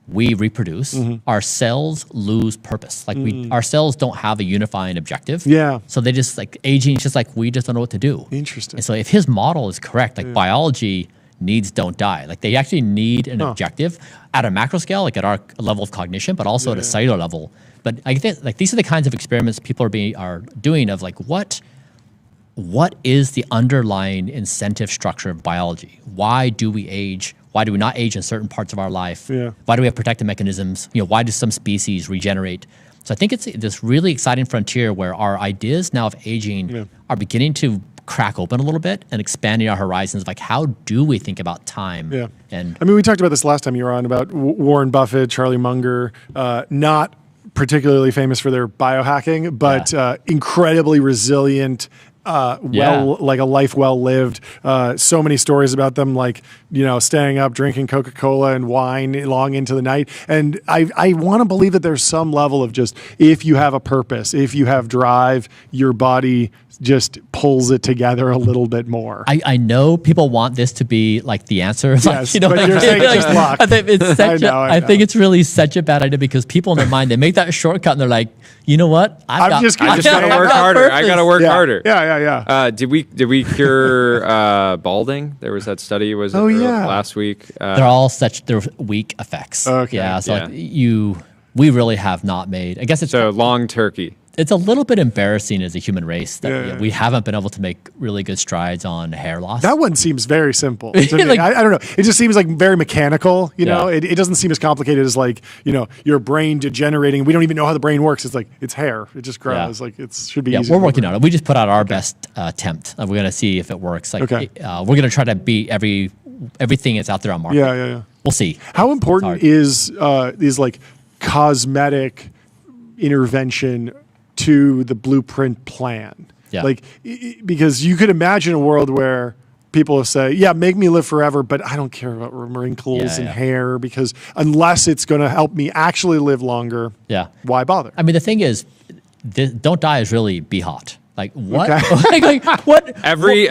Speaker 5: we reproduce, our cells lose purpose. Like our cells don't have a unifying objective.
Speaker 2: Yeah.
Speaker 5: So they just like aging, it's just like we just don't know what to do.
Speaker 2: Interesting.
Speaker 5: And so if his model is correct, like biology needs don't die. Like they actually need an objective at a macro scale, like at our level of cognition, but also at a cellular level. But I think like these are the kinds of experiments people are doing of like what is the underlying incentive structure of biology? Why do we age? Why do we not age in certain parts of our life? Why do we have protective mechanisms? Why do some species regenerate? So I think it's this really exciting frontier where our ideas now of aging are beginning to crack open a little bit and expanding our horizons of like how do we think about time? And
Speaker 2: I mean, we talked about this last time you were on about Warren Buffett, Charlie Munger, not particularly famous for their biohacking, but incredibly resilient. Like a life well lived. So many stories about them, like staying up, drinking Coca-Cola and wine long into the night. And I want to believe that there's some level of just if you have a purpose, if you have drive, your body just pulls it together a little bit more.
Speaker 5: I know people want this to be like the answer.
Speaker 2: Yes, but you're saying it's just luck.
Speaker 5: I think it's really such a bad idea because people in their mind, they make that shortcut and they're like, you know what?
Speaker 1: I just gotta work harder. I gotta work harder.
Speaker 2: Yeah.
Speaker 1: Did we cure balding? There was that study. Was it last week?
Speaker 5: They're weak effects.
Speaker 2: Okay.
Speaker 5: Yeah. So like we really have not made. I guess it's
Speaker 1: so long turkey.
Speaker 5: It's a little bit embarrassing as a human race that we haven't been able to make really good strides on hair loss.
Speaker 2: That one seems very simple to me. I don't know. It just seems like very mechanical. It doesn't seem as complicated as like your brain degenerating. We don't even know how the brain works. It's like it's hair. It just grows. Like it should be.
Speaker 5: We're working on it. We just put out our best attempt. We're gonna see if it works. Like we're gonna try to beat everything that's out there on market.
Speaker 2: Yeah.
Speaker 5: We'll see.
Speaker 2: How important is like cosmetic intervention to the blueprint plan? Like, because you could imagine a world where people say, make me live forever, but I don't care about wrinkles and hair because unless it's going to help me actually live longer, why bother?
Speaker 5: I mean, the thing is, don't die is really be hot. Like what? What?
Speaker 1: Every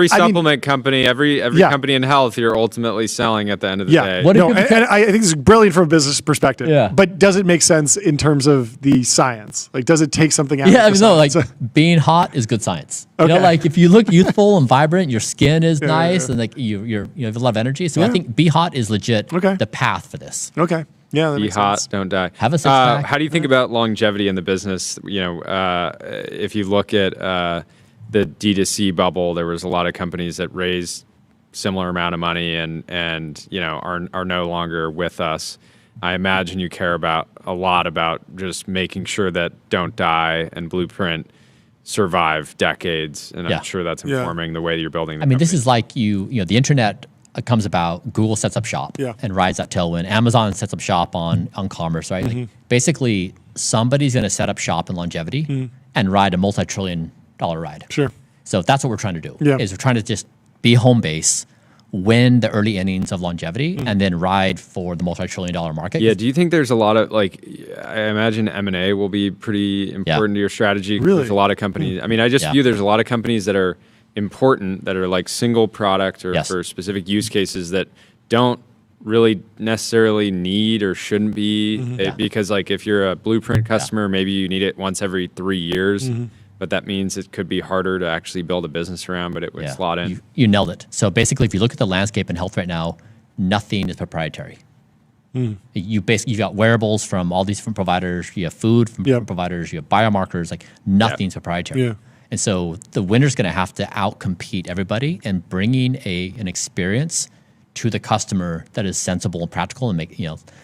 Speaker 1: supplement company, every company in health, you're ultimately selling at the end of the day.
Speaker 2: And I think this is brilliant from a business perspective.
Speaker 5: Yeah.
Speaker 2: But does it make sense in terms of the science? Like, does it take something out? Of
Speaker 5: being hot is good science. Like if you look youthful and vibrant, your skin is nice, and like you have a lot of energy. So I think be hot is legit. The path for this.
Speaker 2: Okay. Yeah, that
Speaker 1: be
Speaker 2: makes
Speaker 1: hot,
Speaker 2: sense.
Speaker 1: don't die.
Speaker 5: Have a six-pack.
Speaker 1: How do you think about longevity in the business? If you look at the D2C bubble, there was a lot of companies that raised similar amount of money and are no longer with us. I imagine you care a lot about just making sure that don't die and Blueprint survive decades, and I'm sure that's informing the way that you're building.
Speaker 5: I mean, this is like the internet comes about, Google sets up shop and rides that tailwind. Amazon sets up shop on commerce, right? Like basically, somebody's going to set up shop in longevity and ride a multi-trillion-dollar ride.
Speaker 2: Sure.
Speaker 5: So that's what we're trying to do. Is we're trying to just be home base, win the early innings of longevity, and then ride for the multi-trillion-dollar market.
Speaker 1: Yeah. Do you think there's a lot of I imagine M&A will be pretty important to your strategy.
Speaker 2: Really?
Speaker 1: There's a lot of companies. I mean, I just view there's a lot of companies that are important that are like single product or for specific use cases that don't really necessarily need or shouldn't be because like if you're a Blueprint customer, maybe you need it once every 3 years, but that means it could be harder to actually build a business around, but it would slot in.
Speaker 5: You nailed it. So basically, if you look at the landscape in health right now, nothing is proprietary. You've got wearables from all these different providers. You have food from different providers. You have biomarkers. Like nothing's proprietary. And so the winner's going to have to outcompete everybody and bringing an experience to the customer that is sensible and practical and make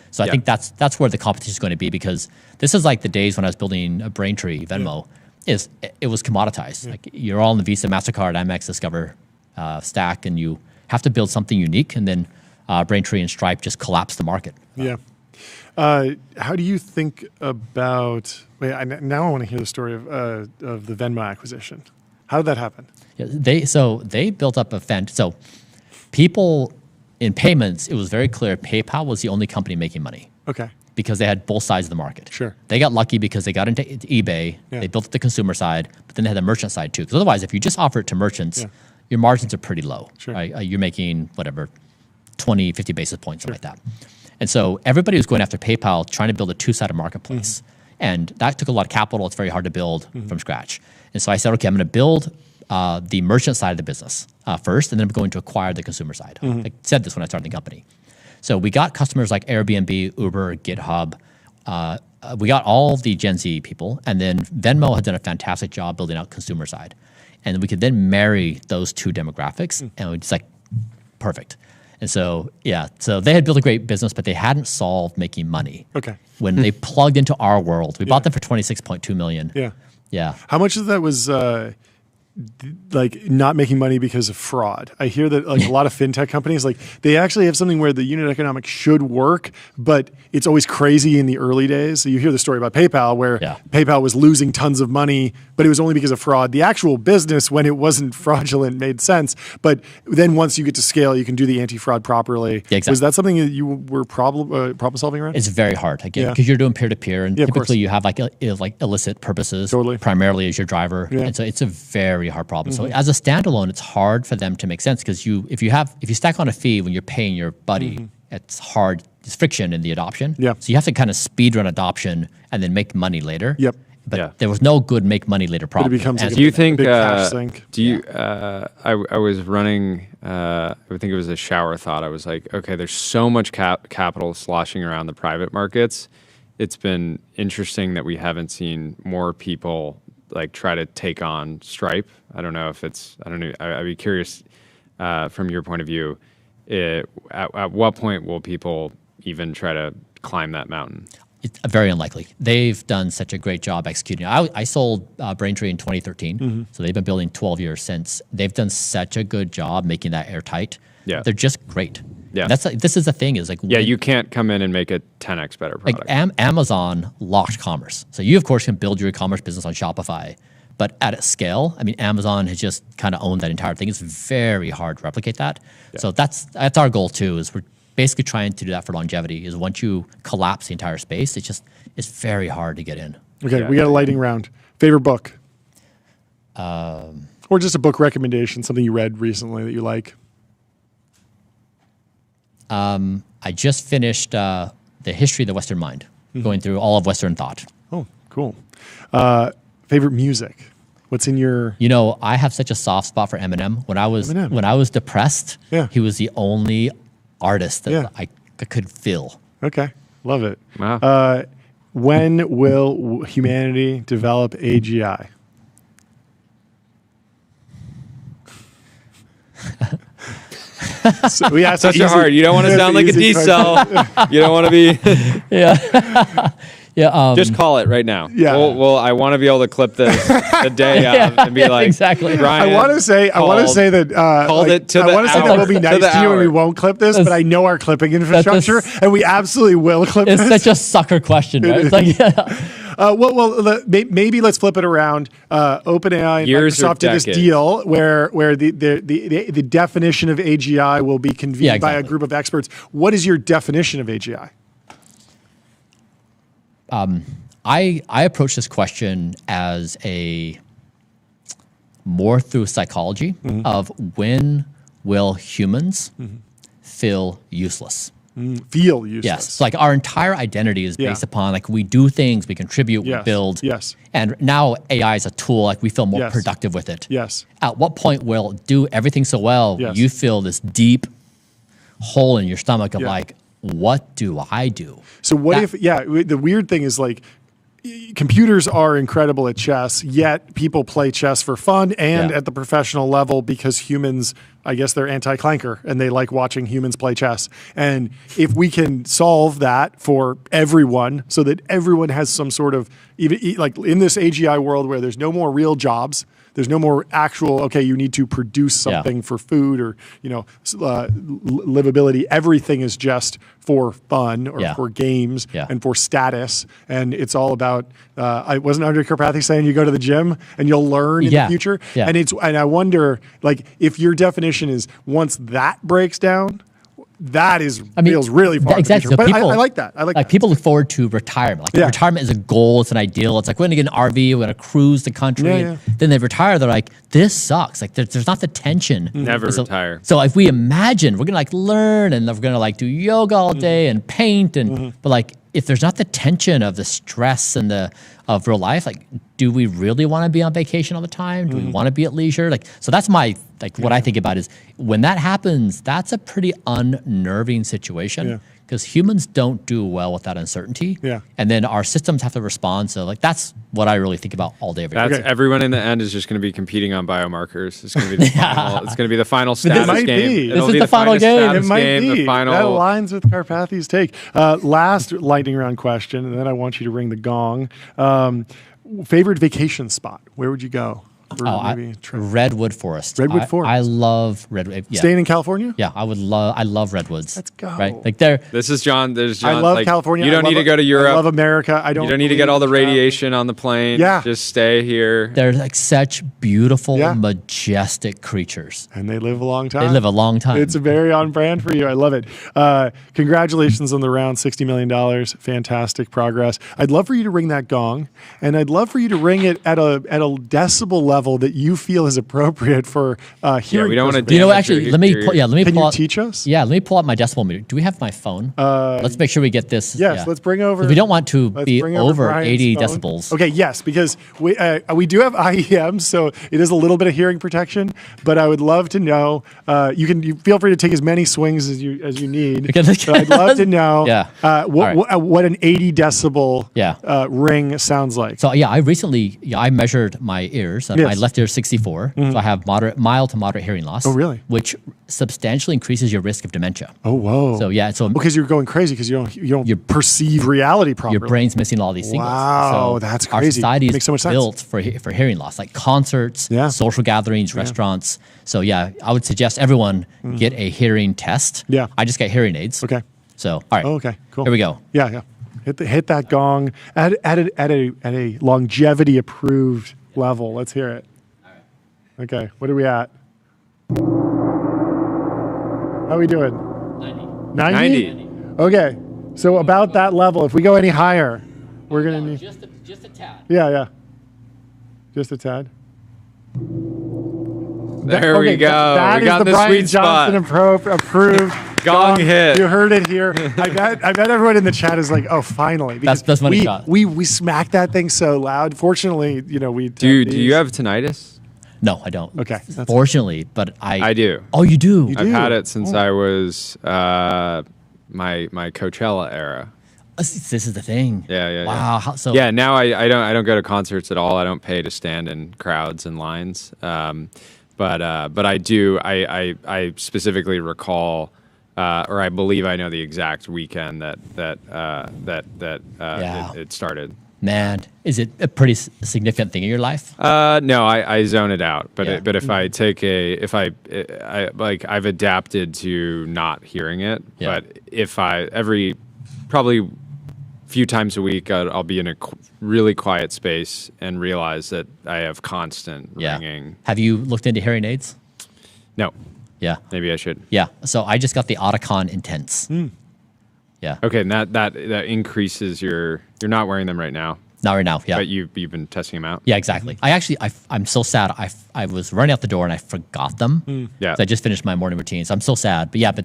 Speaker 5: So I think that's where the competition is going to be, because this is like the days when I was building a Braintree Venmo. It was commoditized. Like you're all in the Visa, MasterCard, Amex, Discover stack, and you have to build something unique. And then Braintree and Stripe just collapse the market.
Speaker 2: How do you think about? Now I want to hear the story of the Venmo acquisition. How did that happen?
Speaker 5: They built up a So people in payments, it was very clear PayPal was the only company making money.
Speaker 2: Okay.
Speaker 5: Because they had both sides of the market.
Speaker 2: Sure.
Speaker 5: They got lucky because they got into eBay.
Speaker 2: Yeah.
Speaker 5: They built the consumer side, but then they had the merchant side too. Because otherwise, if you just offer it to merchants, your margins are pretty low.
Speaker 2: Sure.
Speaker 5: Right? You're making whatever, 20, 50 basis points, something like that. And so everybody was going after PayPal, trying to build a two-sided marketplace. And that took a lot of capital. It's very hard to build from scratch. And so I said, okay, I'm going to build the merchant side of the business first, and then I'm going to acquire the consumer side. I said this when I started the company. So we got customers like Airbnb, Uber, GitHub. We got all the Gen Z people, and then Venmo had done a fantastic job building out consumer side. And we could then marry those two demographics, and we just like, perfect. And so, so they had built a great business, but they hadn't solved making money.
Speaker 2: Okay.
Speaker 5: When they plugged into our world, we bought them for $26.2 million.
Speaker 2: Yeah.
Speaker 5: Yeah.
Speaker 2: How much of that was like not making money because of fraud? I hear that like a lot of fintech companies, like they actually have something where the unit economics should work, but it's always crazy in the early days. So you hear the story about PayPal where PayPal was losing tons of money, but it was only because of fraud. The actual business, when it wasn't fraudulent, made sense. But then once you get to scale, you can do the anti-fraud properly.
Speaker 5: Yeah, exactly.
Speaker 2: Was that something that you were problem solving around?
Speaker 5: It's very hard again because you're doing peer-to-peer, and typically you have like illicit purposes primarily as your driver, and so it's a very hard problem. So as a standalone, it's hard for them to make sense because if you stack on a fee when you're paying your buddy, it's hard. There's friction in the adoption.
Speaker 2: Yeah.
Speaker 5: So you have to kind of speed run adoption and then make money later.
Speaker 2: Yep.
Speaker 5: But there was no good make money later problem.
Speaker 2: But it becomes like
Speaker 1: do you think?
Speaker 2: big cash sink.
Speaker 1: Do you? I was running. I think it was a shower thought. I was like, okay, there's so much capital sloshing around the private markets. It's been interesting that we haven't seen more people like try to take on Stripe. I don't know if it's. I don't know. I'd be curious from your point of view. At what point will people even try to climb that mountain?
Speaker 5: It's very unlikely. They've done such a great job executing. I sold Braintree in 2013, so they've been building 12 years since. They've done such a good job making that airtight. Yeah, they're just great. Yeah, this is the thing is like
Speaker 1: you can't come in and make a 10x better product.
Speaker 5: Like Amazon locked commerce, so you of course can build your e-commerce business on Shopify, but at a scale, I mean, Amazon has just kind of owned that entire thing. It's very hard to replicate that. Yeah. So that's our goal too. Is we're basically trying to do that for longevity. Is once you collapse the entire space, it's very hard to get in.
Speaker 2: Okay, we got a lightning round. Favorite book, or just a book recommendation, something you read recently that you like.
Speaker 5: I just finished The History of the Western Mind, going through all of Western thought.
Speaker 2: Oh, cool. Favorite music? What's in your?
Speaker 5: You know, I have such a soft spot for Eminem. When I was depressed, he was the only artist that I could feel.
Speaker 2: Okay, love it.
Speaker 1: Wow.
Speaker 2: When will humanity develop AGI?
Speaker 1: So we asked such a hard. You don't want to sound like a D-cell. You don't want to be. Just call it right now.
Speaker 2: Yeah.
Speaker 1: Well, I want to be able to clip this the day of and be like,
Speaker 5: exactly.
Speaker 1: Brian,
Speaker 2: I want to say that we'll be nice to you and we won't clip this, but I know our clipping infrastructure and we absolutely will clip this.
Speaker 5: It's such a sucker question, right? It's like,
Speaker 2: maybe let's flip it around. OpenAI and Microsoft did this deal where the definition of AGI will be convened by a group of experts. What is your definition of AGI?
Speaker 5: I approach this question as more through psychology of when will humans feel useless?
Speaker 2: Feel useless.
Speaker 5: Yes. Like our entire identity is based upon like we do things, we contribute, we build.
Speaker 2: Yes.
Speaker 5: And now AI is a tool, like we feel more productive with it.
Speaker 2: Yes.
Speaker 5: At what point will it do everything so well, you feel this deep hole in your stomach of like, what do I do?
Speaker 2: So what if, the weird thing is like, computers are incredible at chess, yet people play chess for fun and at the professional level because humans, I guess they're anti-clanker and they like watching humans play chess. And if we can solve that for everyone so that everyone has some sort of, even like in this AGI world where there's no more real jobs, there's no more actual, okay, you need to produce something for food or, livability. Everything is just for fun or for games and for status. And it's all about, I wasn't Anil Chakravarthy saying you go to the gym and you'll learn in the future. Yeah. And I wonder, like, if your definition is once that breaks down, that feels really far in the future.
Speaker 5: So
Speaker 2: But
Speaker 5: people,
Speaker 2: I like that. I like that.
Speaker 5: People look forward to retirement. Like retirement is a goal. It's an ideal. It's like we're going to get an RV. We're going to cruise the country. And then they retire. They're like, this sucks. Like there's not the tension.
Speaker 1: Never retire.
Speaker 5: So if we imagine we're going to like learn and we're going to like do yoga all day and paint but like if there's not the tension of the stress and of real life, like do we really want to be on vacation all the time? Do we want to be at leisure? Like so that's my what I think about is when that happens, that's a pretty unnerving situation because humans don't do well with that uncertainty. Yeah. And then our systems have to respond. So like that's what I really think about all day every day.
Speaker 1: Everyone in the end is just going to be competing on biomarkers. It's going to be the final. It's going to be the final status game.
Speaker 5: This is the final game.
Speaker 2: It might be. That aligns with Karpathy's take. Last lightning round question, and then I want you to ring the gong. Favorite vacation spot? Where would you go?
Speaker 5: Redwood Forest.
Speaker 2: Redwood Forest.
Speaker 5: I love redwood. Yeah.
Speaker 2: Staying in California?
Speaker 5: Yeah, I love redwoods.
Speaker 2: Let's go.
Speaker 5: Right, like there.
Speaker 1: This is John. There's John.
Speaker 2: I love California.
Speaker 1: You don't need to go to Europe.
Speaker 2: I love America. You
Speaker 1: don't need to get all the radiation on the plane.
Speaker 2: Yeah.
Speaker 1: Just stay here.
Speaker 5: They're like such beautiful, majestic creatures,
Speaker 2: and they live a long time.
Speaker 5: They live a long time.
Speaker 2: It's very on brand for you. I love it. Congratulations on the round, $60 million. Fantastic progress. I'd love for you to ring that gong, and I'd love for you to ring it at a decibel level that you feel is appropriate for hearing.
Speaker 1: We don't want to.
Speaker 5: Actually, let me.
Speaker 2: Can you teach us?
Speaker 5: Yeah, let me pull up my decibel meter. Do we have my phone? Let's make sure we get this.
Speaker 2: Yes, let's bring over.
Speaker 5: We don't want to be over 80 decibels.
Speaker 2: Okay, yes, because we do have IEM, so it is a little bit of hearing protection. But I would love to know. You feel free to take as many swings as you need. But I'd love to know. What an 80 decibel ring sounds like.
Speaker 5: So I recently I measured my ears. My left ear is 64, so I have mild to moderate hearing loss.
Speaker 2: Oh, really?
Speaker 5: Which substantially increases your risk of dementia.
Speaker 2: Oh, whoa.
Speaker 5: So
Speaker 2: because you're going crazy because you don't perceive reality properly.
Speaker 5: Your brain's missing all these signals.
Speaker 2: Wow, that's crazy.
Speaker 5: Our society is
Speaker 2: makes so much sense.
Speaker 5: built for hearing loss, like concerts, social gatherings, restaurants. So I would suggest everyone get a hearing test. Yeah, I just got hearing aids.
Speaker 2: Okay.
Speaker 5: So all right.
Speaker 2: Oh, okay. Cool.
Speaker 5: Here we go.
Speaker 2: Yeah. Hit that gong at a longevity approved level. Let's hear it. Okay, what are we at? How are we doing? 90? Okay, so about that level. If we go any higher, we're going to need...
Speaker 5: Just a tad.
Speaker 2: Yeah. Just a tad.
Speaker 1: There we go. We got the
Speaker 2: Bryan
Speaker 1: sweet spot.
Speaker 2: Johnson approved.
Speaker 1: Gong hit.
Speaker 2: You heard it here. I bet everyone in the chat is like, oh, finally.
Speaker 5: That's money shot.
Speaker 2: We smacked that thing so loud. Fortunately, we...
Speaker 1: Do you have tinnitus?
Speaker 5: No, I don't.
Speaker 2: Okay.
Speaker 5: Fortunately, but I
Speaker 1: do.
Speaker 5: Oh, you do?
Speaker 1: I've had it since I was my Coachella era.
Speaker 5: This is the thing.
Speaker 1: Yeah.
Speaker 5: Wow.
Speaker 1: Yeah. Now I don't go to concerts at all. I don't pay to stand in crowds and lines. But I do. I specifically recall, or I believe I know the exact weekend that it started.
Speaker 5: Man, is it a pretty significant thing in your life?
Speaker 1: No, I zone it out. But if I take I've adapted to not hearing it. Yeah. But if every probably few times a week, I'll be in a really quiet space and realize that I have constant ringing.
Speaker 5: Have you looked into hearing aids?
Speaker 1: No.
Speaker 5: Yeah.
Speaker 1: Maybe I should.
Speaker 5: Yeah. So I just got the Oticon Intense. Yeah.
Speaker 1: Okay, and that increases you're not wearing them right now.
Speaker 5: Not right now, yeah.
Speaker 1: But you've been testing them out.
Speaker 5: Yeah, exactly. I'm so sad. I was running out the door and I forgot them.
Speaker 1: Yeah.
Speaker 5: So I just finished my morning routine. So I'm so sad. But I've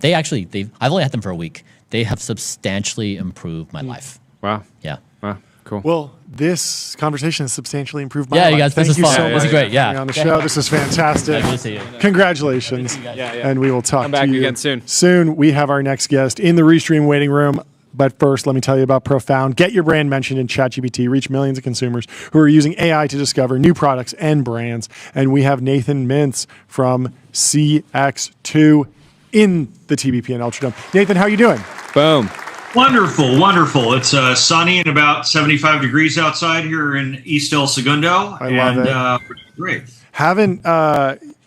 Speaker 5: only had them for a week. They have substantially improved my life.
Speaker 1: Wow.
Speaker 5: Yeah.
Speaker 1: Wow. Cool.
Speaker 2: Well, this conversation has substantially improved my life.
Speaker 5: Yeah, you guys, this is fun.
Speaker 2: So
Speaker 5: this is great. Yeah.
Speaker 2: On the show, this is fantastic.
Speaker 5: Good to see you.
Speaker 2: Congratulations.
Speaker 1: Yeah.
Speaker 2: And we will talk
Speaker 1: Come back
Speaker 2: to you
Speaker 1: again soon.
Speaker 2: Soon, we have our next guest in the Restream waiting room. But first, let me tell you about Profound. Get your brand mentioned in ChatGPT. Reach millions of consumers who are using AI to discover new products and brands. And we have Nathan Mintz from CX2 in the TBPN Ultradome. Nathan, how are you doing?
Speaker 1: Boom.
Speaker 6: Wonderful. It's sunny and about 75 degrees outside here in East El Segundo.
Speaker 2: I love it.
Speaker 6: Great.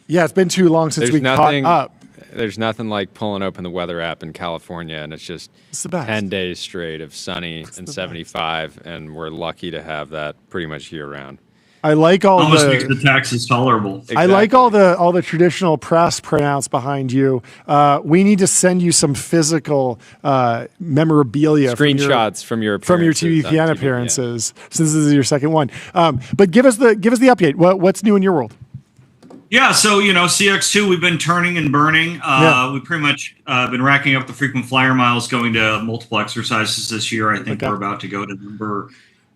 Speaker 2: It's been too long since we caught up.
Speaker 1: There's nothing like pulling open the weather app in California, and it's
Speaker 2: the best.
Speaker 1: 10 days straight of sunny and 75, and we're lucky to have that pretty much year-round.
Speaker 2: I like all
Speaker 6: Almost makes
Speaker 2: the
Speaker 6: the taxes tolerable.
Speaker 2: I like all the traditional press printouts behind you. We need to send you some physical memorabilia,
Speaker 1: screenshots from your
Speaker 2: TBPN appearances, since this is your second one. But give us the update. What's new in your world?
Speaker 6: Yeah, so CX2, we've been turning and burning. We pretty much been racking up the frequent flyer miles, going to multiple exercises this year. I think we're about to go to number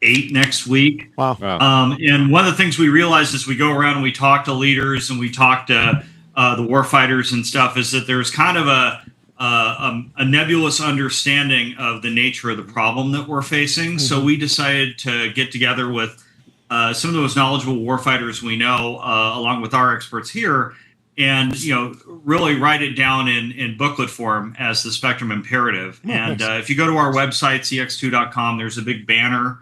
Speaker 6: 8 next week.
Speaker 2: Wow.
Speaker 6: And one of the things we realized as we go around and we talk to leaders and we talk to the warfighters and stuff is that there's kind of a nebulous understanding of the nature of the problem that we're facing. So we decided to get together with some of the most knowledgeable warfighters we know, along with our experts here, and really write it down in booklet form as the Spectrum Imperative. And if you go to our website, cx2.com, there's a big banner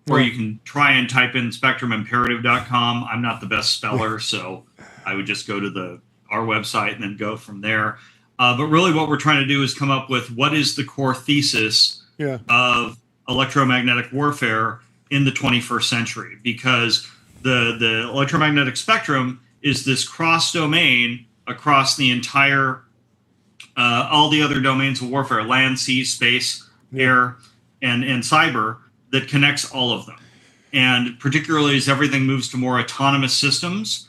Speaker 6: where you can try and type in spectrumimperative.com. I'm not the best speller, so I would just go to our website and then go from there. But really what we're trying to do is come up with what is the core thesis of electromagnetic warfare in the 21st century, because the electromagnetic spectrum is this cross domain across the entire all the other domains of warfare, land, sea, space, air, and cyber, that connects all of them. And particularly as everything moves to more autonomous systems,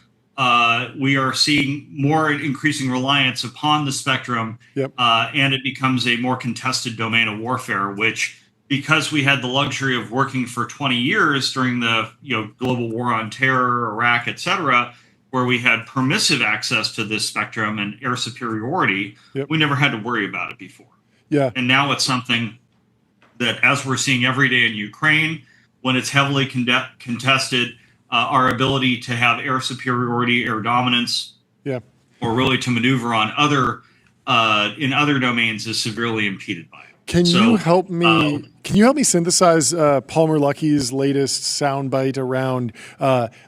Speaker 6: we are seeing more increasing reliance upon the spectrum, and it becomes a more contested domain of warfare, which, because we had the luxury of working for 20 years during the global war on terror, Iraq, et cetera, where we had permissive access to this spectrum and air superiority, we never had to worry about it before. And now it's something that, as we're seeing every day in Ukraine, when it's heavily contested, our ability to have air superiority, air dominance, or really to maneuver on in other domains is severely impeded by it.
Speaker 2: Can you help me synthesize Palmer Luckey's latest soundbite around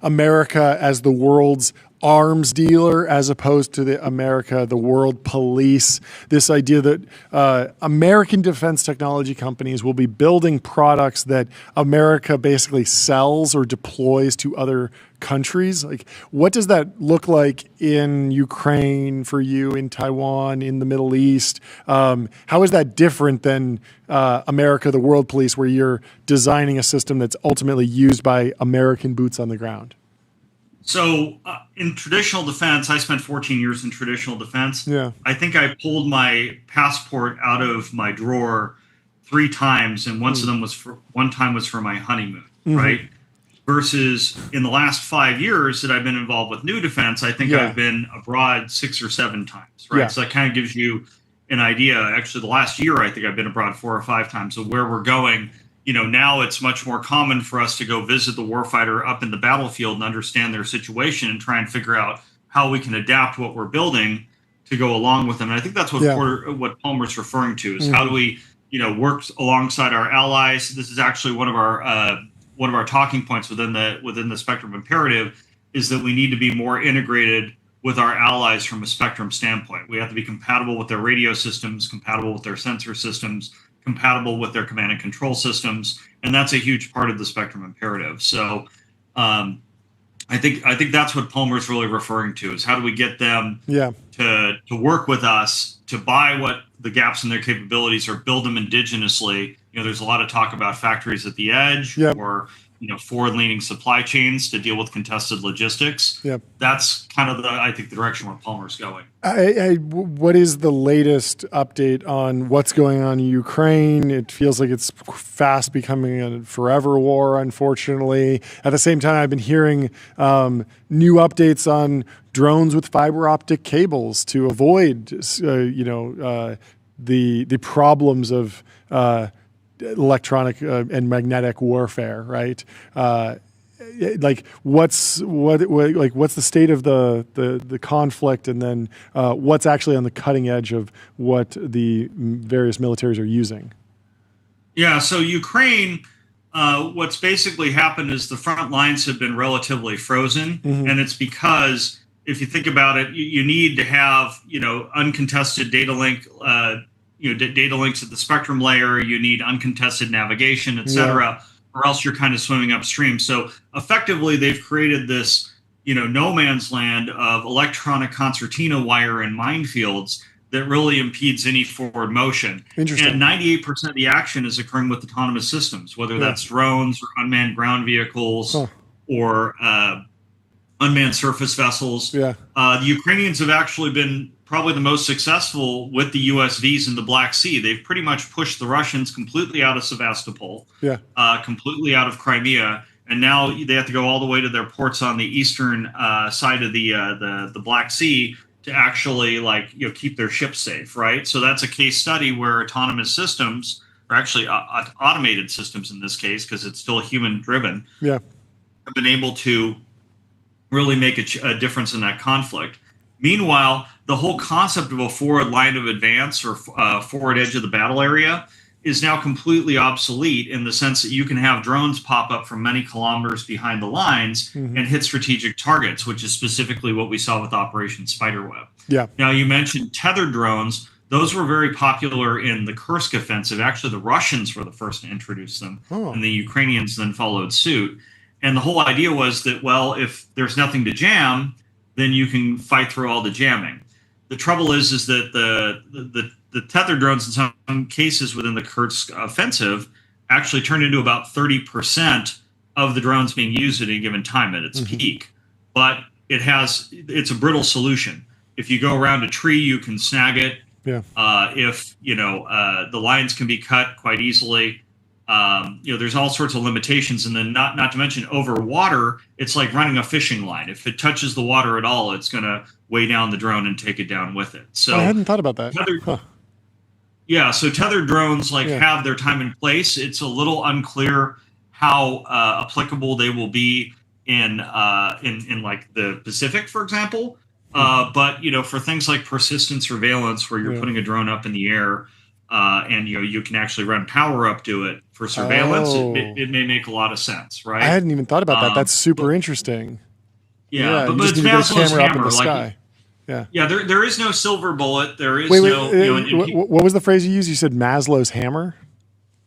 Speaker 2: America as the world's arms dealer as opposed to the world police? This idea that American defense technology companies will be building products that America basically sells or deploys to other countries. Like, what does that look like in Ukraine for you, in Taiwan, in the Middle East? How is that different than America, the world police, where you're designing a system that's ultimately used by American boots on the ground?
Speaker 6: So in traditional defense, I spent 14 years in traditional defense. I think I pulled my passport out of my drawer 3 times, and one time was for my honeymoon, right? Versus in the last 5 years that I've been involved with new defense, I think I've been abroad 6 or 7 times, right? So that kind of gives you an idea. Actually, the last year, I think I've been abroad 4 or 5 times. So where we're going, now it's much more common for us to go visit the warfighter up in the battlefield and understand their situation and try and figure out how we can adapt what we're building to go along with them. And I think that's what Palmer's referring to, is how do we, work alongside our allies. This is actually one of our talking points within the Spectrum Imperative, is that we need to be more integrated with our allies from a spectrum standpoint. We have to be compatible with their radio systems, compatible with their sensor systems, compatible with their command and control systems, and that's a huge part of the Spectrum Imperative. So I think that's what Palmer's really referring to, is how do we get them to work with us to buy what the gaps in their capabilities or build them indigenously. There's a lot of talk about factories at the edge or forward-leaning supply chains to deal with contested logistics. That's kind of I think the direction where Palmer's going.
Speaker 2: What is the latest update on what's going on in Ukraine? It feels like it's fast becoming a forever war, unfortunately. At the same time, I've been hearing new updates on drones with fiber optic cables to avoid, the problems of electronic and magnetic warfare, right? What's the state of the conflict, and then what's actually on the cutting edge of what the various militaries are using?
Speaker 6: So Ukraine, what's basically happened is the front lines have been relatively frozen, and it's because, if you think about it, you need to have uncontested data link. Data links at the spectrum layer, you need uncontested navigation, et cetera. or else you're kind of swimming upstream. So effectively, they've created this, no man's land of electronic concertina wire and minefields that really impedes any forward motion.
Speaker 2: Interesting.
Speaker 6: And 98% of the action is occurring with autonomous systems, whether that's drones or unmanned ground vehicles or unmanned surface vessels.
Speaker 2: Yeah.
Speaker 6: The Ukrainians have actually been probably the most successful with the USVs in the Black Sea. They've pretty much pushed the Russians completely out of Sevastopol, completely out of Crimea, and now they have to go all the way to their ports on the eastern side of the Black Sea to actually keep their ships safe, right? So that's a case study where autonomous systems, or actually automated systems in this case, because it's still human driven, have been able to really make a difference in that conflict. Meanwhile, the whole concept of a forward line of advance or forward edge of the battle area is now completely obsolete in the sense that you can have drones pop up from many kilometers behind the lines and hit strategic targets, which is specifically what we saw with Operation Spiderweb.
Speaker 2: Yeah.
Speaker 6: Now, you mentioned tethered drones. Those were very popular in the Kursk offensive. Actually, the Russians were the first to introduce them, and the Ukrainians then followed suit. And the whole idea was that, well, if there's nothing to jam, then you can fight through all the jamming. The trouble is that the tethered drones in some cases within the Kurtz offensive actually turned into about 30% of the drones being used at any given time at its peak. But it's a brittle solution. If you go around a tree, you can snag it.
Speaker 2: Yeah.
Speaker 6: If the lines can be cut quite easily. There's all sorts of limitations, and then not to mention over water, it's like running a fishing line. If it touches the water at all, it's going to weigh down the drone and take it down with it. So
Speaker 2: I hadn't thought about that.
Speaker 6: So tethered drones have their time and place. It's a little unclear how applicable they will be in like the Pacific, for example. But for things like persistent surveillance, where you're putting a drone up in the air. And you can actually run power up to it for surveillance. It may make a lot of sense, right?
Speaker 2: I hadn't even thought about that. That's super interesting.
Speaker 6: Yeah,
Speaker 2: but
Speaker 6: it's
Speaker 2: need to get a
Speaker 6: Maslow's
Speaker 2: camera up in
Speaker 6: hammer.
Speaker 2: the sky. Yeah.
Speaker 6: There is no silver bullet. There is
Speaker 2: what was the phrase you used? You said Maslow's hammer?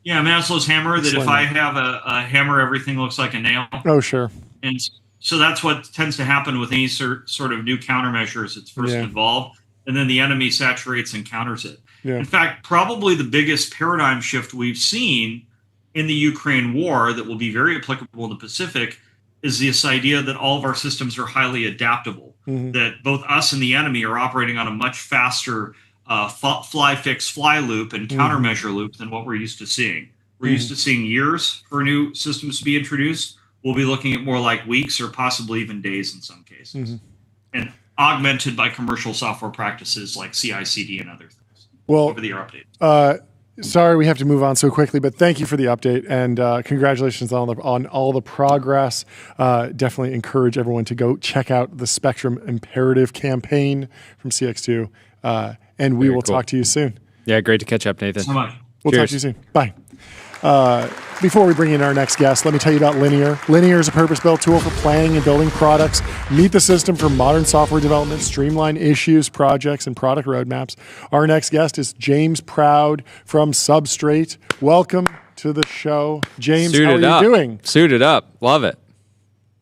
Speaker 6: Yeah, Maslow's hammer. That if I have a hammer, everything looks like a nail.
Speaker 2: Oh, sure.
Speaker 6: And so that's what tends to happen with any sort of new countermeasures that's first involved, and then the enemy saturates and counters it.
Speaker 2: Yeah.
Speaker 6: In fact, probably the biggest paradigm shift we've seen in the Ukraine war that will be very applicable in the Pacific is this idea that all of our systems are highly adaptable, that both us and the enemy are operating on a much faster fly, fix, fly loop and countermeasure loop than what we're used to seeing. We're used to seeing years for new systems to be introduced. We'll be looking at more like weeks or possibly even days in some cases, and augmented by commercial software practices like CI/CD and other things.
Speaker 2: Well,
Speaker 6: over the year update.
Speaker 2: Sorry we have to move on so quickly, but thank you for the update, and congratulations on all the progress. Definitely encourage everyone to go check out the Spectrum Imperative campaign from CX2, and we will talk to you soon.
Speaker 1: Yeah, great to catch up, Nathan.
Speaker 6: So much.
Speaker 2: We'll talk to you soon. Bye. Before we bring in our next guest, let me tell you about Linear. Linear is a purpose-built tool for planning and building products. Meet the system for modern software development, streamline issues, projects, and product roadmaps. Our next guest is James Proud from Substrate. Welcome to the show. James, how are you doing?
Speaker 1: Suited up. Love it.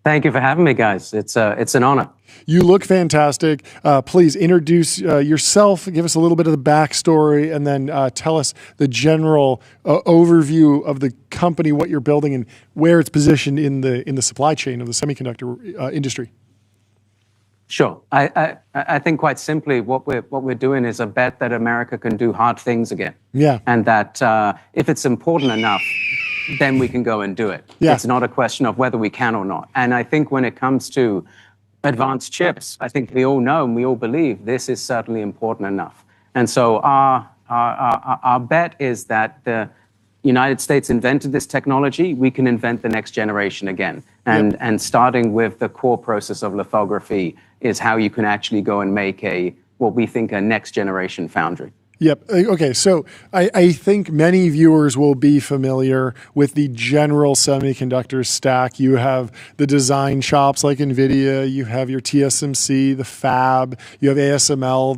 Speaker 7: Thank you for having me, guys. It's an honor.
Speaker 2: You look fantastic. Please introduce yourself, give us a little bit of the backstory, and then tell us the general overview of the company, what you're building, and where it's positioned in the supply chain of the semiconductor industry.
Speaker 7: Sure. I think quite simply what we're doing is a bet that America can do hard things again.
Speaker 2: Yeah.
Speaker 7: And that if it's important enough, then we can go and do it.
Speaker 2: Yeah.
Speaker 7: It's not a question of whether we can or not. And I think when it comes to advanced chips, I think we all know and we all believe this is certainly important enough. And so our bet is that the United States invented this technology, we can invent the next generation again. And starting with the core process of lithography is how you can actually go and make what we think a next generation foundry.
Speaker 2: Yep. Okay. So I think many viewers will be familiar with the general semiconductor stack. You have the design shops like NVIDIA, you have your TSMC, the fab, you have ASML,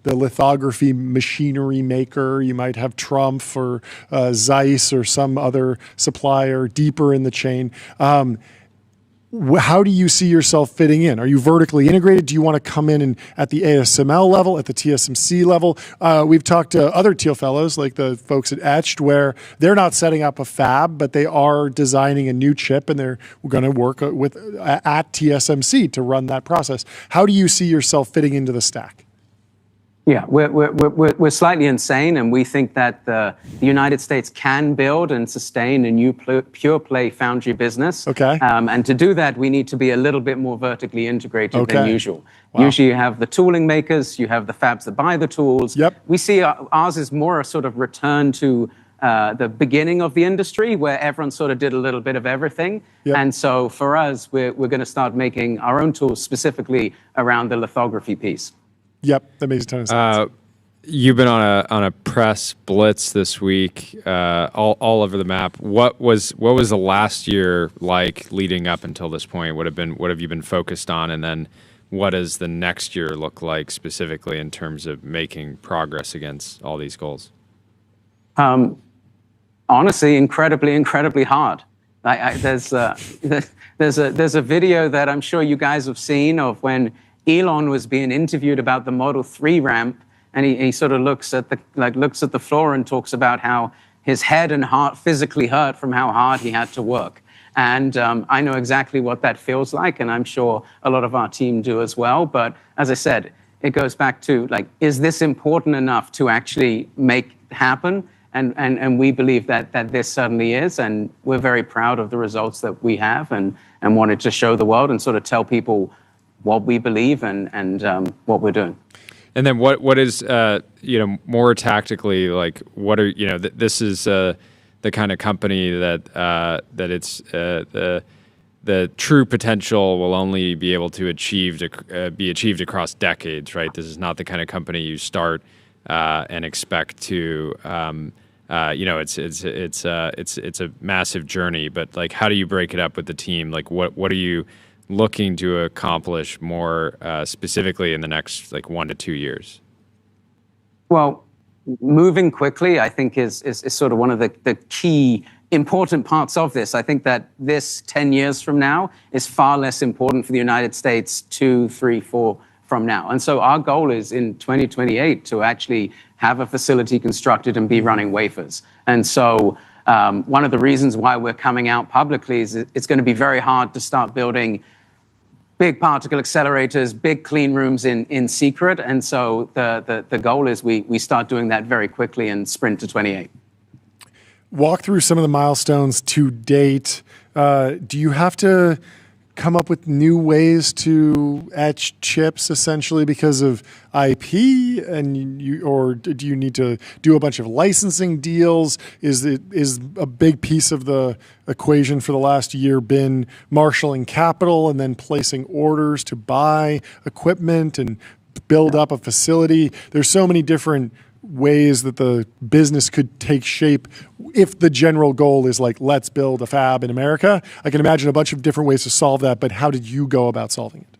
Speaker 2: the lithography machinery maker. You might have Trumpf or Zeiss or some other supplier deeper in the chain. How do you see yourself fitting in? Are you vertically integrated? Do you want to come in and at the ASML level, at the TSMC level? We've talked to other Teal Fellows, like the folks at Etched, where they're not setting up a fab, but they are designing a new chip, and they're going to work at TSMC to run that process. How do you see yourself fitting into the stack?
Speaker 7: Yeah, we're slightly insane, and we think that the United States can build and sustain a new pure play foundry business.
Speaker 2: Okay.
Speaker 7: And to do that, we need to be a little bit more vertically integrated than usual.
Speaker 2: Wow.
Speaker 7: Usually you have the tooling makers, you have the fabs that buy the tools.
Speaker 2: Yep.
Speaker 7: We see ours is more a sort of return to the beginning of the industry, where everyone sort of did a little bit of everything.
Speaker 2: Yep.
Speaker 7: And so for us, we're going to start making our own tools specifically around the lithography piece.
Speaker 2: Yep, that makes a ton of sense.
Speaker 1: You've been on a press blitz this week, all over the map. What was the last year like leading up until this point? What have you been focused on, and then what does the next year look like specifically in terms of making progress against all these goals?
Speaker 7: Honestly, incredibly hard. There's a video that I'm sure you guys have seen of when Elon was being interviewed about the Model 3 ramp, and he sort of looks at the floor and talks about how his head and heart physically hurt from how hard he had to work. And I know exactly what that feels like, and I'm sure a lot of our team do as well. But as I said, it goes back to is this important enough to actually make happen? And we believe that this certainly is, and we're very proud of the results that we have, and wanted to show the world and sort of tell people what we believe and what we're doing.
Speaker 1: And then what is more tactically, like what are this is the kind of company that it's the true potential will only be able to be achieved across decades, right? This is not the kind of company you start and expect to it's a massive journey, but like how do you break it up with the team? Like what are you looking to accomplish more specifically in the next 1 to 2 years?
Speaker 7: Well, moving quickly, I think, is sort of one of the key important parts of this. I think that this 10 years from now is far less important for the United States 2, 3, 4 from now. And so our goal is in 2028 to actually have a facility constructed and be running wafers. And so one of the reasons why we're coming out publicly is it's going to be very hard to start building big particle accelerators, big clean rooms in secret. And so the goal is we start doing that very quickly and sprint to 28.
Speaker 2: Walk through some of the milestones to date. Do you have to come up with new ways to etch chips essentially because of IP, or do you need to do a bunch of licensing deals? Is a big piece of the equation for the last year been marshaling capital and then placing orders to buy equipment and build up a facility? There's so many different ways that the business could take shape if the general goal is let's build a fab in America. I can imagine a bunch of different ways to solve that, but how did you go about solving it?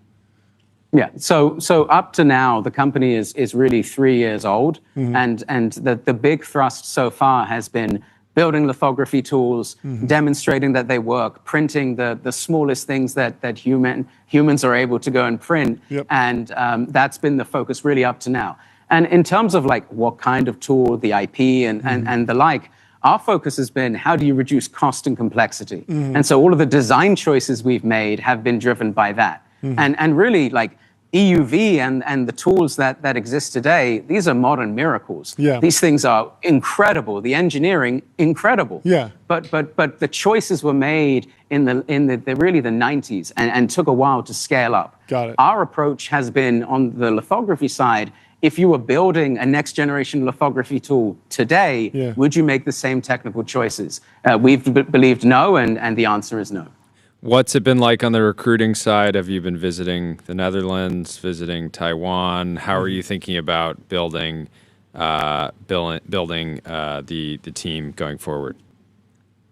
Speaker 7: Yeah, so up to now, the company is really 3 years old, and the big thrust so far has been building lithography tools, demonstrating that they work, printing the smallest things that humans are able to go and print, and that's been the focus really up to now. And in terms of what kind of tool, the IP and the like, our focus has been how do you reduce cost and complexity? And so all of the design choices we've made have been driven by that. And really EUV and the tools that exist today, these are modern miracles.
Speaker 2: Yeah.
Speaker 7: These things are incredible. The engineering, incredible.
Speaker 2: Yeah.
Speaker 7: But the choices were made in the really the 90s and took a while to scale up.
Speaker 2: Got it.
Speaker 7: Our approach has been on the lithography side. If you were building a next generation lithography tool today, would you make the same technical choices? We've believed no, and the answer is no.
Speaker 1: What's it been like on the recruiting side? Have you been visiting the Netherlands, visiting Taiwan? How are you thinking about building building the team going forward.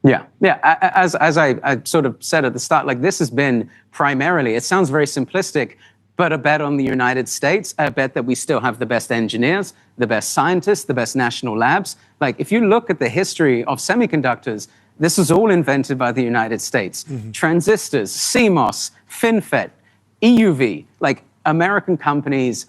Speaker 7: Yeah. As I sort of said at the start, like this has been primarily, it sounds very simplistic, but a bet on the United States, a bet that we still have the best engineers, the best scientists, the best national labs. Like if you look at the history of semiconductors, this was all invented by the United States. Transistors, CMOS, FinFET, EUV, like American companies,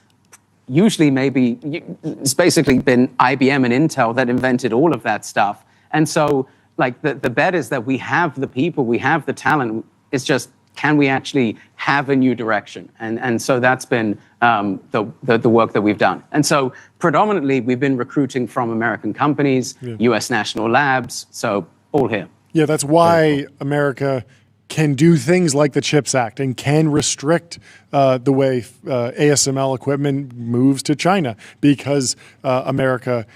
Speaker 7: usually maybe, it's basically been IBM and Intel that invented all of that stuff. And so like the bet is that we have the people, we have the talent. It's just, can we actually have a new direction? And so that's been the work that we've done. And so predominantly we've been recruiting from American companies, US national labs, so all here.
Speaker 2: Yeah, that's why America can do things like the CHIPS Act and can restrict the way ASML equipment moves to China because the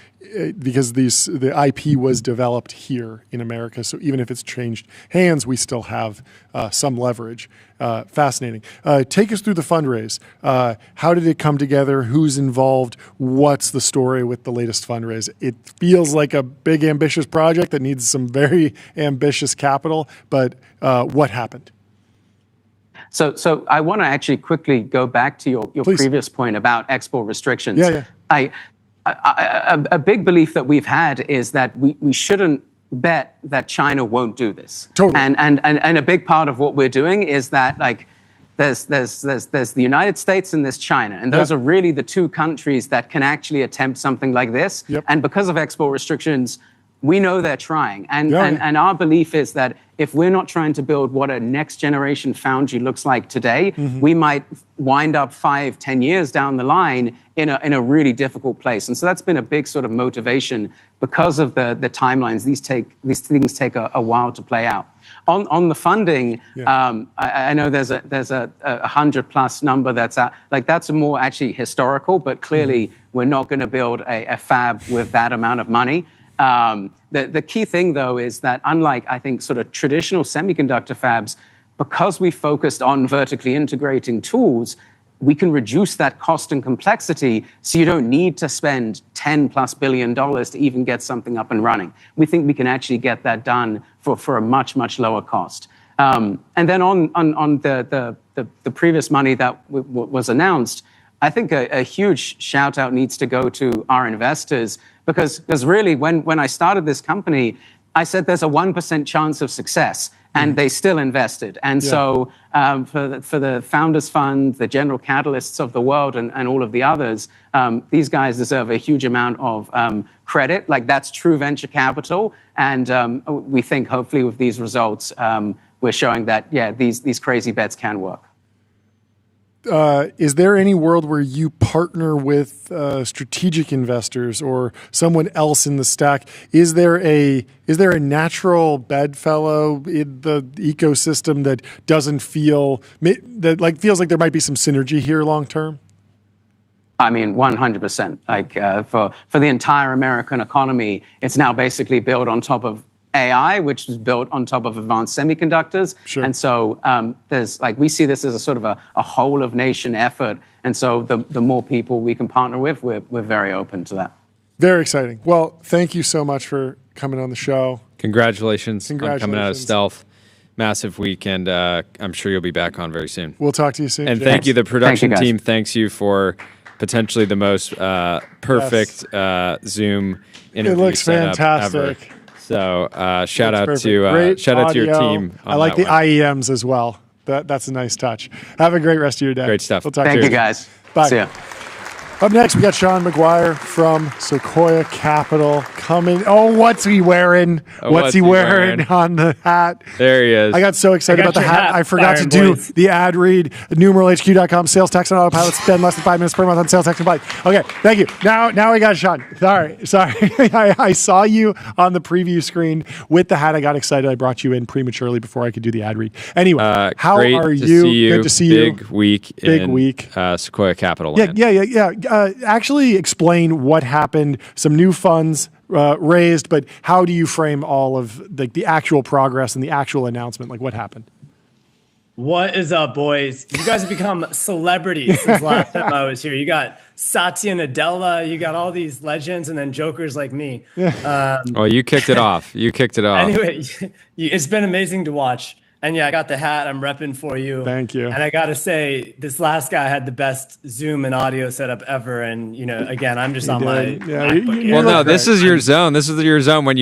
Speaker 2: IP was developed here in America. So even if it's changed hands, we still have some leverage. Fascinating. Take us through the fundraise. How did it come together? Who's involved? What's the story with the latest fundraise? It feels like a big, ambitious project that needs some very ambitious capital, but what happened?
Speaker 7: So I want to actually quickly go back to your previous point about export restrictions. A big belief that we've had is that we shouldn't bet that China won't do this.
Speaker 2: Totally.
Speaker 7: And a big part of what we're doing is that like there's the United States and there's China, and those are really the two countries that can actually attempt something like this. And because of export restrictions, we know they're trying. And our belief is that if we're not trying to build what a next generation foundry looks like today, we might wind up 5-10 years down the line in a really difficult place. And so that's been a big sort of motivation because of the timelines. These things take a while to play out. On the funding, I know there's a 100+ number that's out. Like that's a more actually historical, but clearly we're not going to build a fab with that amount of money. The key thing, though, is that unlike, I think, sort of traditional semiconductor fabs, because we focused on vertically integrating tools, we can reduce that cost and complexity so you don't need to spend $10+ billion to even get something up and running. We think we can actually get that done for a much, much lower cost. And then on the previous money that was announced, I think a huge shout out needs to go to our investors because really when I started this company, I said there's a 1% chance of success, and they still invested. And so for the Founders Fund, the General Catalysts of the world, and all of the others, these guys deserve a huge amount of credit. Like that's true venture capital. And we think hopefully with these results, we're showing that, these crazy bets can work.
Speaker 2: Is there any world where you partner with strategic investors or someone else in the stack? Is there a natural bedfellow in the ecosystem that doesn't feels like there might be some synergy here long term?
Speaker 7: I mean, 100%. Like for the entire American economy, it's now basically built on top of AI, which is built on top of advanced semiconductors. And so there's we see this as a sort of a whole of nation effort. And so the more people we can partner with, we're very open to that.
Speaker 2: Very exciting. Well, thank you so much for coming on the show.
Speaker 1: Congratulations on coming out of stealth. Massive week, and I'm sure you'll be back on very soon.
Speaker 2: We'll talk to you soon.
Speaker 1: And thank you, the production team. Thanks you for potentially the most perfect Zoom interview.
Speaker 2: It looks fantastic.
Speaker 1: Ever. So shout out to your team.
Speaker 2: I like the IEMs as well. That's a nice touch. Have a great rest of your day.
Speaker 1: Great stuff.
Speaker 7: We'll talk to you guys.
Speaker 2: Bye.
Speaker 7: See ya.
Speaker 2: Up next, we got Shaun Maguire from Sequoia Capital coming. Oh, what's he wearing? What's he wearing on the hat?
Speaker 1: There he is.
Speaker 2: I got so excited about the hat. I forgot to do the ad read. NumeralHQ.com, sales tax on autopilot. Spend less than 5 minutes per month on sales tax and flight. Okay, thank you. Now we got Shaun. Sorry. I saw you on the preview screen with the hat. I got excited. I brought you in prematurely before I could do the ad read. Anyway, how are you? Good to see you.
Speaker 1: Big week in Sequoia Capital land.
Speaker 2: Yeah. Actually explain what happened, some new funds raised, but how do you frame all of the actual progress and the actual announcement? Like what happened?
Speaker 8: What is up, boys? You guys have become celebrities since last time I was here. You got Satya Nadella, you got all these legends, and then jokers like me.
Speaker 1: Well, you kicked it off.
Speaker 8: Anyway, it's been amazing to watch. And yeah, I got the hat. I'm repping for you.
Speaker 2: Thank you.
Speaker 8: And I got to say, this last guy had the best Zoom and audio setup ever. And, again, I'm just on my MacBook.
Speaker 1: Well, no, this is your zone. This is your zone when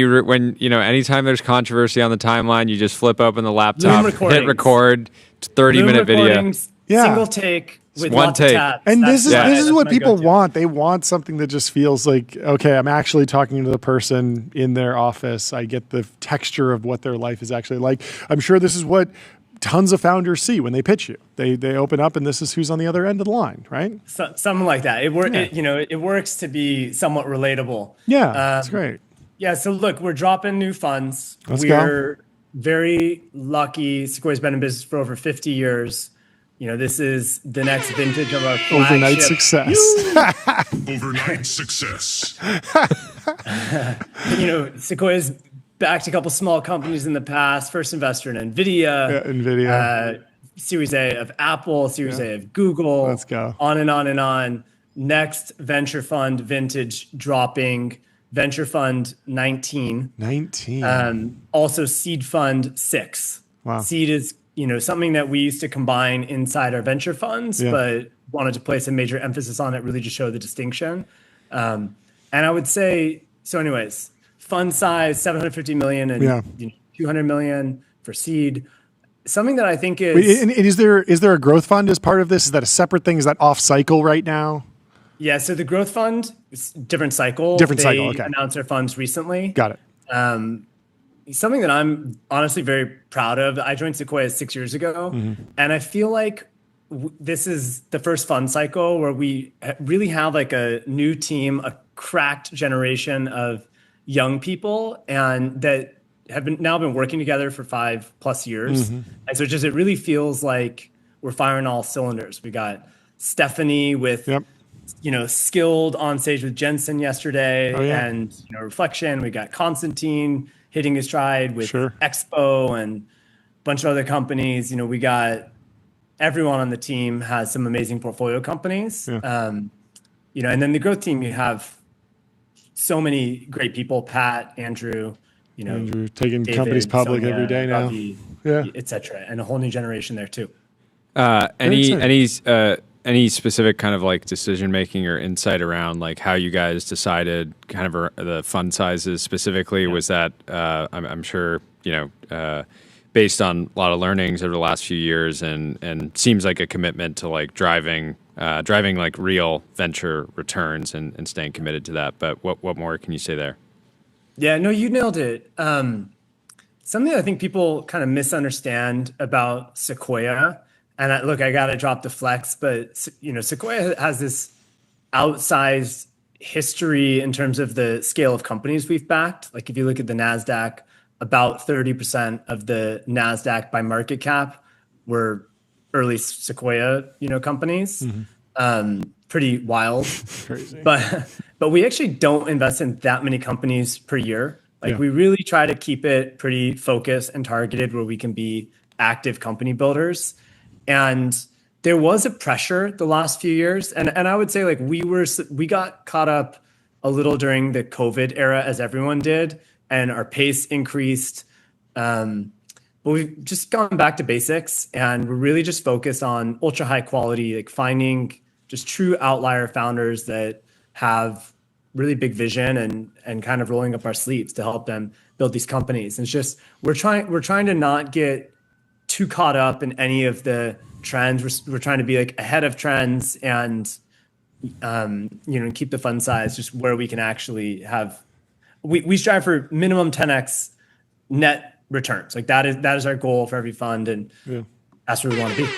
Speaker 1: anytime there's controversy on the timeline, you just flip open the laptop, hit record, 30-minute video.
Speaker 8: Single take. With
Speaker 1: one take.
Speaker 2: And this is what people want. They want something that just feels like, okay, I'm actually talking to the person in their office. I get the texture of what their life is actually like. I'm sure this is what tons of founders see when they pitch you. They open up and this is who's on the other end of the line, right?
Speaker 8: Something like that. It works to be somewhat relatable.
Speaker 2: Yeah, that's great.
Speaker 8: Yeah, so look, we're dropping new funds.
Speaker 2: We're
Speaker 8: very lucky. Sequoia's been in business for over 50 years. This is the next vintage of our flagship.
Speaker 2: Overnight success.
Speaker 9: Overnight success.
Speaker 8: Sequoia's backed a couple small companies in the past. First investor in NVIDIA. Series A of Apple, Series A of Google.
Speaker 2: Let's go.
Speaker 8: On and on and on. Next venture fund vintage dropping. Venture fund 19.
Speaker 2: 19.
Speaker 8: Also seed fund 6. Wow. Seed is something that we used to combine inside our venture funds, but wanted to place a major emphasis on it, really to show the distinction. And I would say, so anyways, fund size, 750 million and 200 million for seed. Something that I think is...
Speaker 2: Wait, and is there a growth fund as part of this? Is that a separate thing? Is that off cycle right now?
Speaker 8: Yeah, so the growth fund is different cycle.
Speaker 2: Okay.
Speaker 8: Announced their funds recently.
Speaker 2: Got it.
Speaker 8: Something that I'm honestly very proud of. I joined Sequoia 6 years ago, and I feel like this is the first fund cycle where we really have like a new team, a cracked generation of young people, and that have now been working together for 5+ years. And so it really feels like we're firing all cylinders. We got Stephanie with skilled on stage with Jensen yesterday, and Reflection. We got Constantine hitting his stride with Expo and a bunch of other companies. We got everyone on the team has some amazing portfolio companies. And then the growth team, you have so many great people, Pat, Andrew,
Speaker 2: Andrew taking
Speaker 8: David,
Speaker 2: companies public
Speaker 8: Sonia,
Speaker 2: every day now.
Speaker 8: Ravi, et cetera, and a whole new generation there too.
Speaker 1: Any specific kind of like decision making or insight around like how you guys decided kind of the fund sizes specifically? Was that I'm sure based on a lot of learnings over the last few years and seems like a commitment to like driving like real venture returns and staying committed to that. But what more can you say there?
Speaker 8: Yeah, no, you nailed it. Something I think people kind of misunderstand about Sequoia. And I got to drop the flex, but Sequoia has this outsized history in terms of the scale of companies we've backed. Like if you look at the NASDAQ, about 30% of the NASDAQ by market cap were early Sequoia, companies. Pretty wild.
Speaker 2: Crazy.
Speaker 8: But we actually don't invest in that many companies per year. We really try to keep it pretty focused and targeted where we can be active company builders. And there was a pressure the last few years. And I would say we got caught up a little during the COVID era as everyone did, and our pace increased. But we've just gone back to basics, and we're really just focused on ultra high quality, like finding just true outlier founders that have really big vision and kind of rolling up our sleeves to help them build these companies. And it's just, we're trying to not get too caught up in any of the trends. We're trying to be like ahead of trends and keep the fund size just where we can actually have. We strive for minimum 10x net returns. Like that is our goal for every fund, and that's where we want to be.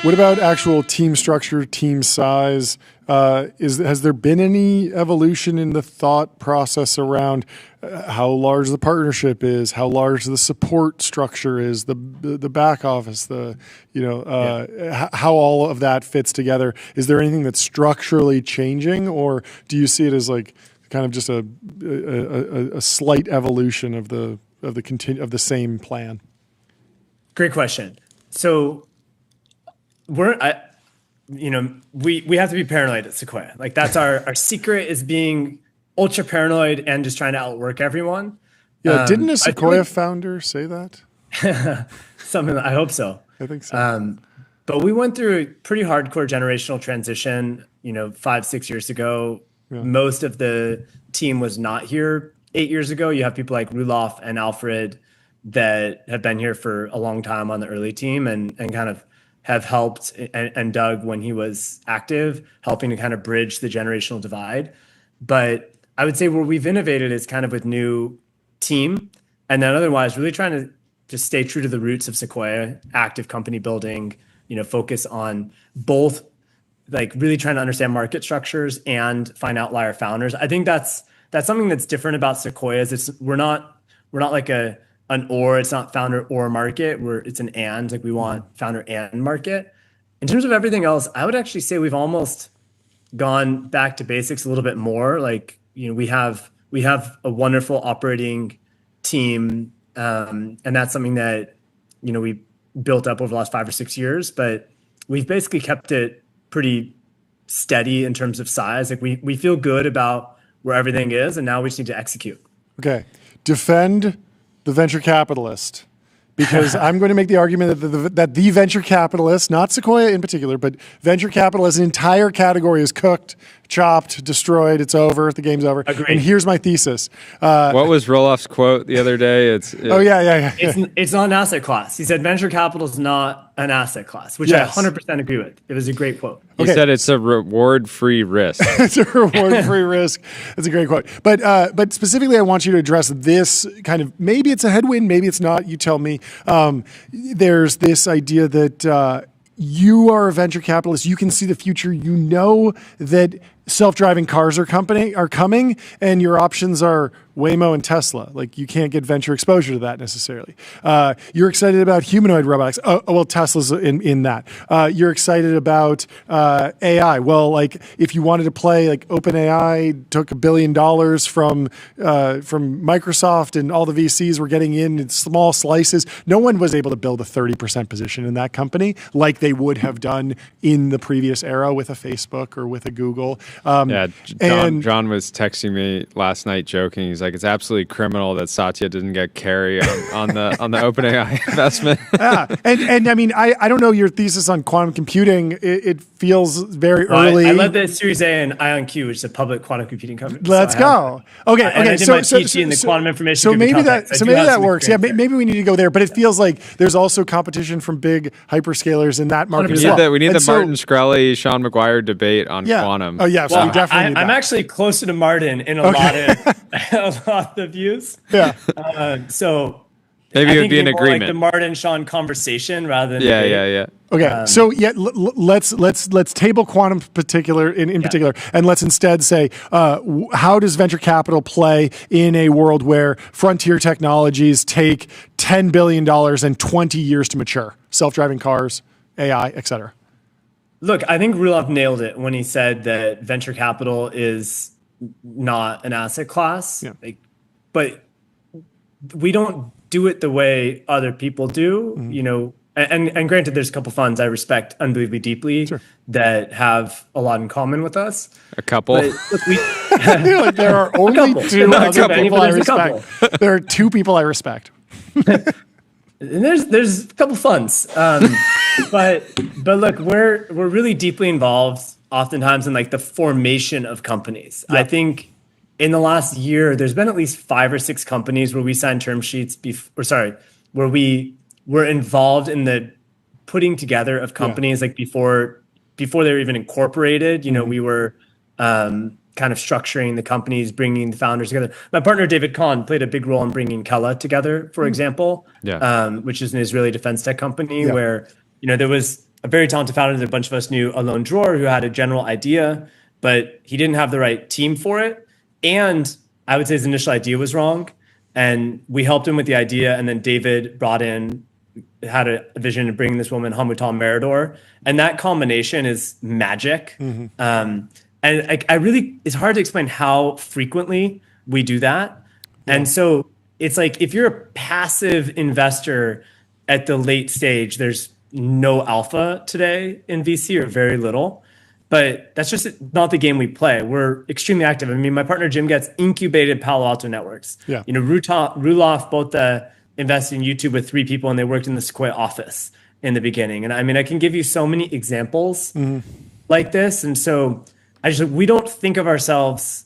Speaker 2: What about actual team structure, team size? Has there been any evolution in the thought process around how large the partnership is, how large the support structure is, the back office, how all of that fits together? Is there anything that's structurally changing, or do you see it as like kind of just a slight evolution of the same plan?
Speaker 8: Great question. So we have to be paranoid at Sequoia. Like that's our secret is being ultra paranoid and just trying to outwork everyone.
Speaker 2: Yeah, didn't a Sequoia founder say that?
Speaker 8: Something I hope so.
Speaker 2: I think so.
Speaker 8: But we went through a pretty hardcore generational transition, 5-6 years ago. Yeah. Most of the team was not here 8 years ago. You have people like Rulof and Alfred that have been here for a long time on the early team and kind of have helped, and Doug, when he was active, helping to kind of bridge the generational divide. But I would say where we've innovated is kind of with new team, and then otherwise really trying to just stay true to the roots of Sequoia, active company building, focus on both, like really trying to understand market structures and find outlier founders. I think that's something that's different about Sequoia's. We're not like an or, it's not founder or market, it's an and, like we want founder and market. In terms of everything else, I would actually say we've almost gone back to basics a little bit more. Like, we have a wonderful operating team, and that's something that, we built up over the last 5 or 6 years, but we've basically kept it pretty steady in terms of size. Like we feel good about where everything is, and now we just need to execute.
Speaker 2: Okay. Defend the venture capitalist, because I'm going to make the argument that the venture capitalist, not Sequoia in particular, but venture capitalist, an entire category is cooked, chopped, destroyed. It's over. The game's over.
Speaker 8: Agreed.
Speaker 2: And here's my thesis.
Speaker 1: What was Rolof's quote the other day?
Speaker 2: Yeah.
Speaker 8: It's not an asset class. He said venture capital is not an asset class, which
Speaker 2: yes.
Speaker 8: I 100% agree with. It was a great quote.
Speaker 1: He said it's a reward-free risk.
Speaker 2: It's a reward-free risk. That's a great quote. But specifically, I want you to address this kind of, maybe it's a headwind, maybe it's not. You tell me. There's this idea that you are a venture capitalist. You can see the future. You know that self-driving cars are coming, and your options are Waymo and Tesla. Like, you can't get venture exposure to that necessarily. You're excited about humanoid robotics. Well, Tesla's in that. You're excited about AI. Well, like, if you wanted to play, like, OpenAI took $1 billion from Microsoft, and all the VCs were getting in small slices. No one was able to build a 30% position in that company like they would have done in the previous era with a Facebook or with a Google.
Speaker 1: John was texting me last night joking. He's like, it's absolutely criminal that Satya didn't get carry on the OpenAI investment.
Speaker 2: Yeah, and I mean, I don't know your thesis on quantum computing. It feels very early.
Speaker 8: I led the Series A in IonQ, which is a public quantum computing company.
Speaker 2: Let's go. Okay.
Speaker 8: I did my PhD in the quantum information.
Speaker 2: So maybe that works. Yeah, maybe we need to go there. But it feels like there's also competition from big hyperscalers in that market as well.
Speaker 1: We need the Martin Shkreli, Shaun Maguire debate on quantum.
Speaker 2: Oh yeah, so we definitely need that.
Speaker 8: I'm actually closer to Martin in a lot of the views.
Speaker 2: Yeah.
Speaker 8: So
Speaker 1: maybe it would be an agreement.
Speaker 8: Like the Martin Shaun conversation rather than
Speaker 1: yeah.
Speaker 2: Okay, so let's table quantum particular in particular, and let's instead say how does venture capital play in a world where frontier technologies take $10 billion and 20 years to mature? Self-driving cars, AI, et cetera.
Speaker 8: Look, I think Rulof nailed it when he said that venture capital is not an asset class.
Speaker 2: Yeah.
Speaker 8: But we don't do it the way other people do, And granted, there's a couple funds I respect unbelievably deeply that have a lot in common with us.
Speaker 1: A couple.
Speaker 8: But look,
Speaker 2: there are only two other people I respect. There are two people I respect.
Speaker 8: And there's a couple funds, but look, we're really deeply involved, oftentimes in like the formation of companies. Yeah. I think in the last year, there's been at least 5 or 6 companies where we signed term sheets where we were involved in the putting together of companies, like before they were even incorporated. We were kind of structuring the companies, bringing the founders together. My partner, David Kahn, played a big role in bringing Kela together, for example, which is an Israeli defense tech company where, there was a very talented founder that a bunch of us knew, Alon Dror, who had a general idea, but he didn't have the right team for it. And I would say his initial idea was wrong. And we helped him with the idea. And then David had a vision of bringing this woman, Hamutal Meridor. And that combination is magic. Mm-hmm. And I really, it's hard to explain how frequently we do that. Yeah. And so it's like, if you're a passive investor at the late stage, there's no alpha today in VC or very little. But that's just not the game we play. We're extremely active. I mean, my partner Jim gets incubated Palo Alto networks.
Speaker 2: Yeah.
Speaker 8: Ruloff both invested in YouTube with 3 people, and they worked in the Sequoia office in the beginning. And I mean, I can give you so many examples like this. And so we don't think of ourselves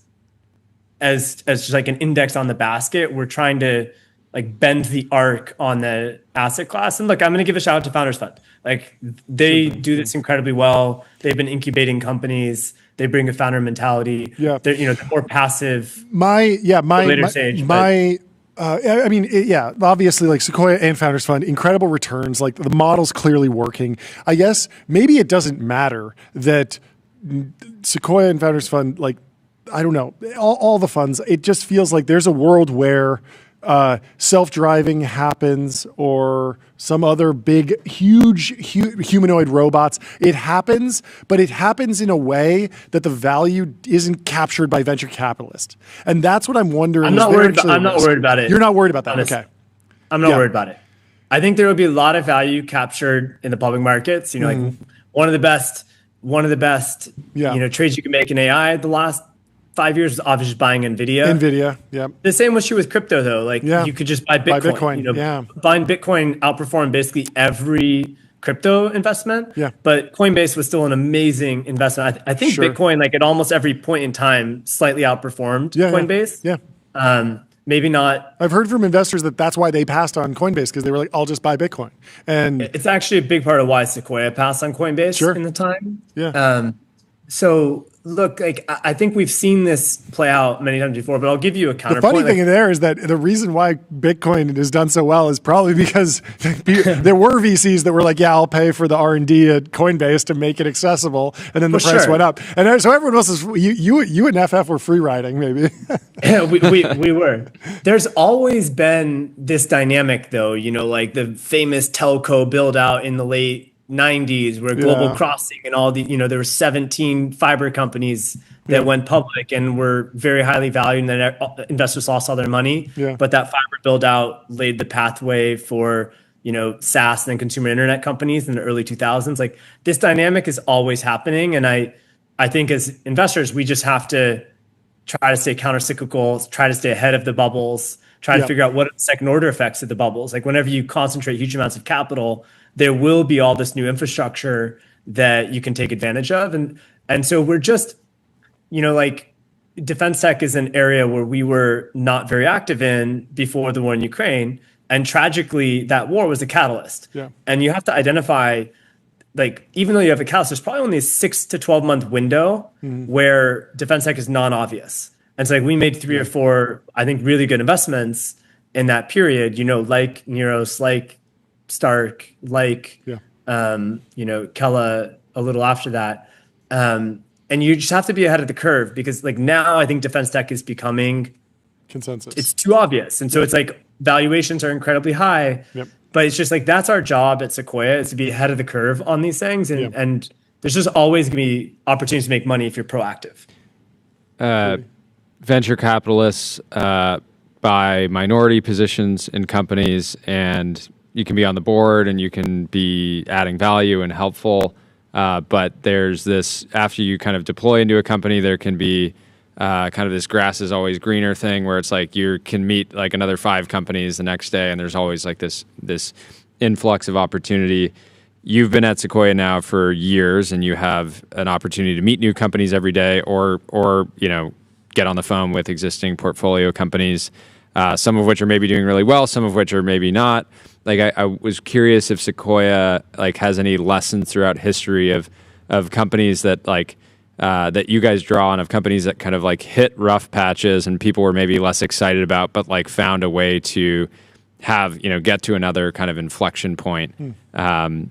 Speaker 8: as just like an index on the basket. We're trying to like bend the arc on the asset class. And look, I'm going to give a shout out to Founders Fund. Like they do this incredibly well. They've been incubating companies. They bring a founder mentality.
Speaker 2: Yeah.
Speaker 8: They're more passive.
Speaker 2: Later stage. Obviously like Sequoia and Founders Fund, incredible returns. Like the model's clearly working. I guess maybe it doesn't matter that Sequoia and Founders Fund, like, I don't know, all the funds, it just feels like there's a world where self-driving happens or some other big, huge humanoid robots. It happens, but it happens in a way that the value isn't captured by venture capitalists. And that's what I'm wondering.
Speaker 8: I'm not worried about it.
Speaker 2: You're not worried about that.
Speaker 8: Honestly.
Speaker 2: Okay.
Speaker 8: I'm not worried about it. I think there will be a lot of value captured in the public markets. Like one of the best trades you can make in AI the last 5 years was obviously just buying NVIDIA. Yeah. The same was true with crypto though. Like you could just buy Bitcoin. Buying Bitcoin outperformed basically every crypto investment. Yeah. But Coinbase was still an amazing investment. I think Bitcoin, like at almost every point in time, slightly outperformed Coinbase. Yeah. Maybe not.
Speaker 2: I've heard from investors that's why they passed on Coinbase, because they were like, I'll just buy Bitcoin. And
Speaker 8: it's actually a big part of why Sequoia passed on Coinbase in the time.
Speaker 2: Yeah.
Speaker 8: So look, like I think we've seen this play out many times before, but I'll give you a counterpoint.
Speaker 2: The funny thing there is that the reason why Bitcoin has done so well is probably because there were VCs that were like, yeah, I'll pay for the R&D at Coinbase to make it accessible, and then the price went up. And so everyone else is, you and FF were free riding, maybe.
Speaker 8: Yeah, we were. There's always been this dynamic though, like the famous telco build out in the late 90s where Global Crossing and all the, there were 17 fiber companies that went public and were very highly valued, and then investors lost all their money. Yeah. But that fiber build out laid the pathway for, SaaS and then consumer internet companies in the early 2000s. Like this dynamic is always happening. And I think as investors, we just have to try to stay countercyclical, try to stay ahead of the bubbles, try to figure out what are the second order effects of the bubbles. Like whenever you concentrate huge amounts of capital, there will be all this new infrastructure that you can take advantage of. And so we're just, like defense tech is an area where we were not very active in before the war in Ukraine. And tragically, that war was a catalyst. Yeah. And you have to identify, like, even though you have a catalyst, there's probably only a 6 to 12 month window where defense tech is non-obvious. And so like we made 3 or 4, I think, really good investments in that period, like Neros, like Stark, like Kella a little after that, and you just have to be ahead of the curve, because like now I think defense tech is becoming
Speaker 2: consensus.
Speaker 8: It's too obvious, and so it's like valuations are incredibly high. Yep. But it's just like that's our job at Sequoia, is to be ahead of the curve on these things, and there's just always going to be opportunities to make money if you're proactive.
Speaker 1: Venture capitalists buy minority positions in companies, and you can be on the board and you can be adding value and helpful. But there's this, after you kind of deploy into a company, there can be kind of this grass is always greener thing where it's like you can meet like another 5 companies the next day, and there's always like this influx of opportunity. You've been at Sequoia now for years, and you have an opportunity to meet new companies every day, or get on the phone with existing portfolio companies, some of which are maybe doing really well, some of which are maybe not. Like I was curious if Sequoia like has any lessons throughout history of companies that like that you guys draw on, of companies that kind of like hit rough patches and people were maybe less excited about, but like found a way to have, get to another kind of inflection point.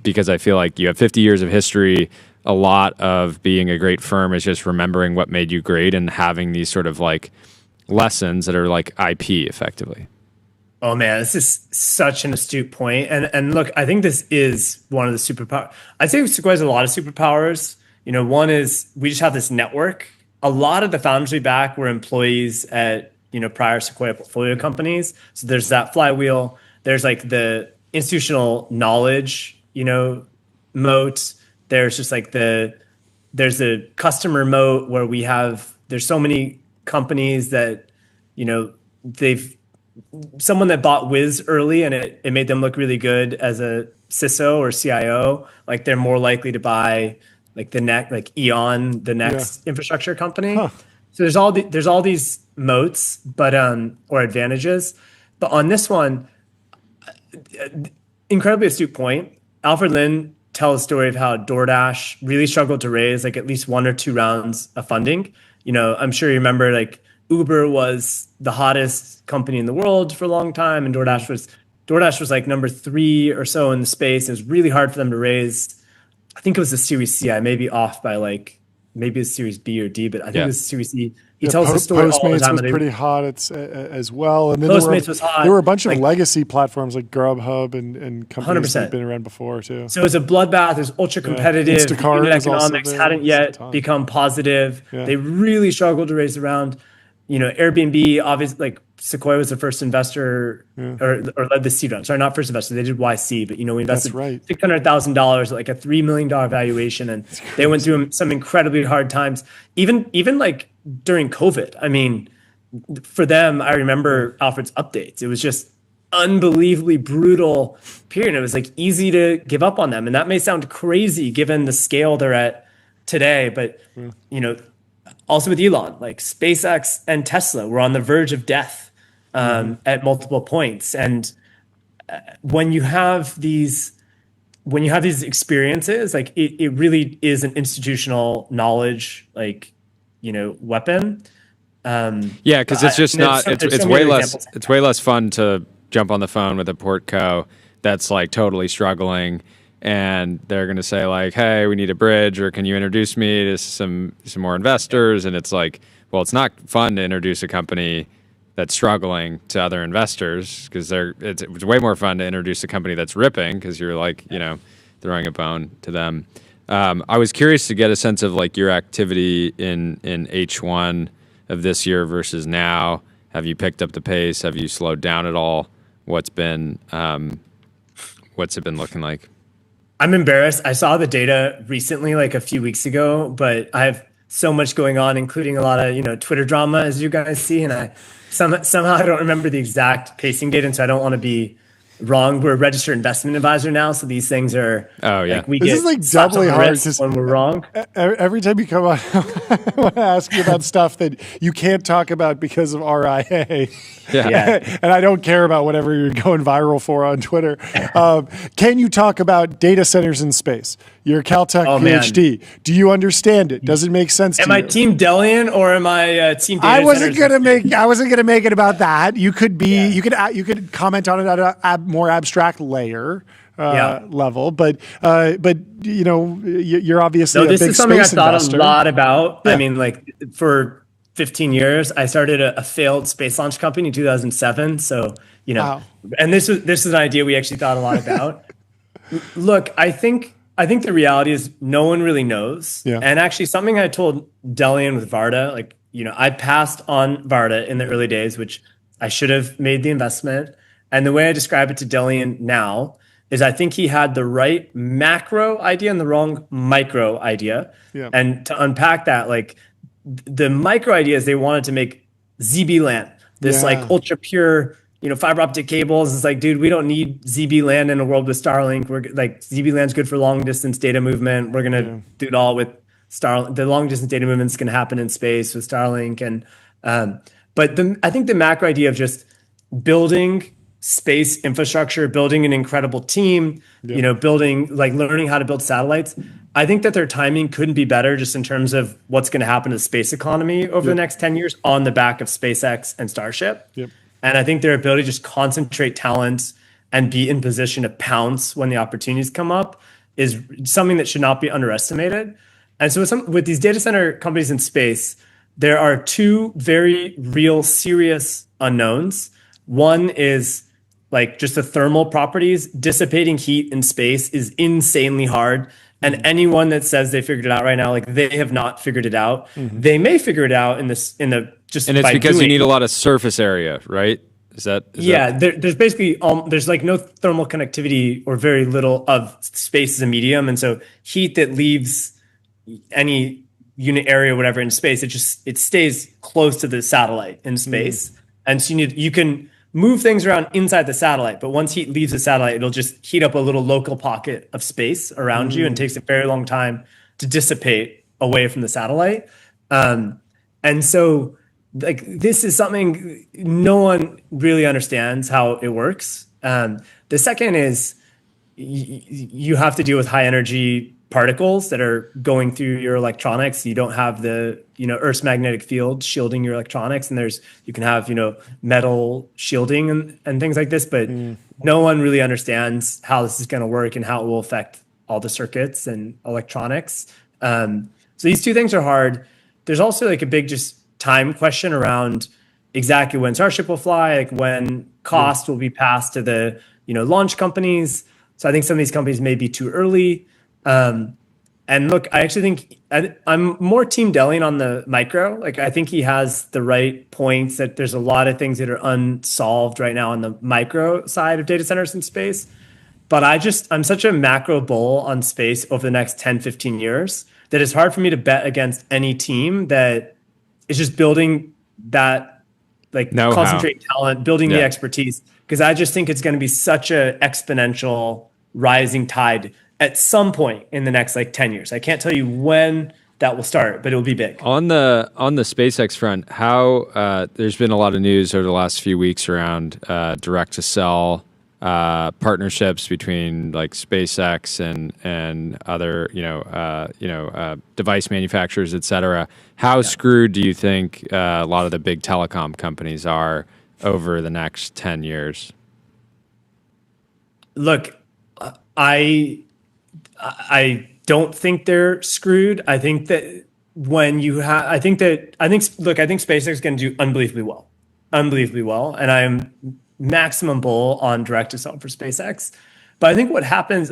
Speaker 1: Because I feel like you have 50 years of history. A lot of being a great firm is just remembering what made you great and having these sort of like lessons that are like IP effectively.
Speaker 8: Oh man, this is such an astute point. And look, I think this is one of the superpowers. I think Sequoia has a lot of superpowers. One is we just have this network. A lot of the founders we back were employees at, prior Sequoia portfolio companies. So there's that flywheel. There's like the institutional knowledge moat. There's just like there's a customer moat where there's so many companies that, someone that bought Wiz early and it made them look really good as a CISO or CIO, like they're more likely to buy like Eon, the next infrastructure company. Huh. So there's all these moats, but or advantages. But on this one, incredibly astute point. Alfred Lin tells a story of how DoorDash really struggled to raise like at least 1 or 2 rounds of funding. I'm sure you remember like Uber was the hottest company in the world for a long time, and DoorDash was like number 3 or so in the space. It was really hard for them to raise. I think it was a Series C. I may be off by like maybe a Series B or D, but I think it was a Series C. He tells the story all the time.
Speaker 2: Postmates was pretty hot as well. And then
Speaker 8: Postmates was hot.
Speaker 2: There were a bunch of legacy platforms like Grubhub and companies 100%. That had been around before too.
Speaker 8: So it was a bloodbath. It was ultra competitive.
Speaker 2: Instacart
Speaker 8: unit economics hadn't yet become positive. Yeah. They really struggled to raise the round. Airbnb, obviously, like Sequoia was the first investor or led the seed round. Sorry, not first investor. They did YC, but we invested $600,000 at like a $3 million valuation, and they went through some incredibly hard times. Even like during COVID. I mean, for them, I remember Alfred's updates. It was just unbelievably brutal period. It was like easy to give up on them, and that may sound crazy given the scale they're at today, but also with Elon, like SpaceX and Tesla were on the verge of death at multiple points. And when you have these experiences, like it really is an institutional knowledge, like, weapon.
Speaker 1: Because it's just it's way less. It's way less fun to jump on the phone with a portco that's like totally struggling, and they're going to say like, hey, we need a bridge, or can you introduce me to some more investors? And it's like, well, it's not fun to introduce a company that's struggling to other investors, because it's way more fun to introduce a company that's ripping, because you're like, throwing a bone to them. I was curious to get a sense of like your activity in H1 of this year versus now. Have you picked up the pace? Have you slowed down at all? What's it been looking like?
Speaker 8: I'm embarrassed. I saw the data recently, like a few weeks ago, but I have so much going on, including a lot of, Twitter drama, as you guys see. And I somehow I don't remember the exact pacing data. And so I don't want to be wrong. We're a registered investment advisor now. So these things are, like,
Speaker 2: this is like doubly hard
Speaker 8: when we're wrong.
Speaker 2: Every time you come on, I want to ask you about stuff that you can't talk about because of RIA. Yeah. And I don't care about whatever you're going viral for on Twitter. Can you talk about data centers in space? You're a Caltech PhD. Man. Do you understand it? Does it make sense to you?
Speaker 8: Am I Team Delian or am I Team data
Speaker 2: I wasn't gonna make it about that. You could be. You could comment on it at a more abstract layer. Level, but you're obviously a big space investor.
Speaker 8: This is something I thought a lot about. Yeah. I mean, like for 15 years, I started a failed space launch company in 2007. So and this is an idea we actually thought a lot about. Look, I think the reality is no one really knows. Yeah. And actually, something I told Delian with Varda, like I passed on Varda in the early days, which I should have made the investment. And the way I describe it to Delian now is I think he had the right macro idea and the wrong micro idea. Yeah. And to unpack that, like the micro idea is they wanted to make ZB LAN, this like ultra pure, fiber optic cables. It's like, dude, we don't need ZB LAN in a world with Starlink. We're like, ZB LAN's good for long distance data movement. We're going to do it all with Starlink. The long distance data movement is going to happen in space with Starlink. And, but I think the macro idea of just building space infrastructure, building an incredible team, building, like learning how to build satellites. I think that their timing couldn't be better just in terms of what's going to happen to the space economy over the next 10 years on the back of SpaceX and Starship. Yep. And I think their ability to just concentrate talent and be in position to pounce when the opportunities come up is something that should not be underestimated. And so with these data center companies in space, there are two very real serious unknowns. One is like just the thermal properties. Dissipating heat in space is insanely hard. And anyone that says they figured it out right now, like they have not figured it out. Mm-hmm. They may figure it out and it's because
Speaker 1: you need a lot of surface area, right?
Speaker 8: There's basically there's like no thermal conductivity or very little of space as a medium, and so heat that leaves any unit area or whatever in space, it stays close to the satellite in space, and so you can move things around inside the satellite, but once heat leaves the satellite, it'll just heat up a little local pocket of space around you, and takes a very long time to dissipate away from the satellite. And so, like, this is something no one really understands how it works. The second is you have to deal with high energy particles that are going through your electronics. You don't have the Earth's magnetic field shielding your electronics, and you can have metal shielding and things like this, but no one really understands how this is going to work and how it will affect all the circuits and electronics. So these two things are hard. There's also like a big just time question around exactly when Starship will fly, like when cost will be passed to the launch companies. So I think some of these companies may be too early. And look, I actually think I'm more Team Delling on the micro. Like, I think he has the right points that there's a lot of things that are unsolved right now on the micro side of data centers in space. But I'm such a macro bull on space over the next 10, 15 years that it's hard for me to bet against any team that is just building that, like, concentrate talent, building the expertise. Because I just think it's going to be such a exponential rising tide at some point in the next 10 years. I can't tell you when that will start, but it will be big.
Speaker 1: On the SpaceX front, how there's been a lot of news over the last few weeks around direct to cell partnerships between SpaceX and other device manufacturers, et cetera. How screwed do you think a lot of the big telecom companies are over the next 10 years?
Speaker 8: Look, I don't think they're screwed. I think that I think SpaceX is going to do unbelievably well. And I'm maximum bull on direct to cell for SpaceX. But I think what happens,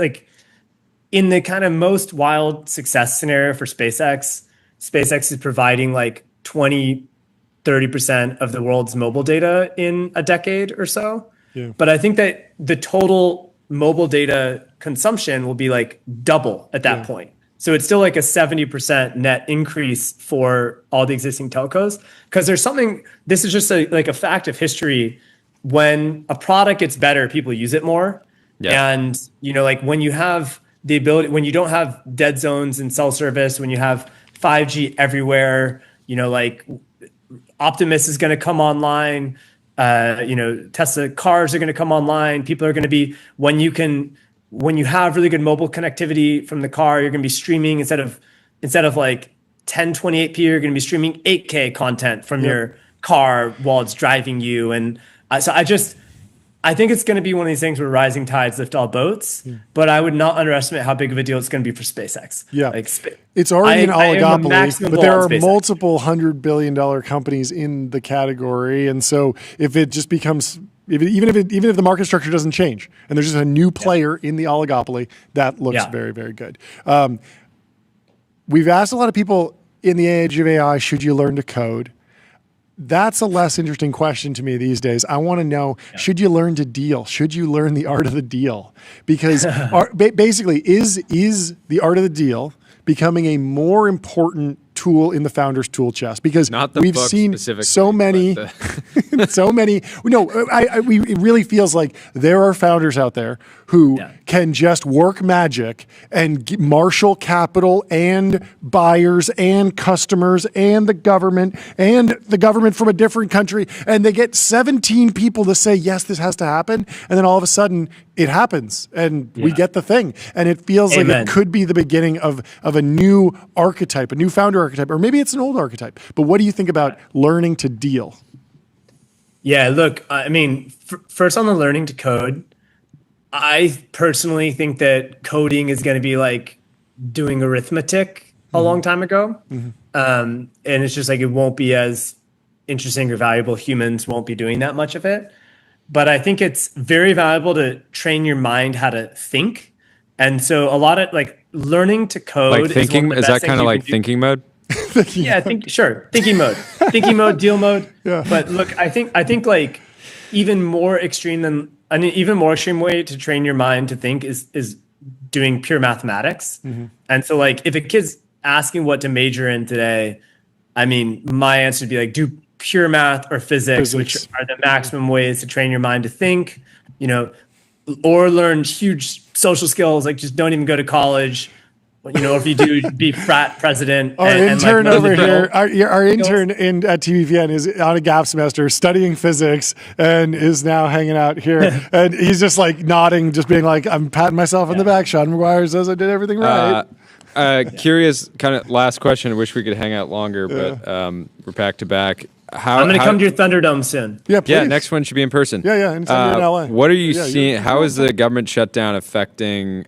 Speaker 8: in the kind of most wild success scenario for SpaceX is providing 20, 30% of the world's mobile data in a decade or so. Yeah. But I think that the total mobile data consumption will be double at that point. So it's still a 70% net increase for all the existing telcos. Because this is just a fact of history. When a product gets better, people use it more. Yeah. And, when you have the ability, when you don't have dead zones in cell service, when you have 5G everywhere, Optimus is going to come online. Tesla cars are going to come online. People are going to be, when you have really good mobile connectivity from the car, you're going to be streaming instead of 1024p, you're going to be streaming 8K content from your car while it's driving you. And I think it's going to be one of these things where rising tides lift all boats, but I would not underestimate how big of a deal it's going to be for SpaceX.
Speaker 2: Yeah. It's already an oligopoly, but there are multiple $100 billion companies in the category. And so if it just becomes, even if the market structure doesn't change and there's just a new player in the oligopoly, that looks very, very good. We've asked a lot of people in the age of AI, should you learn to code? That's a less interesting question to me these days. I want to know, should you learn to deal? Should you learn the art of the deal? Because basically, is the art of the deal becoming a more important tool in the founder's tool chest? Because we've seen so many, it really feels like there are founders out there who can just work magic and marshal capital and buyers and customers and the government from a different country. And they get 17 people to say, yes, this has to happen. And then all of a sudden it happens and we get the thing. And it feels like it could be the beginning of a new archetype, a new founder archetype, or maybe it's an old archetype. But what do you think about learning to deal?
Speaker 8: Yeah, look, I mean, first on the learning to code, I personally think that coding is going to be like doing arithmetic a long time ago. And it's just it won't be as interesting or valuable. Humans won't be doing that much of it. But I think it's very valuable to train your mind how to think. And so a lot of learning to code
Speaker 1: is that kind of like thinking mode?
Speaker 8: Thinking mode, deal mode. Yeah. But look, I think even more extreme than an even more extreme way to train your mind to think is doing pure mathematics. And so like if a kid's asking what to major in today, I mean, my answer would be like, do pure math or physics, which are the maximum ways to train your mind to think, you know, or learn huge social skills, like just don't even go to college. You know, if you do, be frat president.
Speaker 2: Our intern over here, our intern at TBPN is on a gap semester studying physics and is now hanging out here. And he's just like nodding, just being like, I'm patting myself on the back. Shaun Maguire says I did everything right.
Speaker 1: Curious, kind of last question. I wish we could hang out longer, but we're back to back.
Speaker 8: I'm going to come to your Thunderdome soon.
Speaker 2: Yeah, please.
Speaker 1: Yeah, next one should be in person.
Speaker 2: Yeah, anytime you're in LA.
Speaker 1: What are you seeing? How is the government shutdown affecting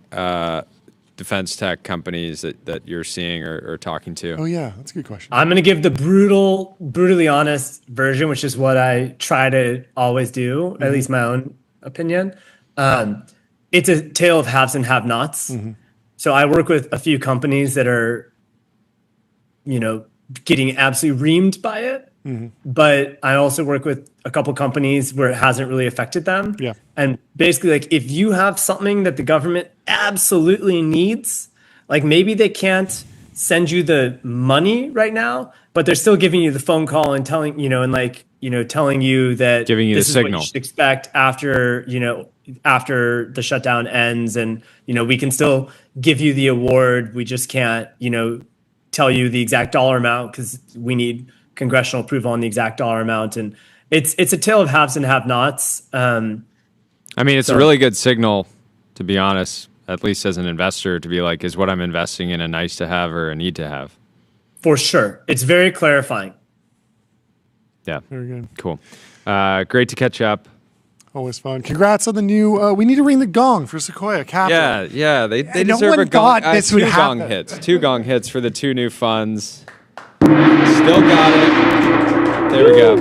Speaker 1: defense tech companies that you're seeing or talking to?
Speaker 2: Oh yeah, that's a good question.
Speaker 8: I'm going to give the brutally honest version, which is what I try to always do, at least my own opinion. It's a tale of haves and have-nots. So I work with a few companies that are, you know, getting absolutely reamed by it. But I also work with a couple companies where it hasn't really affected them.
Speaker 2: Yeah.
Speaker 8: And basically, like, if you have something that the government absolutely needs, like maybe they can't send you the money right now, but they're still giving you the phone call and telling, you know, and like, you know, telling you that
Speaker 1: giving you
Speaker 8: this
Speaker 1: the
Speaker 8: is
Speaker 1: signal.
Speaker 8: what you should expect after, you know, after the shutdown ends. And, you know, we can still give you the award. We just can't, you know, tell you the exact dollar amount because we need congressional approval on the exact dollar amount. And it's a tale of haves and have-nots.
Speaker 1: I mean, it's a really good signal, to be honest, at least as an investor, to be like, is what I'm investing in a nice to have or a need to have?
Speaker 8: For sure. It's very clarifying.
Speaker 1: Yeah.
Speaker 2: Very good.
Speaker 1: Cool. Great to catch up.
Speaker 2: Always fun. Congrats on the new. We need to ring the gong for Sequoia Capital.
Speaker 1: Yeah. They
Speaker 2: no
Speaker 1: deserve
Speaker 2: one
Speaker 1: a gong.
Speaker 2: thought this would
Speaker 1: gong
Speaker 2: happen.
Speaker 1: hits. 2 gong hits for the 2 new funds. Still got it. There we go.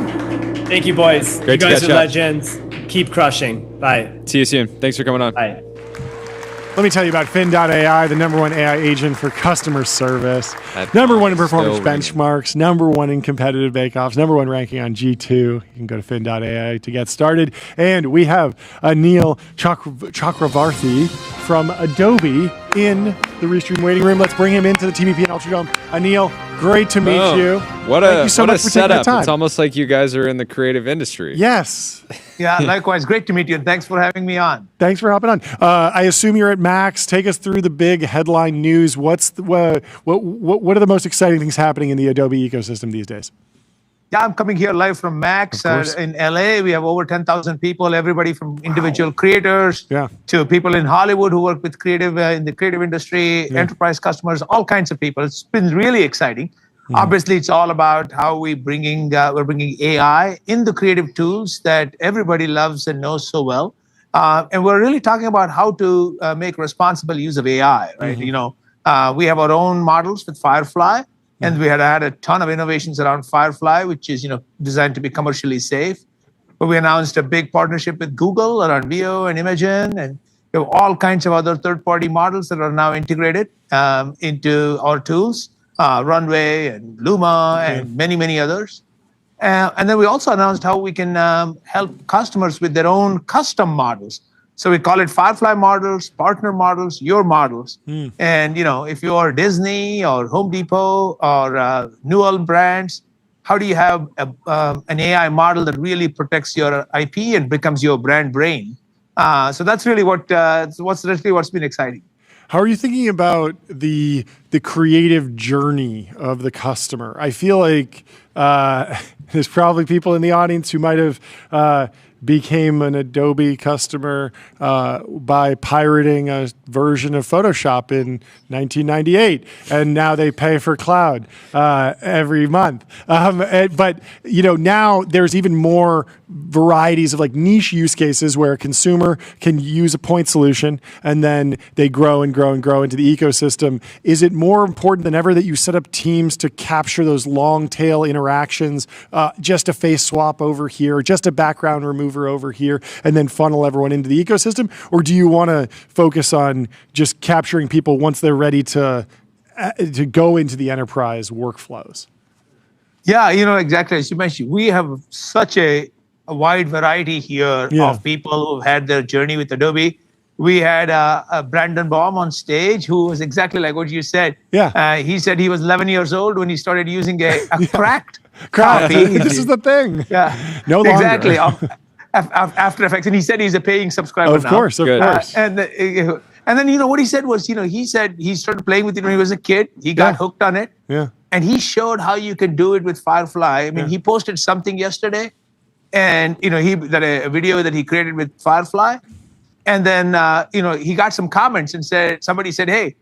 Speaker 8: Thank you, boys.
Speaker 1: Great
Speaker 8: you
Speaker 1: to
Speaker 8: guys
Speaker 1: catch
Speaker 8: are
Speaker 1: up.
Speaker 8: legends. Keep crushing. Bye.
Speaker 1: See you soon. Thanks for coming on.
Speaker 8: Bye.
Speaker 2: Let me tell you about Fin.ai, the #1 AI agent for customer service. #1 in performance benchmarks, #1 in competitive bake-offs, #1 ranking on G2. You can go to Fin.ai to get started. And we have Anil Chakravarthy from Adobe in the Restream waiting room. Let's bring him into the TBPN Ultradome. Anil, great to meet you.
Speaker 1: Thank
Speaker 2: you so much for taking the
Speaker 1: setup.
Speaker 2: time.
Speaker 1: It's almost like you guys are in the creative industry.
Speaker 2: Yes.
Speaker 10: Yeah, likewise. Great to meet you, and thanks for having me on.
Speaker 2: Thanks for hopping on. I assume you're at Max. Take us through the big headline news. What are the most exciting things happening in the Adobe ecosystem these days?
Speaker 10: Yeah, I'm coming here live from Max in LA. We have over 10,000 people, everybody from individual creators to people in Hollywood who work with creative in the creative industry, enterprise customers, all kinds of people. It's been really exciting. Obviously, it's all about how we're bringing AI in the creative tools that everybody loves and knows so well. And we're really talking about how to make responsible use of AI, right? You know, we have our own models with Firefly, and we had a ton of innovations around Firefly, which is, you know, designed to be commercially safe. But we announced a big partnership with Google around Veo and Imagen, and we have all kinds of other third-party models that are now integrated into our tools, Runway and Luma and many, many others. And then we also announced how we can help customers with their own custom models. So we call it Firefly models, partner models, your models. And, you know, if you are Disney or Home Depot or Newell brands, how do you have an AI model that really protects your IP and becomes your brand brain? So that's really what's been exciting.
Speaker 2: How are you thinking about the creative journey of the customer? I feel like there's probably people in the audience who might have became an Adobe customer by pirating a version of Photoshop in 1998, and now they pay for cloud every month. But you know, now there's even more varieties of like niche use cases where a consumer can use a point solution and then they grow and grow and grow into the ecosystem. Is it more important than ever that you set up teams to capture those long tail interactions, just a face swap over here, just a background remover over here, and then funnel everyone into the ecosystem? Or do you want to focus on just capturing people once they're ready to go into the enterprise workflows?
Speaker 10: Yeah, you know, exactly. As you mentioned, we have such a a wide variety here
Speaker 2: Yeah.
Speaker 10: of people who've had their journey with Adobe. We had Brandon Baum on stage, who was exactly like what you said.
Speaker 2: Yeah.
Speaker 10: He said he was 11 years old when he started using a cracked
Speaker 2: Crap.
Speaker 10: copy.
Speaker 2: This is the thing.
Speaker 10: Yeah,
Speaker 2: No longer.
Speaker 10: exactly. Of After Effects, and he said he's a paying subscriber now.
Speaker 2: Of course.
Speaker 10: And then what he said was, he said he started playing with it when he was a kid. He got hooked on it.
Speaker 2: Yeah.
Speaker 10: And he showed how you can do it with Firefly. I mean, he posted something yesterday, and a video that he created with Firefly, and then he got some comments and somebody said, "Hey,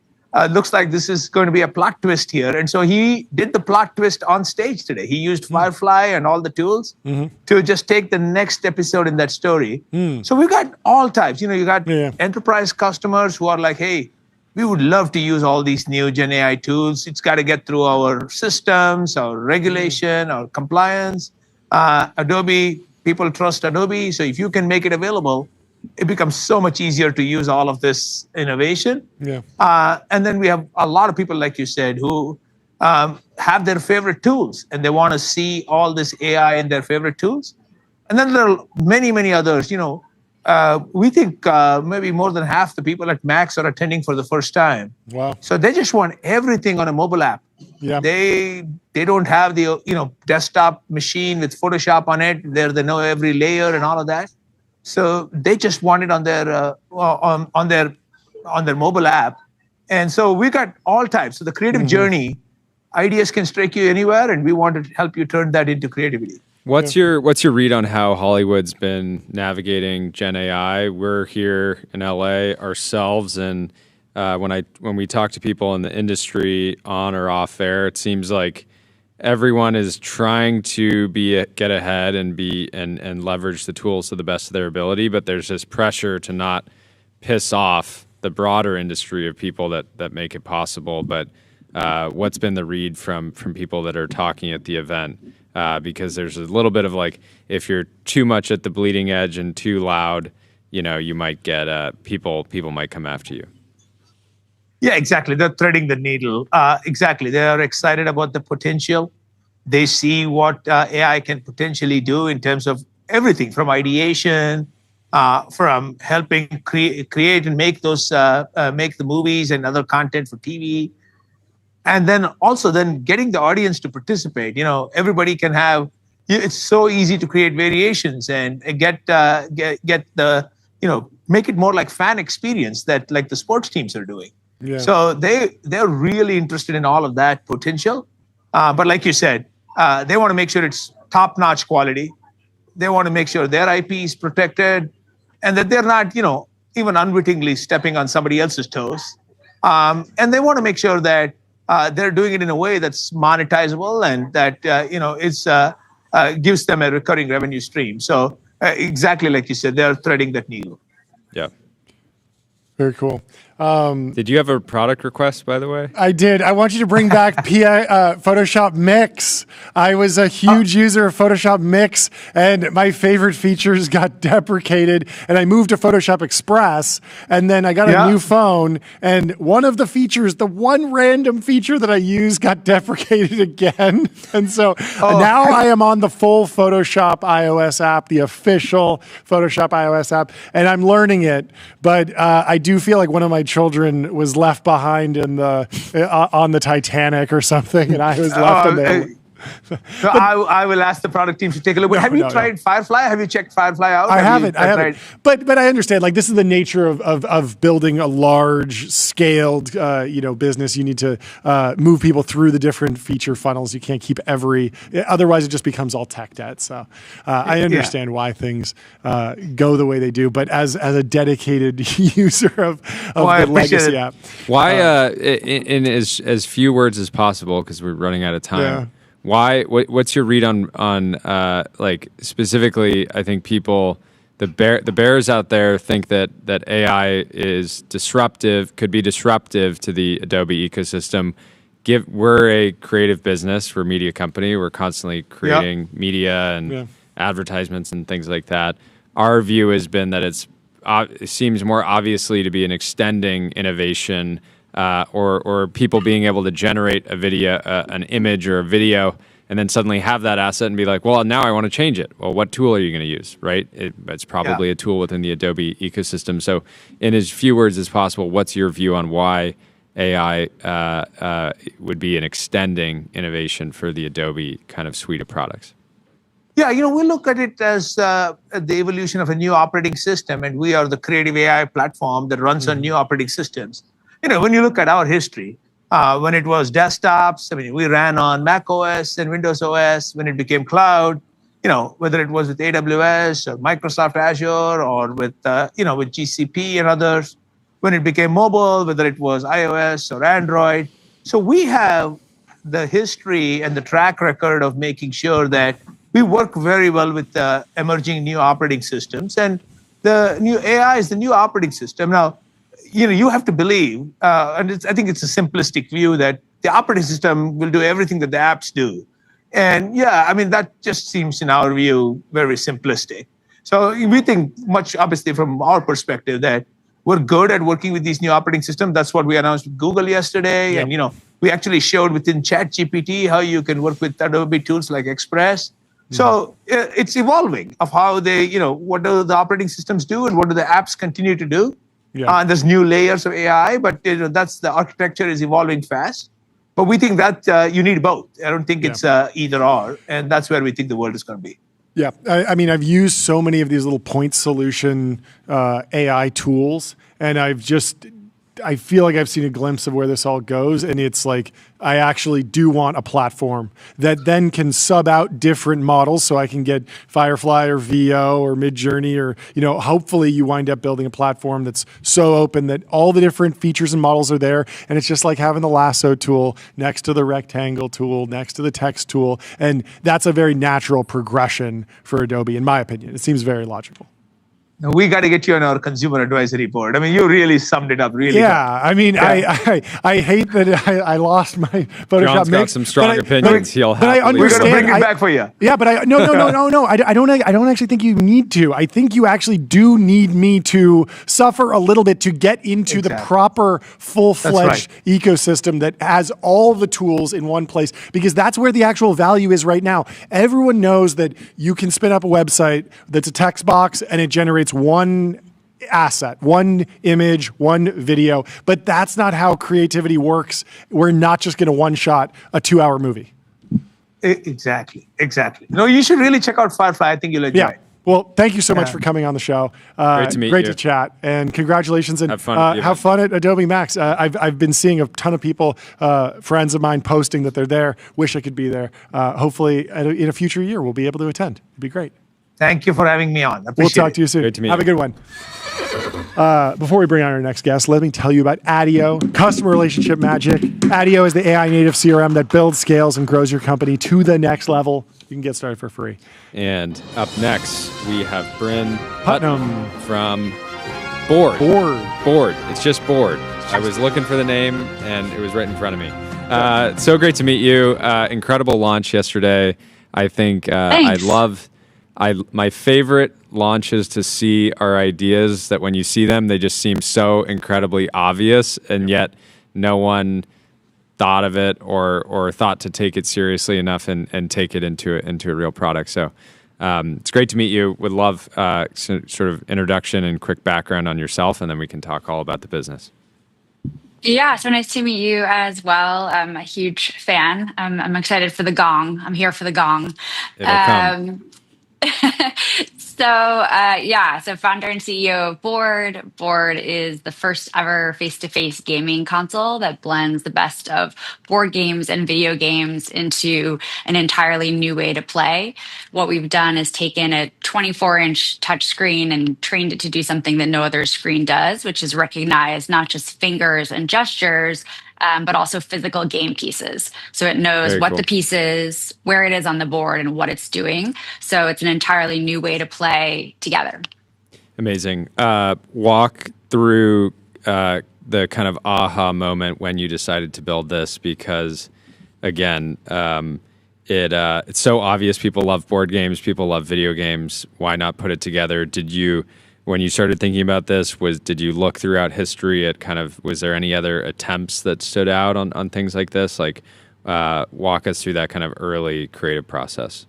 Speaker 10: looks like this is going to be a plot twist here." And so he did the plot twist on stage today. He used Firefly and all the tools to just take the next episode in that story. So we've got all types. You got enterprise customers who are like, "Hey, we would love to use all these new Gen AI tools. It's got to get through our systems, our regulation, our compliance. Adobe, people trust Adobe. So if you can make it available, it becomes so much easier to use all of this innovation."
Speaker 2: Yeah.
Speaker 10: And then we have a lot of people, like you said, who have their favorite tools, and they want to see all this AI in their favorite tools. And then there are many, many others. We think maybe more than half the people at Max are attending for the first time.
Speaker 2: Wow.
Speaker 10: So they just want everything on a mobile app.
Speaker 2: Yeah.
Speaker 10: They don't have the desktop machine with Photoshop on it. They know every layer and all of that. So they just want it on their on their mobile app. And so we got all types. So the creative journey, ideas can strike you anywhere, and we want to help you turn that into creativity.
Speaker 1: What's your read on how Hollywood's been navigating Gen AI? We're here in LA ourselves, and when we talk to people in the industry on or off air, it seems like everyone is trying to get ahead and leverage the tools to the best of their ability, but there's this pressure to not piss off the broader industry of people that make it possible. But what's been the read from people that are talking at the event? Because there's a little bit of like, if you're too much at the bleeding edge and too loud, you might get people might come after you.
Speaker 10: Yeah, exactly. They're threading the needle. Exactly. They are excited about the potential. They see what AI can potentially do in terms of everything from ideation, from helping create and make the movies and other content for TV. And then also getting the audience to participate. Everybody can have. It's so easy to create variations and get the make it more like fan experience that like the sports teams are doing.
Speaker 2: Yeah.
Speaker 10: So they're really interested in all of that potential. But like you said, they want to make sure it's top-notch quality. They want to make sure their IP is protected, and that they're not even unwittingly stepping on somebody else's toes. And they want to make sure that they're doing it in a way that's monetizable and that gives them a recurring revenue stream. So exactly like you said, they're threading that needle.
Speaker 1: Yeah.
Speaker 2: Very cool.
Speaker 1: Did you have a product request, by the way?
Speaker 2: I did. I want you to bring back Photoshop Mix. I was a huge user of Photoshop Mix, and my favorite features got deprecated, and I moved to Photoshop Express, and then I got a new phone, and one of the features, the one random feature that I used, got deprecated again. And so now I am on the full Photoshop iOS app, the official Photoshop iOS app, and I'm learning it, but I do feel like one of my children was left behind in on the Titanic or something, and I was left in there.
Speaker 10: So I will ask the product team to take a look. Have you tried Firefly? Have you checked Firefly out?
Speaker 2: I haven't. But I understand. Like, this is the nature of building a large scaled business. You need to move people through the different feature funnels. You can't keep otherwise it just becomes all tech debt. So I understand why things go the way they do. But as a dedicated user of the legacy app,
Speaker 1: why in as few words as possible, because we're running out of time.
Speaker 2: Yeah.
Speaker 1: What's your read on like specifically? I think people, the bears out there think that AI is disruptive, could be disruptive to the Adobe ecosystem. We're a creative business, we're a media company. We're constantly creating media and advertisements and things like that. Our view has been that it seems more obviously to be an extending innovation. Or people being able to generate a video, an image or a video, and then suddenly have that asset and be like, well, now I want to change it. Well, what tool are you going to use, right? It's probably a tool within the Adobe ecosystem. So in as few words as possible, what's your view on why AI would be an extending innovation for the Adobe kind of suite of products?
Speaker 10: Yeah, we look at it as the evolution of a new operating system, and we are the creative AI platform that runs on new operating systems. When you look at our history, when it was desktops, we ran on Mac OS and Windows OS. When it became cloud, whether it was with AWS or Microsoft Azure or with with GCP and others. When it became mobile, whether it was iOS or Android. So we have the history and the track record of making sure that we work very well with the emerging new operating systems. And the new AI is the new operating system. Now, you have to believe, and I think it's a simplistic view that the operating system will do everything that the apps do. And that just seems, in our view, very simplistic. So we think much, obviously, from our perspective, that we're good at working with these new operating systems. That's what we announced with Google yesterday. Yep. And, we actually showed within ChatGPT how you can work with Adobe tools like Express. So it's evolving of how they, what do the operating systems do and what do the apps continue to do? Yeah. And there's new layers of AI, but that's the architecture is evolving fast. But we think that you need both. I don't think it's either or, and that's where we think the world is going to be.
Speaker 2: Yeah, I've used so many of these little point solution AI tools, and I feel like I've seen a glimpse of where this all goes, and it's like I actually do want a platform that then can sub out different models, so I can get Firefly or VO or Midjourney, or hopefully you wind up building a platform that's so open that all the different features and models are there, and it's just like having the lasso tool next to the rectangle tool, next to the text tool, and that's a very natural progression for Adobe, in my opinion. It seems very logical.
Speaker 10: Now, we got to get you on our consumer advisory board. You really summed it up really
Speaker 2: well. I hate that I lost my Photoshop
Speaker 1: John's got some strong opinions. He'll have
Speaker 10: we're going to bring it back for you.
Speaker 2: Yeah, but no. I don't actually think you need to. I think you actually do need me to suffer a little bit to get into the proper full-fledged ecosystem that has all the tools in one place, because that's where the actual value is right now. Everyone knows that you can spin up a website that's a text box and it generates one asset, one image, one video, but that's not how creativity works. We're not just going to one-shot a 2-hour movie.
Speaker 10: Exactly. No, you should really check out Firefly. I think you'll enjoy it.
Speaker 2: Well, thank you so much for coming on the show.
Speaker 1: Great to meet you.
Speaker 2: Great to chat, and congratulations. And
Speaker 1: have fun
Speaker 2: at Adobe Max. I've been seeing a ton of people, friends of mine, posting that they're there. Wish I could be there. Hopefully, in a future year, we'll be able to attend. It'd be great.
Speaker 10: Thank you for having me on.
Speaker 2: We'll talk to you soon.
Speaker 1: Great to meet you.
Speaker 2: Have a good one. Before we bring on our next guest, let me tell you about Adio, customer relationship magic. Adio is the AI native CRM that builds, scales, and grows your company to the next level. You can get started for free.
Speaker 1: And up next, we have Brynn
Speaker 2: Putnam
Speaker 1: from Board.
Speaker 2: Board.
Speaker 1: It's just Board. I was looking for the name, and it was right in front of me. So great to meet you. Incredible launch yesterday. I think my favorite launches to see are ideas that when you see them, they just seem so incredibly obvious, and yet no one thought of it or thought to take it seriously enough and take it into a real product. So it's great to meet you. Would love sort of introduction and quick background on yourself, and then we can talk all about the business.
Speaker 11: Yeah, so nice to meet you as well. I'm a huge fan. I'm excited for the gong. I'm here for the gong.
Speaker 1: It'll come.
Speaker 11: So founder and CEO of Board. Board is the first ever face-to-face gaming console that blends the best of board games and video games into an entirely new way to play. What we've done is taken a 24-inch touchscreen and trained it to do something that no other screen does, which is recognize not just fingers and gestures, but also physical game pieces. So it knows what the piece is, where it is on the board, and what it's doing. So it's an entirely new way to play together. Amazing.
Speaker 1: Walk through the kind of aha moment when you decided to build this, because, again, it's so obvious. People love board games. People love video games. Why not put it together? When you started thinking about this, did you look throughout history at was there any other attempts that stood out on things like this? Like, walk us through that kind of early creative process.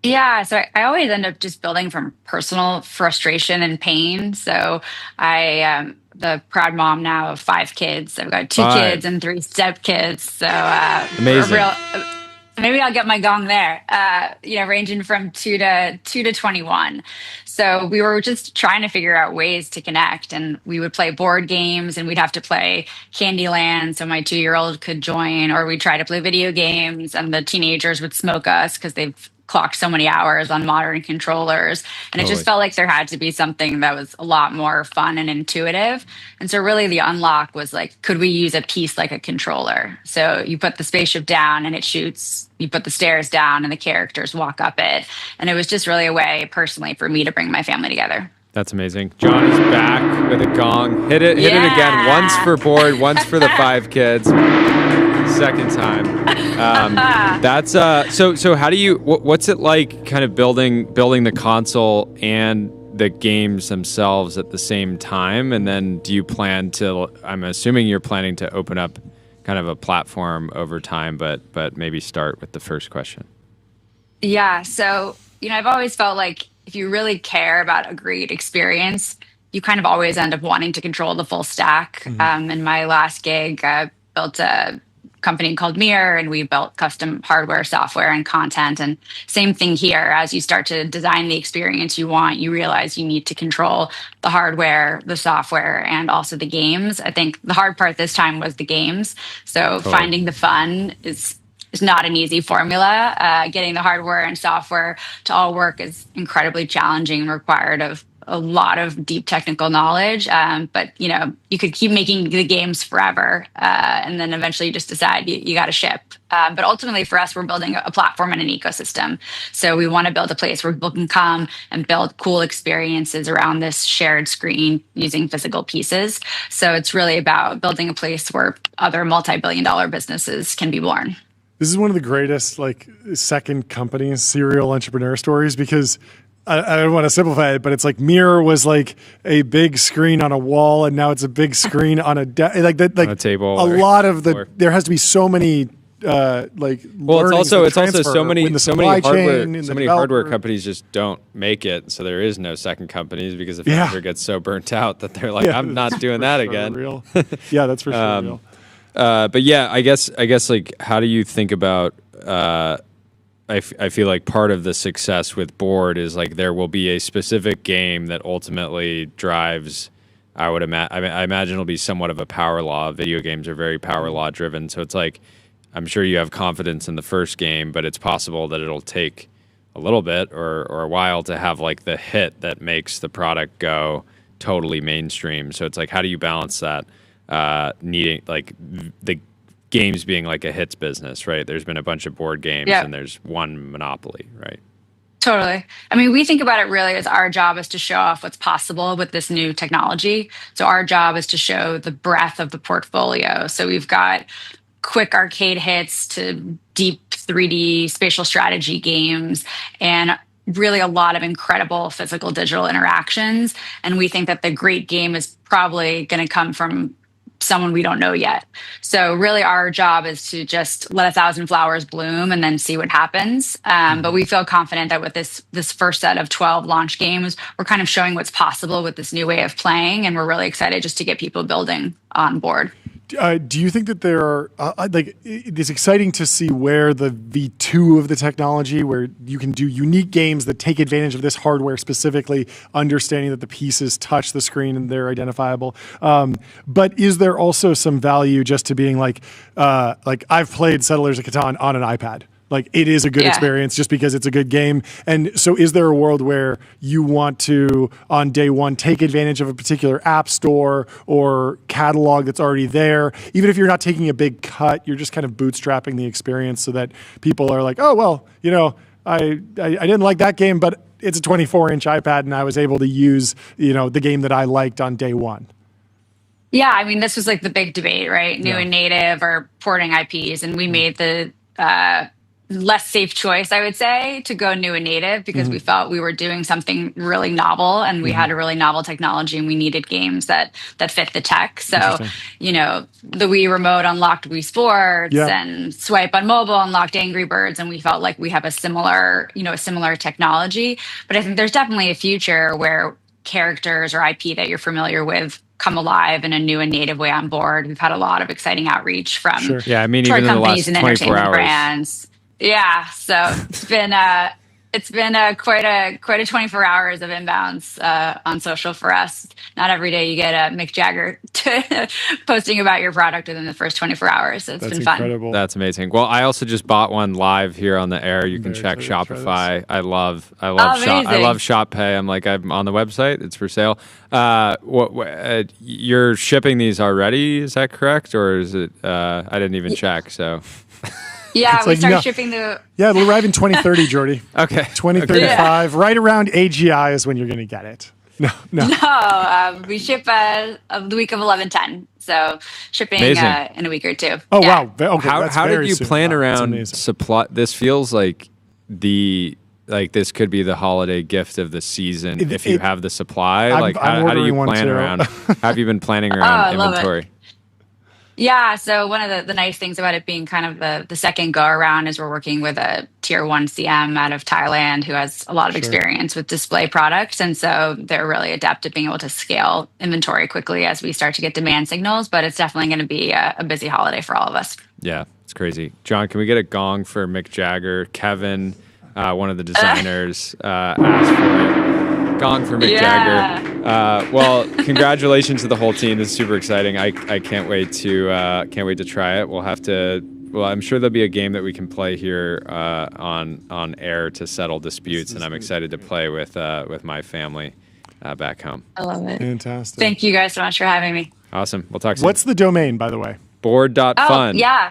Speaker 11: Yeah, so I always end up just building from personal frustration and pain. So I am the proud mom now of 5 kids. I've got 2 kids and 3 stepkids. So
Speaker 1: amazing.
Speaker 11: Maybe I'll get my gong there. Ranging from 2 to 21. So we were just trying to figure out ways to connect, and we would play board games, and we'd have to play Candyland so my 2-year-old could join, or we'd try to play video games, and the teenagers would smoke us because they've clocked so many hours on modern controllers. And it just felt like there had to be something that was a lot more fun and intuitive. And so really the unlock was like, could we use a piece like a controller? So you put the spaceship down and it shoots. You put the stairs down and the characters walk up it. And it was just really a way personally for me to bring my family together.
Speaker 1: That's amazing. John is back with a gong. Hit it again. Once for board, once for the 5 kids. Second time. That's so how do you what's it like kind of building the console and the games themselves at the same time? And then do you plan to, I'm assuming you're planning to open up kind of a platform over time, but maybe start with the first question.
Speaker 11: Yeah, so I've always felt like if you really care about a great experience, you kind of always end up wanting to control the full stack. In my last gig, I built a company called Mirror, and we built custom hardware, software, and content. And same thing here. As you start to design the experience you want, you realize you need to control the hardware, the software, and also the games. I think the hard part this time was the games. So finding the fun is not an easy formula. Getting the hardware and software to all work is incredibly challenging and required of a lot of deep technical knowledge. But you could keep making the games forever. And then eventually you just decide you got to ship. But ultimately for us, we're building a platform and an ecosystem. So we want to build a place where people can come and build cool experiences around this shared screen using physical pieces. So it's really about building a place where other multi-billion-dollar businesses can be born.
Speaker 2: This is one of the greatest second company serial entrepreneur stories, because I don't want to simplify it, but it's like Mirror was like a big screen on a wall, and now it's a big screen on a on a table. A lot of there has to be so many
Speaker 1: it's also so many hardware companies just don't make it, so there is no second companies because the founder gets so burnt out that they're like, I'm not doing that again.
Speaker 2: Real. Yeah, that's for sure real.
Speaker 1: But yeah, I guess like, how do you think about? I feel like part of the success with board is like there will be a specific game that ultimately drives. I imagine it'll be somewhat of a power law. Video games are very power law driven, so it's like I'm sure you have confidence in the first game, but it's possible that it'll take a little bit or a while to have like the hit that makes the product go totally mainstream. So it's like, how do you balance that? Needing like the games being like a hits business, right? There's been a bunch of board games and there's one monopoly, right?
Speaker 11: Totally. I mean, we think about it really as our job is to show off what's possible with this new technology. So our job is to show the breadth of the portfolio. So we've got quick arcade hits to deep 3D spatial strategy games, and really a lot of incredible physical digital interactions. And we think that the great game is probably going to come from someone we don't know yet. So really our job is to just let 1,000 flowers bloom and then see what happens. But we feel confident that with this first set of 12 launch games, we're kind of showing what's possible with this new way of playing. And we're really excited just to get people building on board.
Speaker 2: Do you think that there are it's exciting to see where the V2 of the technology, where you can do unique games that take advantage of this hardware specifically, understanding that the pieces touch the screen and they're identifiable. But is there also some value just to being like I've played Settlers of Catan on an iPad? Like, it is a good experience just because it's a good game. And so is there a world where you want to, on day one, take advantage of a particular app store or catalog that's already there? Even if you're not taking a big cut, you're just kind of bootstrapping the experience so that people are like, oh, well, I didn't like that game, but it's a 24-inch iPad and I was able to use, the game that I liked on day one.
Speaker 11: Yeah, I mean, this was like the big debate, right? New and native or porting IPs. And we made the less safe choice, I would say, to go new and native because we felt we were doing something really novel and we had a really novel technology and we needed games that fit the tech. So, you know, the Wii Remote unlocked Wii Sports and Swipe on mobile unlocked Angry Birds, and we felt like we have a similar technology. But I think there's definitely a future where characters or IP that you're familiar with come alive in a new and native way on board. We've had a lot of exciting outreach from
Speaker 1: Yeah, I mean,
Speaker 11: toy
Speaker 1: even in the
Speaker 11: companies
Speaker 1: last
Speaker 11: and
Speaker 1: 24
Speaker 11: entertainment
Speaker 1: hours.
Speaker 11: brands. Yeah, so it's been quite a 24 hours of inbounds on social for us. Not every day you get a Mick Jagger posting about your product within the first 24 hours. So it's been
Speaker 2: incredible.
Speaker 11: fun.
Speaker 1: That's amazing. Well, I also just bought one live here on the air. You can check Shopify. I love Shop Pay. I'm on the website. It's for sale. You're shipping these already? Is that correct, or is it? I didn't even check. So.
Speaker 11: Yeah, we started shipping the.
Speaker 2: Yeah, it'll arrive in 2030. Jordy.
Speaker 1: Okay.
Speaker 2: 2035, right around AGI is when you're going to get it. No.
Speaker 11: We ship the week of 11/10, so shipping in a week or two.
Speaker 2: Oh wow! Okay,
Speaker 1: how did you plan around supply? This feels like this could be the holiday gift of the season if you have the supply. How do you plan around? How have you been planning around inventory?
Speaker 11: Yeah, so one of the nice things about it being kind of the second go around is we're working with a tier 1 CM out of Thailand who has a lot of experience with display products. And so they're really adept at being able to scale inventory quickly as we start to get demand signals. But it's definitely going to be a busy holiday for all of us.
Speaker 1: Yeah, it's crazy. John, can we get a gong for Mick Jagger? Kevin, one of the designers, asked for it. Gong for Mick Jagger. Well, congratulations to the whole team. This is super exciting. I can't wait to try it. We'll have to. Well, I'm sure there'll be a game that we can play here on air to settle disputes, and I'm excited to play with my family back home.
Speaker 11: I love it.
Speaker 2: Fantastic.
Speaker 11: Thank you guys so much for having me.
Speaker 1: Awesome. We'll talk soon.
Speaker 2: What's the domain, by the way?
Speaker 1: Board.fun.
Speaker 11: Oh, yeah.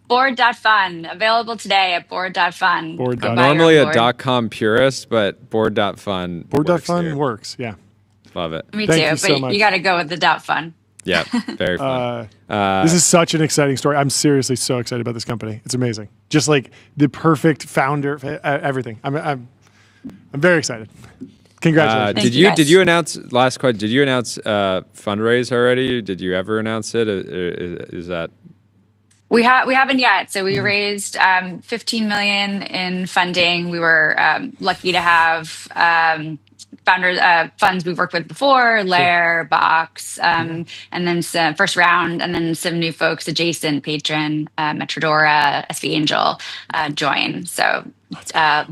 Speaker 11: Board.fun. Available today at board.fun.
Speaker 1: I'm normally a .com purist, but board.fun
Speaker 2: Board.fun works, yeah.
Speaker 1: Love it.
Speaker 11: Me too, but you got to go with the .fun.
Speaker 1: Yeah, very fun.
Speaker 2: This is such an exciting story. I'm seriously so excited about this company. It's amazing. Just like the perfect founder, everything. I'm very excited. Congratulations.
Speaker 1: Did you announce last question? Did you announce fundraise already? Did you ever announce it? Is that?
Speaker 11: We haven't yet. So we raised $15 million in funding. We were lucky to have founders funds we've worked with before, Lair, Box, and then some first round, and then some new folks, Adjacent, Patron, Metrodora, SV Angel, join. So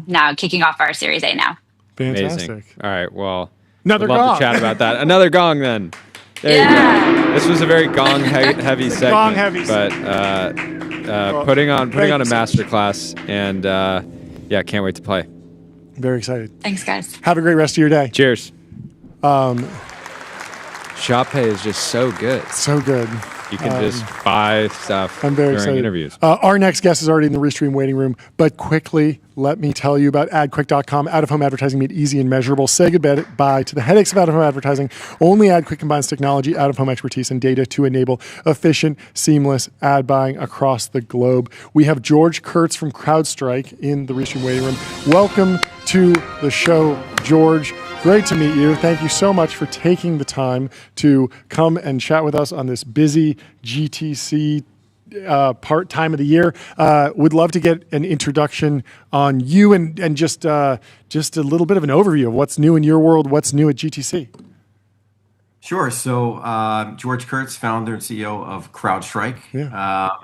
Speaker 11: now kicking off our Series A now.
Speaker 2: Fantastic.
Speaker 1: Amazing. All right. Well,
Speaker 2: another
Speaker 1: love
Speaker 2: gong.
Speaker 1: to chat about that. Another gong then. There you go. This was a very gong heavy segment.
Speaker 2: Gong heavy.
Speaker 1: But putting on a masterclass, and can't wait to play.
Speaker 2: Very excited.
Speaker 11: Thanks, guys.
Speaker 2: Have a great rest of your day.
Speaker 1: Cheers. Shop Pay is just so good.
Speaker 2: So good.
Speaker 1: You can just buy stuff
Speaker 2: during excited.
Speaker 1: Interviews.
Speaker 2: Our next guest is already in the Restream waiting room, but quickly, let me tell you about AdQuick.com. Out-of-home advertising made easy and measurable. Say goodbye to the headaches of out-of-home advertising. Only AdQuick combines technology, out-of-home expertise, and data to enable efficient, seamless ad buying across the globe. We have George Kurtz from CrowdStrike in the Restream waiting room. Welcome to the show, George. Great to meet you. Thank you so much for taking the time to come and chat with us on this busy GTC time of the year. Would love to get an introduction on you and just a little bit of an overview of what's new in your world, what's new at GTC.
Speaker 12: Sure. So George Kurtz, founder and CEO of CrowdStrike,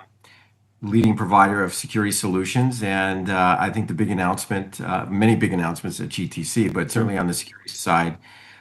Speaker 12: leading provider of security solutions. And I think the big announcement, many big announcements at GTC, but certainly on the security side,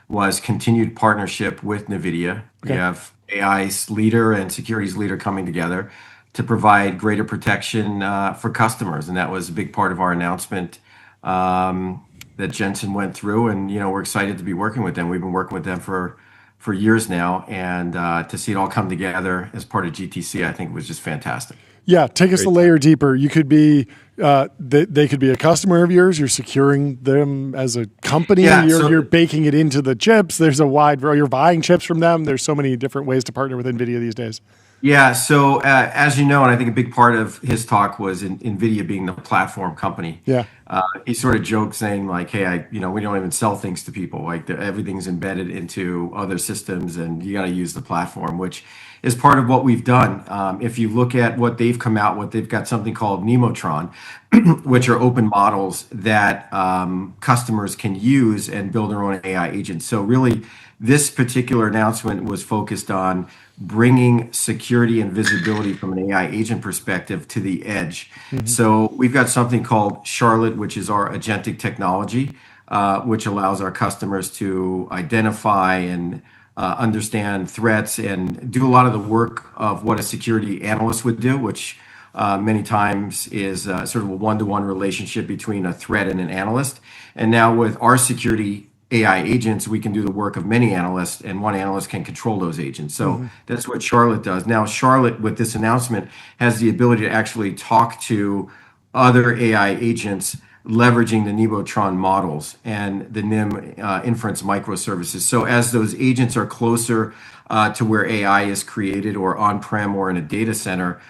Speaker 12: was continued partnership with NVIDIA. We have AI's leader and security's leader coming together to provide greater protection for customers. And that was a big part of our announcement that Jensen went through. And, we're excited to be working with them. We've been working with them for years now. And to see it all come together as part of GTC, I think was just fantastic.
Speaker 2: Yeah, take us a layer deeper. You could be, they could be a customer of yours. You're securing them as a company.
Speaker 12: Yeah,
Speaker 2: you're baking it into the chips. There's a wide variety. You're buying chips from them. There's so many different ways to partner with NVIDIA these days.
Speaker 12: Yeah, so as you know, and I think a big part of his talk was NVIDIA being the platform company.
Speaker 2: Yeah.
Speaker 12: He sort of joked saying like, hey, we don't even sell things to people. Like everything's embedded into other systems and you got to use the platform, which is part of what we've done. If you look at what they've come out with, they've got something called Nemotron, which are open models that customers can use and build their own AI agents. So really, this particular announcement was focused on bringing security and visibility from an AI agent perspective to the edge. So we've got something called Charlotte, which is our agentic technology, which allows our customers to identify and understand threats and do a lot of the work of what a security analyst would do, which many times is sort of a one-to-one relationship between a threat and an analyst. And now with our security AI agents, we can do the work of many analysts, and one analyst can control those agents. So that's what Charlotte does. Now, Charlotte, with this announcement, has the ability to actually talk to other AI agents leveraging the Nemotron models and the NIM inference microservices. So as those agents are closer to where AI is created or on-prem or in a data center,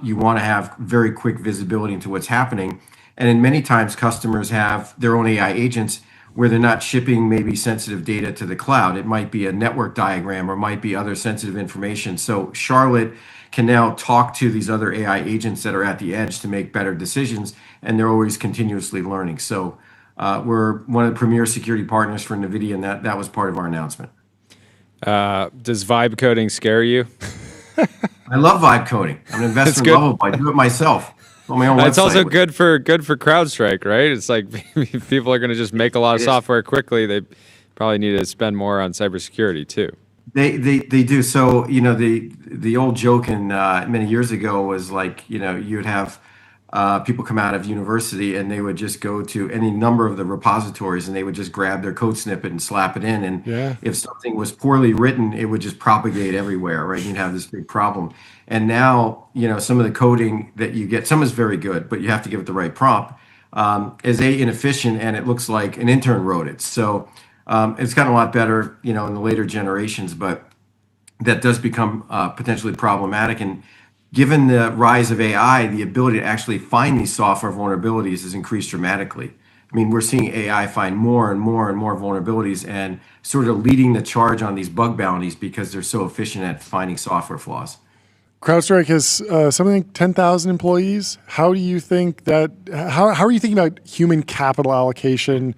Speaker 12: you want to have very quick visibility into what's happening. And in many times, customers have their own AI agents where they're not shipping maybe sensitive data to the cloud. It might be a network diagram or might be other sensitive information. So Charlotte can now talk to these other AI agents that are at the edge to make better decisions, and they're always continuously learning. So we're one of the premier security partners for NVIDIA, and that was part of our announcement.
Speaker 1: Does vibe coding scare you?
Speaker 12: I love vibe coding. I'm an investor in Lovable. I do it myself. On my own website.
Speaker 1: It's also good for CrowdStrike, right? It's like if people are going to just make a lot of software quickly, they probably need to spend more on cybersecurity too.
Speaker 12: They do. So the old joke in many years ago was like you'd have people come out of university and they would just go to any number of the repositories and they would just grab their code snippet and slap it in. And if something was poorly written, it would just propagate everywhere, right? You'd have this big problem. And now, some of the coding that you get, some is very good, but you have to give it the right prompt, is inefficient and it looks like an intern wrote it. So it's gotten a lot better, in the later generations, but that does become potentially problematic. And given the rise of AI, the ability to actually find these software vulnerabilities has increased dramatically. I mean, we're seeing AI find more and more and more vulnerabilities and sort of leading the charge on these bug bounties because they're so efficient at finding software flaws.
Speaker 2: CrowdStrike has something like 10,000 employees. How do you think that? How are you thinking about human capital allocation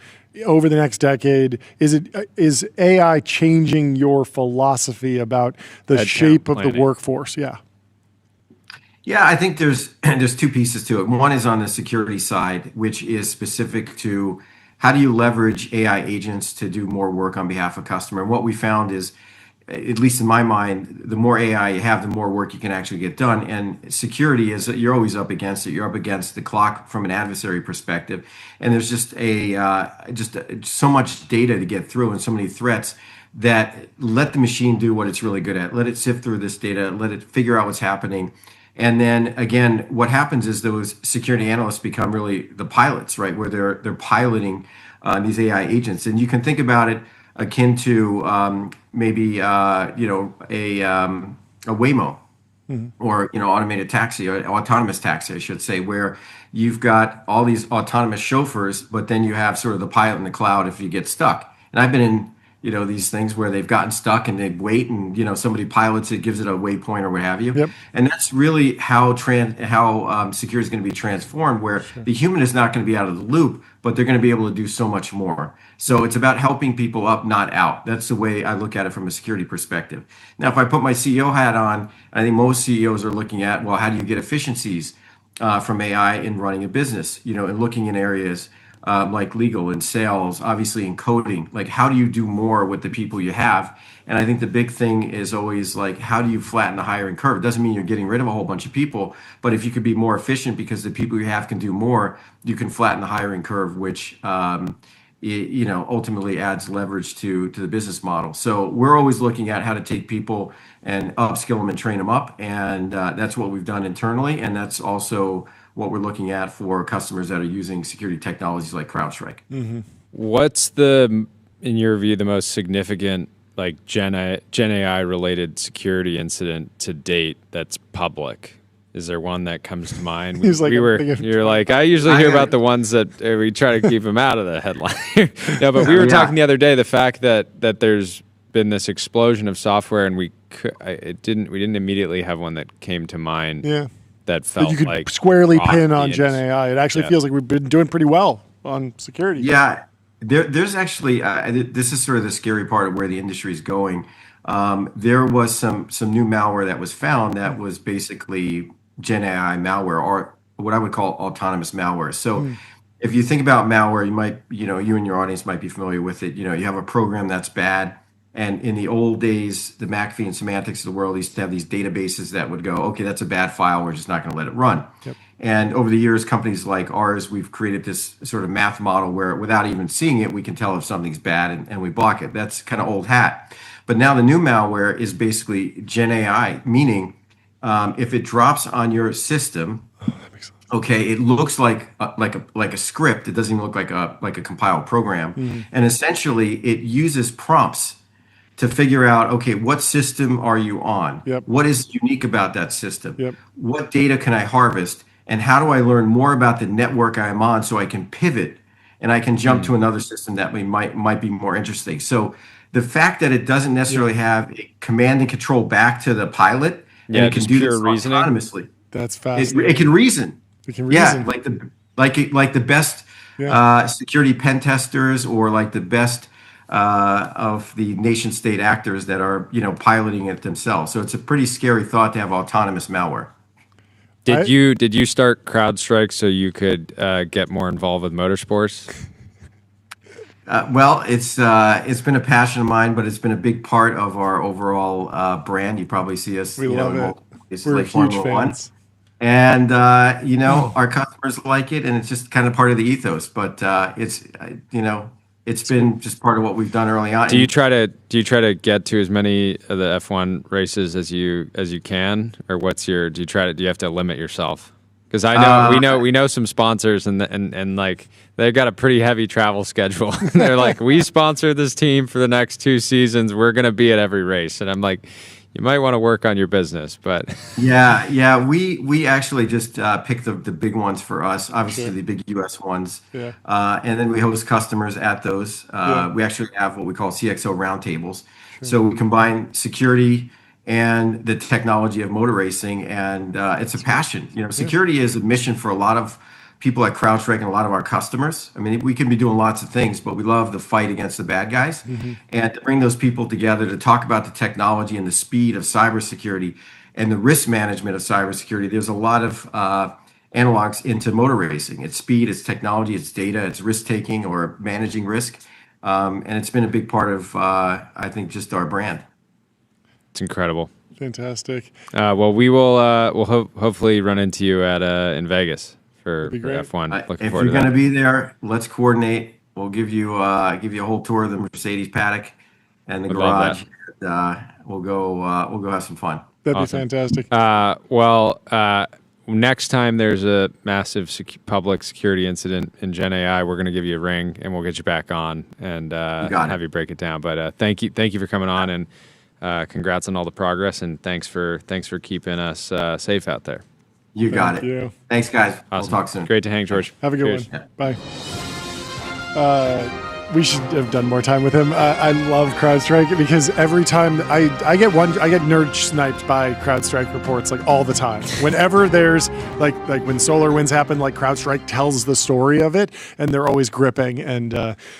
Speaker 2: over the next decade? Is AI changing your philosophy about the shape of the workforce? Yeah.
Speaker 12: Yeah, I think there's two pieces to it. One is on the security side, which is specific to how do you leverage AI agents to do more work on behalf of customer. And what we found is, at least in my mind, the more AI you have, the more work you can actually get done. And security is that you're always up against it. You're up against the clock from an adversary perspective. And there's just so much data to get through and so many threats that let the machine do what it's really good at. Let it sift through this data, let it figure out what's happening. And then again, what happens is those security analysts become really the pilots, right? Where they're piloting these AI agents. And you can think about it akin to maybe a Waymo or automated taxi or autonomous taxi, I should say, where you've got all these autonomous chauffeurs, but then you have sort of the pilot in the cloud if you get stuck. And I've been in these things where they've gotten stuck and they wait and somebody pilots it, gives it a waypoint or what have you. Yep. And that's really how security is going to be transformed, where the human is not going to be out of the loop, but they're going to be able to do so much more. So it's about helping people up, not out. That's the way I look at it from a security perspective. Now, if I put my CEO hat on, I think most CEOs are looking at, well, how do you get efficiencies from AI in running a business, and looking in areas like legal and sales, obviously in coding, like how do you do more with the people you have? And I think the big thing is always like, how do you flatten the hiring curve? It doesn't mean you're getting rid of a whole bunch of people, but if you could be more efficient because the people you have can do more, you can flatten the hiring curve, which ultimately adds leverage to the business model. So we're always looking at how to take people and upskill them and train them up. And that's what we've done internally. And that's also what we're looking at for customers that are using security technologies like CrowdStrike.
Speaker 1: What's in your view, the most significant like Gen AI related security incident to date that's public? Is there one that comes to mind? You're like, I usually hear about the ones that we try to keep them out of the headline. No, but we were talking the other day, the fact that there's been this explosion of software, and we didn't immediately have one that came to mind. Yeah, that felt
Speaker 2: you could
Speaker 1: like
Speaker 2: squarely pin on Gen AI. It actually feels like we've been doing pretty well on security.
Speaker 12: Yeah, there's actually this is sort of the scary part of where the industry is going. There was some new malware that was found that was basically Gen AI malware, or what I would call autonomous malware. So if you think about malware, you and your audience might be familiar with it. You have a program that's bad. And in the old days, the McAfee and Semantics of the world used to have these databases that would go, okay, that's a bad file. We're just not going to let it run. Yep. And over the years, companies like ours, we've created this sort of math model where without even seeing it, we can tell if something's bad and we block it. That's kind of old hat. But now the new malware is basically Gen AI, meaning if it drops on your system, okay, it looks like a script. It doesn't even look like a compiled program. And essentially, it uses prompts to figure out, okay, what system are you on? Yep. What is unique about that system? Yep. What data can I harvest? And how do I learn more about the network I'm on so I can pivot and I can jump to another system that might be more interesting? So the fact that it doesn't necessarily have a command and control back to the pilot, and it can do this autonomously.
Speaker 2: That's fast.
Speaker 12: It can reason.
Speaker 2: It can reason.
Speaker 12: Yeah, like the best security pen testers, or like the best of the nation state actors that are piloting it themselves. So it's a pretty scary thought to have autonomous malware.
Speaker 1: Did you start CrowdStrike so you could get more involved with motorsports?
Speaker 12: Well, it's been a passion of mine, but it's been a big part of our overall brand. You probably see us.
Speaker 2: We love it.
Speaker 12: It's
Speaker 2: We're
Speaker 12: like
Speaker 2: huge
Speaker 12: Formula
Speaker 2: fans.
Speaker 12: One. And our customers like it, and it's just kind of part of the ethos. But it's been just part of what we've done early on.
Speaker 1: Do you try to get to as many of the F1 races as you can, or do you have to limit yourself? Because I know we know some sponsors and like they've got a pretty heavy travel schedule. They're like, we sponsor this team for the next 2 seasons. We're going to be at every race, and I'm like, you might want to work on your business, but
Speaker 12: yeah, we actually just pick the big ones for us. Obviously, the big U.S. ones, and then we host customers at those. We actually have what we call CXO roundtables. So we combine security and the technology of motor racing, and it's a passion. Security is a mission for a lot of people at CrowdStrike and a lot of our customers. I mean, we can be doing lots of things, but we love the fight against the bad guys. And to bring those people together to talk about the technology and the speed of cybersecurity and the risk management of cybersecurity, there's a lot of analogs into motor racing. It's speed, it's technology, it's data, it's risk-taking or managing risk. And it's been a big part of, I think, just our brand.
Speaker 1: It's incredible.
Speaker 2: Fantastic.
Speaker 1: Well, we'll hopefully run into you in Vegas for F1. Looking forward to that.
Speaker 12: If you're going to be there, let's coordinate. We'll give you a whole tour of the Mercedes paddock and the garage. We'll go have some fun.
Speaker 2: That'd be fantastic.
Speaker 1: Next time there's a massive public security incident in Gen AI, we're going to give you a ring and we'll get you back on and have you break it down. But thank you for coming on, and congrats on all the progress, and thanks for keeping us safe out there.
Speaker 12: You got it. Thanks, guys.
Speaker 1: Awesome.
Speaker 12: We'll talk soon.
Speaker 1: Great to hang, George.
Speaker 2: Have a good one. Bye. We should have done more time with him. I love CrowdStrike because every time I get nerd sniped by CrowdStrike reports like all the time. Whenever there's like when SolarWinds happened, like CrowdStrike tells the story of it, and they're always gripping, and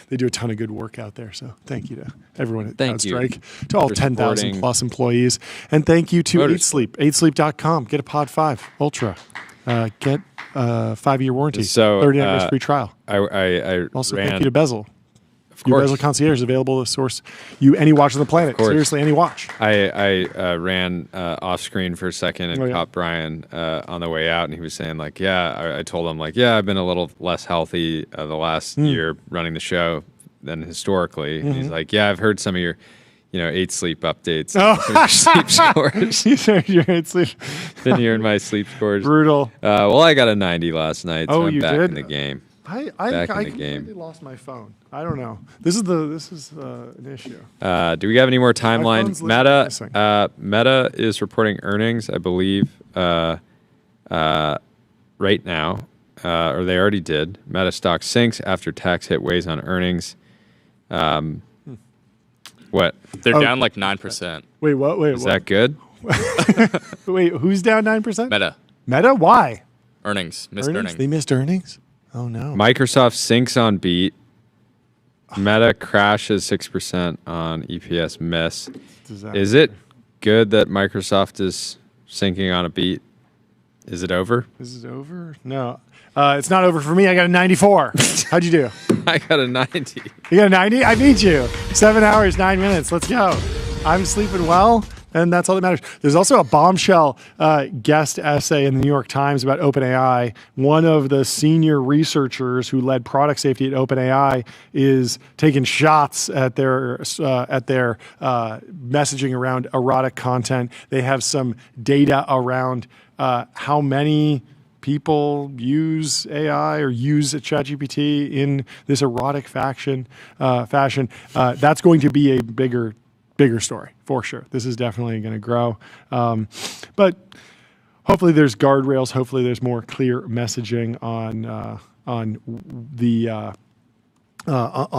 Speaker 2: they do a ton of good work out there. So thank you to everyone at CrowdStrike, to all 10,000 plus employees, and thank you to 8sleep, 8sleep.com. Get a Pod 5 Ultra. Get a 5-year warranty, 30-night risk-free trial.
Speaker 1: I
Speaker 2: also
Speaker 1: ran,
Speaker 2: thank you to Bezel.
Speaker 1: Of course.
Speaker 2: Bezel Concierge is available to source you any watch on the planet. Seriously, any watch.
Speaker 1: I ran off screen for a second and caught Bryan on the way out, and he was saying like, I told him like, I've been a little less healthy the last year running the show than historically. And he's like, I've heard some of your 8sleep updates. Sleep scores.
Speaker 2: You heard your 8sleep.
Speaker 1: Been hearing my sleep scores.
Speaker 2: Brutal.
Speaker 1: Well, I got a 90 last night, so I'm
Speaker 2: you
Speaker 1: back
Speaker 2: did?
Speaker 1: in the game.
Speaker 2: I completely lost my phone. I don't know. This is an issue.
Speaker 1: Do we have any more timeline?
Speaker 2: Meta
Speaker 1: Meta is reporting earnings, I believe, right now, or they already did. Meta stock sinks after tax hit weighs on earnings. What?
Speaker 3: They're down like 9%.
Speaker 2: Wait, what? Wait,
Speaker 1: is that good?
Speaker 2: Wait, who's down 9%?
Speaker 3: Meta.
Speaker 2: Meta? Why?
Speaker 3: Missed earnings.
Speaker 2: They missed earnings? Oh, no.
Speaker 1: Microsoft sinks on beat. Meta crashes 6% on EPS miss. Is it good that Microsoft is sinking on a beat? Is it over?
Speaker 2: Is it over? No. It's not over for me. I got a 94. How'd you do?
Speaker 1: I got a 90.
Speaker 2: You got a 90? I beat you. 7 hours, 9 minutes. Let's go. I'm sleeping well, and that's all that matters. There's also a bombshell guest essay in the New York Times about OpenAI. One of the senior researchers who led product safety at OpenAI is taking shots at their messaging around erotic content. They have some data around how many people use AI or use ChatGPT in this erotic fashion. That's going to be a bigger story for sure. This is definitely going to grow. But hopefully there's guardrails. Hopefully there's more clear messaging on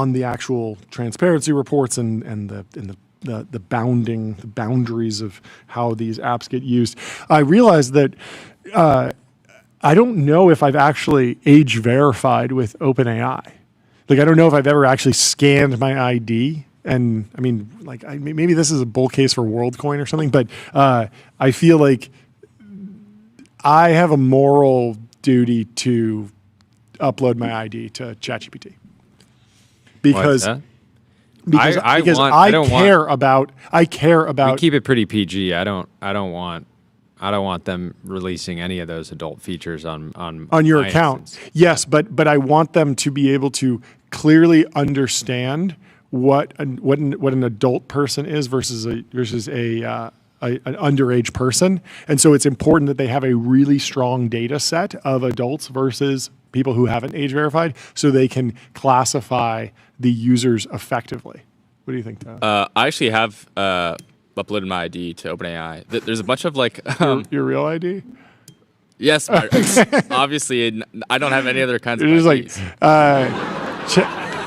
Speaker 2: the actual transparency reports and the boundaries of how these apps get used. I realized that I don't know if I've actually age verified with OpenAI. Like, I don't know if I've ever actually scanned my ID. And I mean, like, maybe this is a bull case for WorldCoin or something, but I feel like I have a moral duty to upload my ID to ChatGPT. Because I care about.
Speaker 1: We keep it pretty PG. I don't want them releasing any of those adult features on
Speaker 2: your account.
Speaker 1: Instance.
Speaker 2: Yes, but I want them to be able to clearly understand what an adult person is versus an underage person, and so it's important that they have a really strong data set of adults versus people who haven't age verified, so they can classify the users effectively. What do you think, Tyler?
Speaker 3: I actually have uploaded my ID to OpenAI. There's a bunch of like
Speaker 2: your real ID.
Speaker 3: Yes, obviously I don't have any other kinds of
Speaker 2: IDs.
Speaker 3: IDs.
Speaker 2: Like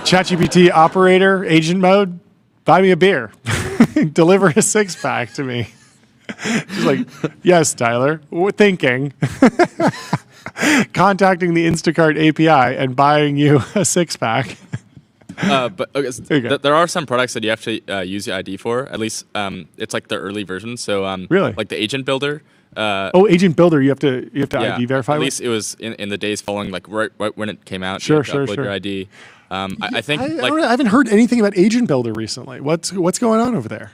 Speaker 2: ChatGPT operator agent mode. Buy me a beer. Deliver a 6-pack to me. She's like, yes, Tyler. We're thinking. Contacting the Instacart API and buying you a 6-pack.
Speaker 3: But there are some products that you have to use the ID for. At least it's like the early version. So
Speaker 2: really,
Speaker 3: like the Agent Builder.
Speaker 2: Agent Builder, you have to ID verify.
Speaker 3: At least it was in the days following, like right when it came out.
Speaker 2: Sure.
Speaker 3: Your ID. I think
Speaker 2: I haven't heard anything about Agent Builder recently. What's going on over there?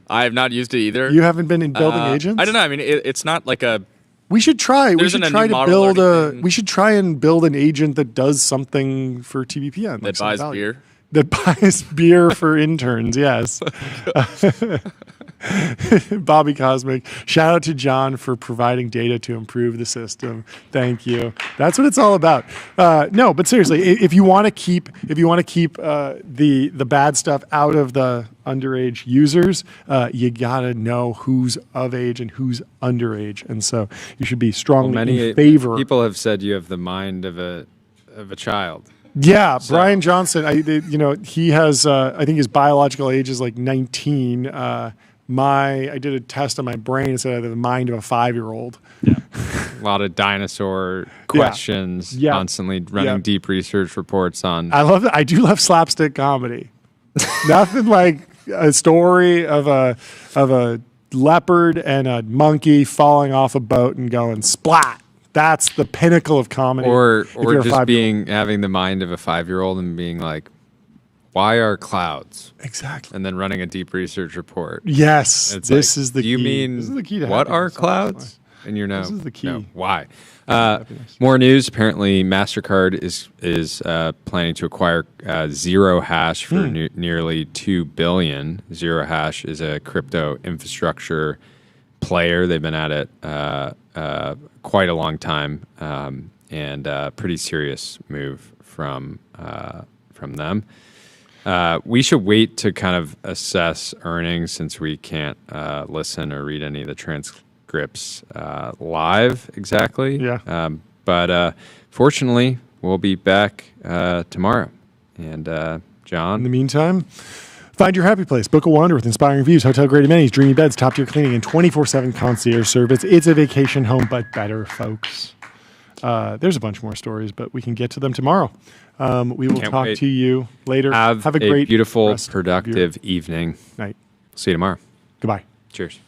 Speaker 3: I have not used it either.
Speaker 2: You haven't been in building agents?
Speaker 3: I don't know. I mean, it's not like a.
Speaker 2: We should try. We should try to build We should try and build an agent that does something for TBPN.
Speaker 3: That buys beer.
Speaker 2: That buys beer for interns. Yes. Bobby Cosmic. Shout out to John for providing data to improve the system. Thank you. That's what it's all about. No, but seriously, if you want to keep the bad stuff out of the underage users, you gotta know who's of age and who's underage, and so you should be strongly in favor.
Speaker 1: People have said you have the mind of a child.
Speaker 2: Yeah, so. Bryan Johnson. He has. I think his biological age is like 19. I did a test on my brain and said I have the mind of a 5-year-old.
Speaker 1: Yeah. A lot of dinosaur questions, constantly running deep research reports on.
Speaker 2: I love that. I do love slapstick comedy. Nothing like a story of a leopard and a monkey falling off a boat and going splat. That's the pinnacle of comedy.
Speaker 1: Or just having the mind of a 5-year-old and being like, why are clouds?
Speaker 2: Exactly.
Speaker 1: And then running a deep research report.
Speaker 2: Yes. This is the key.
Speaker 1: You mean,
Speaker 2: this is the key to
Speaker 1: what are
Speaker 2: happiness,
Speaker 1: clouds? And you're
Speaker 2: this is the key.
Speaker 1: No, why? More news. Apparently, MasterCard is planning to acquire Zero Hash for nearly $2 billion. Zero Hash is a crypto infrastructure player. They've been at it quite a long time. and pretty serious move from them. We should wait to kind of assess earnings since we can't listen or read any of the transcripts live exactly.
Speaker 2: Yeah.
Speaker 1: But fortunately, we'll be back tomorrow. And John?
Speaker 2: In the meantime, find your happy place. Book a wander with inspiring views, hotel-grade amenities, dreamy beds, top-tier cleaning, and 24/7 concierge service. It's a vacation home, but better, folks. There's a bunch more stories, but we can get to them tomorrow. We will talk to you later.
Speaker 1: Have a
Speaker 2: great,
Speaker 1: beautiful, productive evening.
Speaker 2: Night.
Speaker 1: See you tomorrow.
Speaker 2: Goodbye.
Speaker 1: Cheers.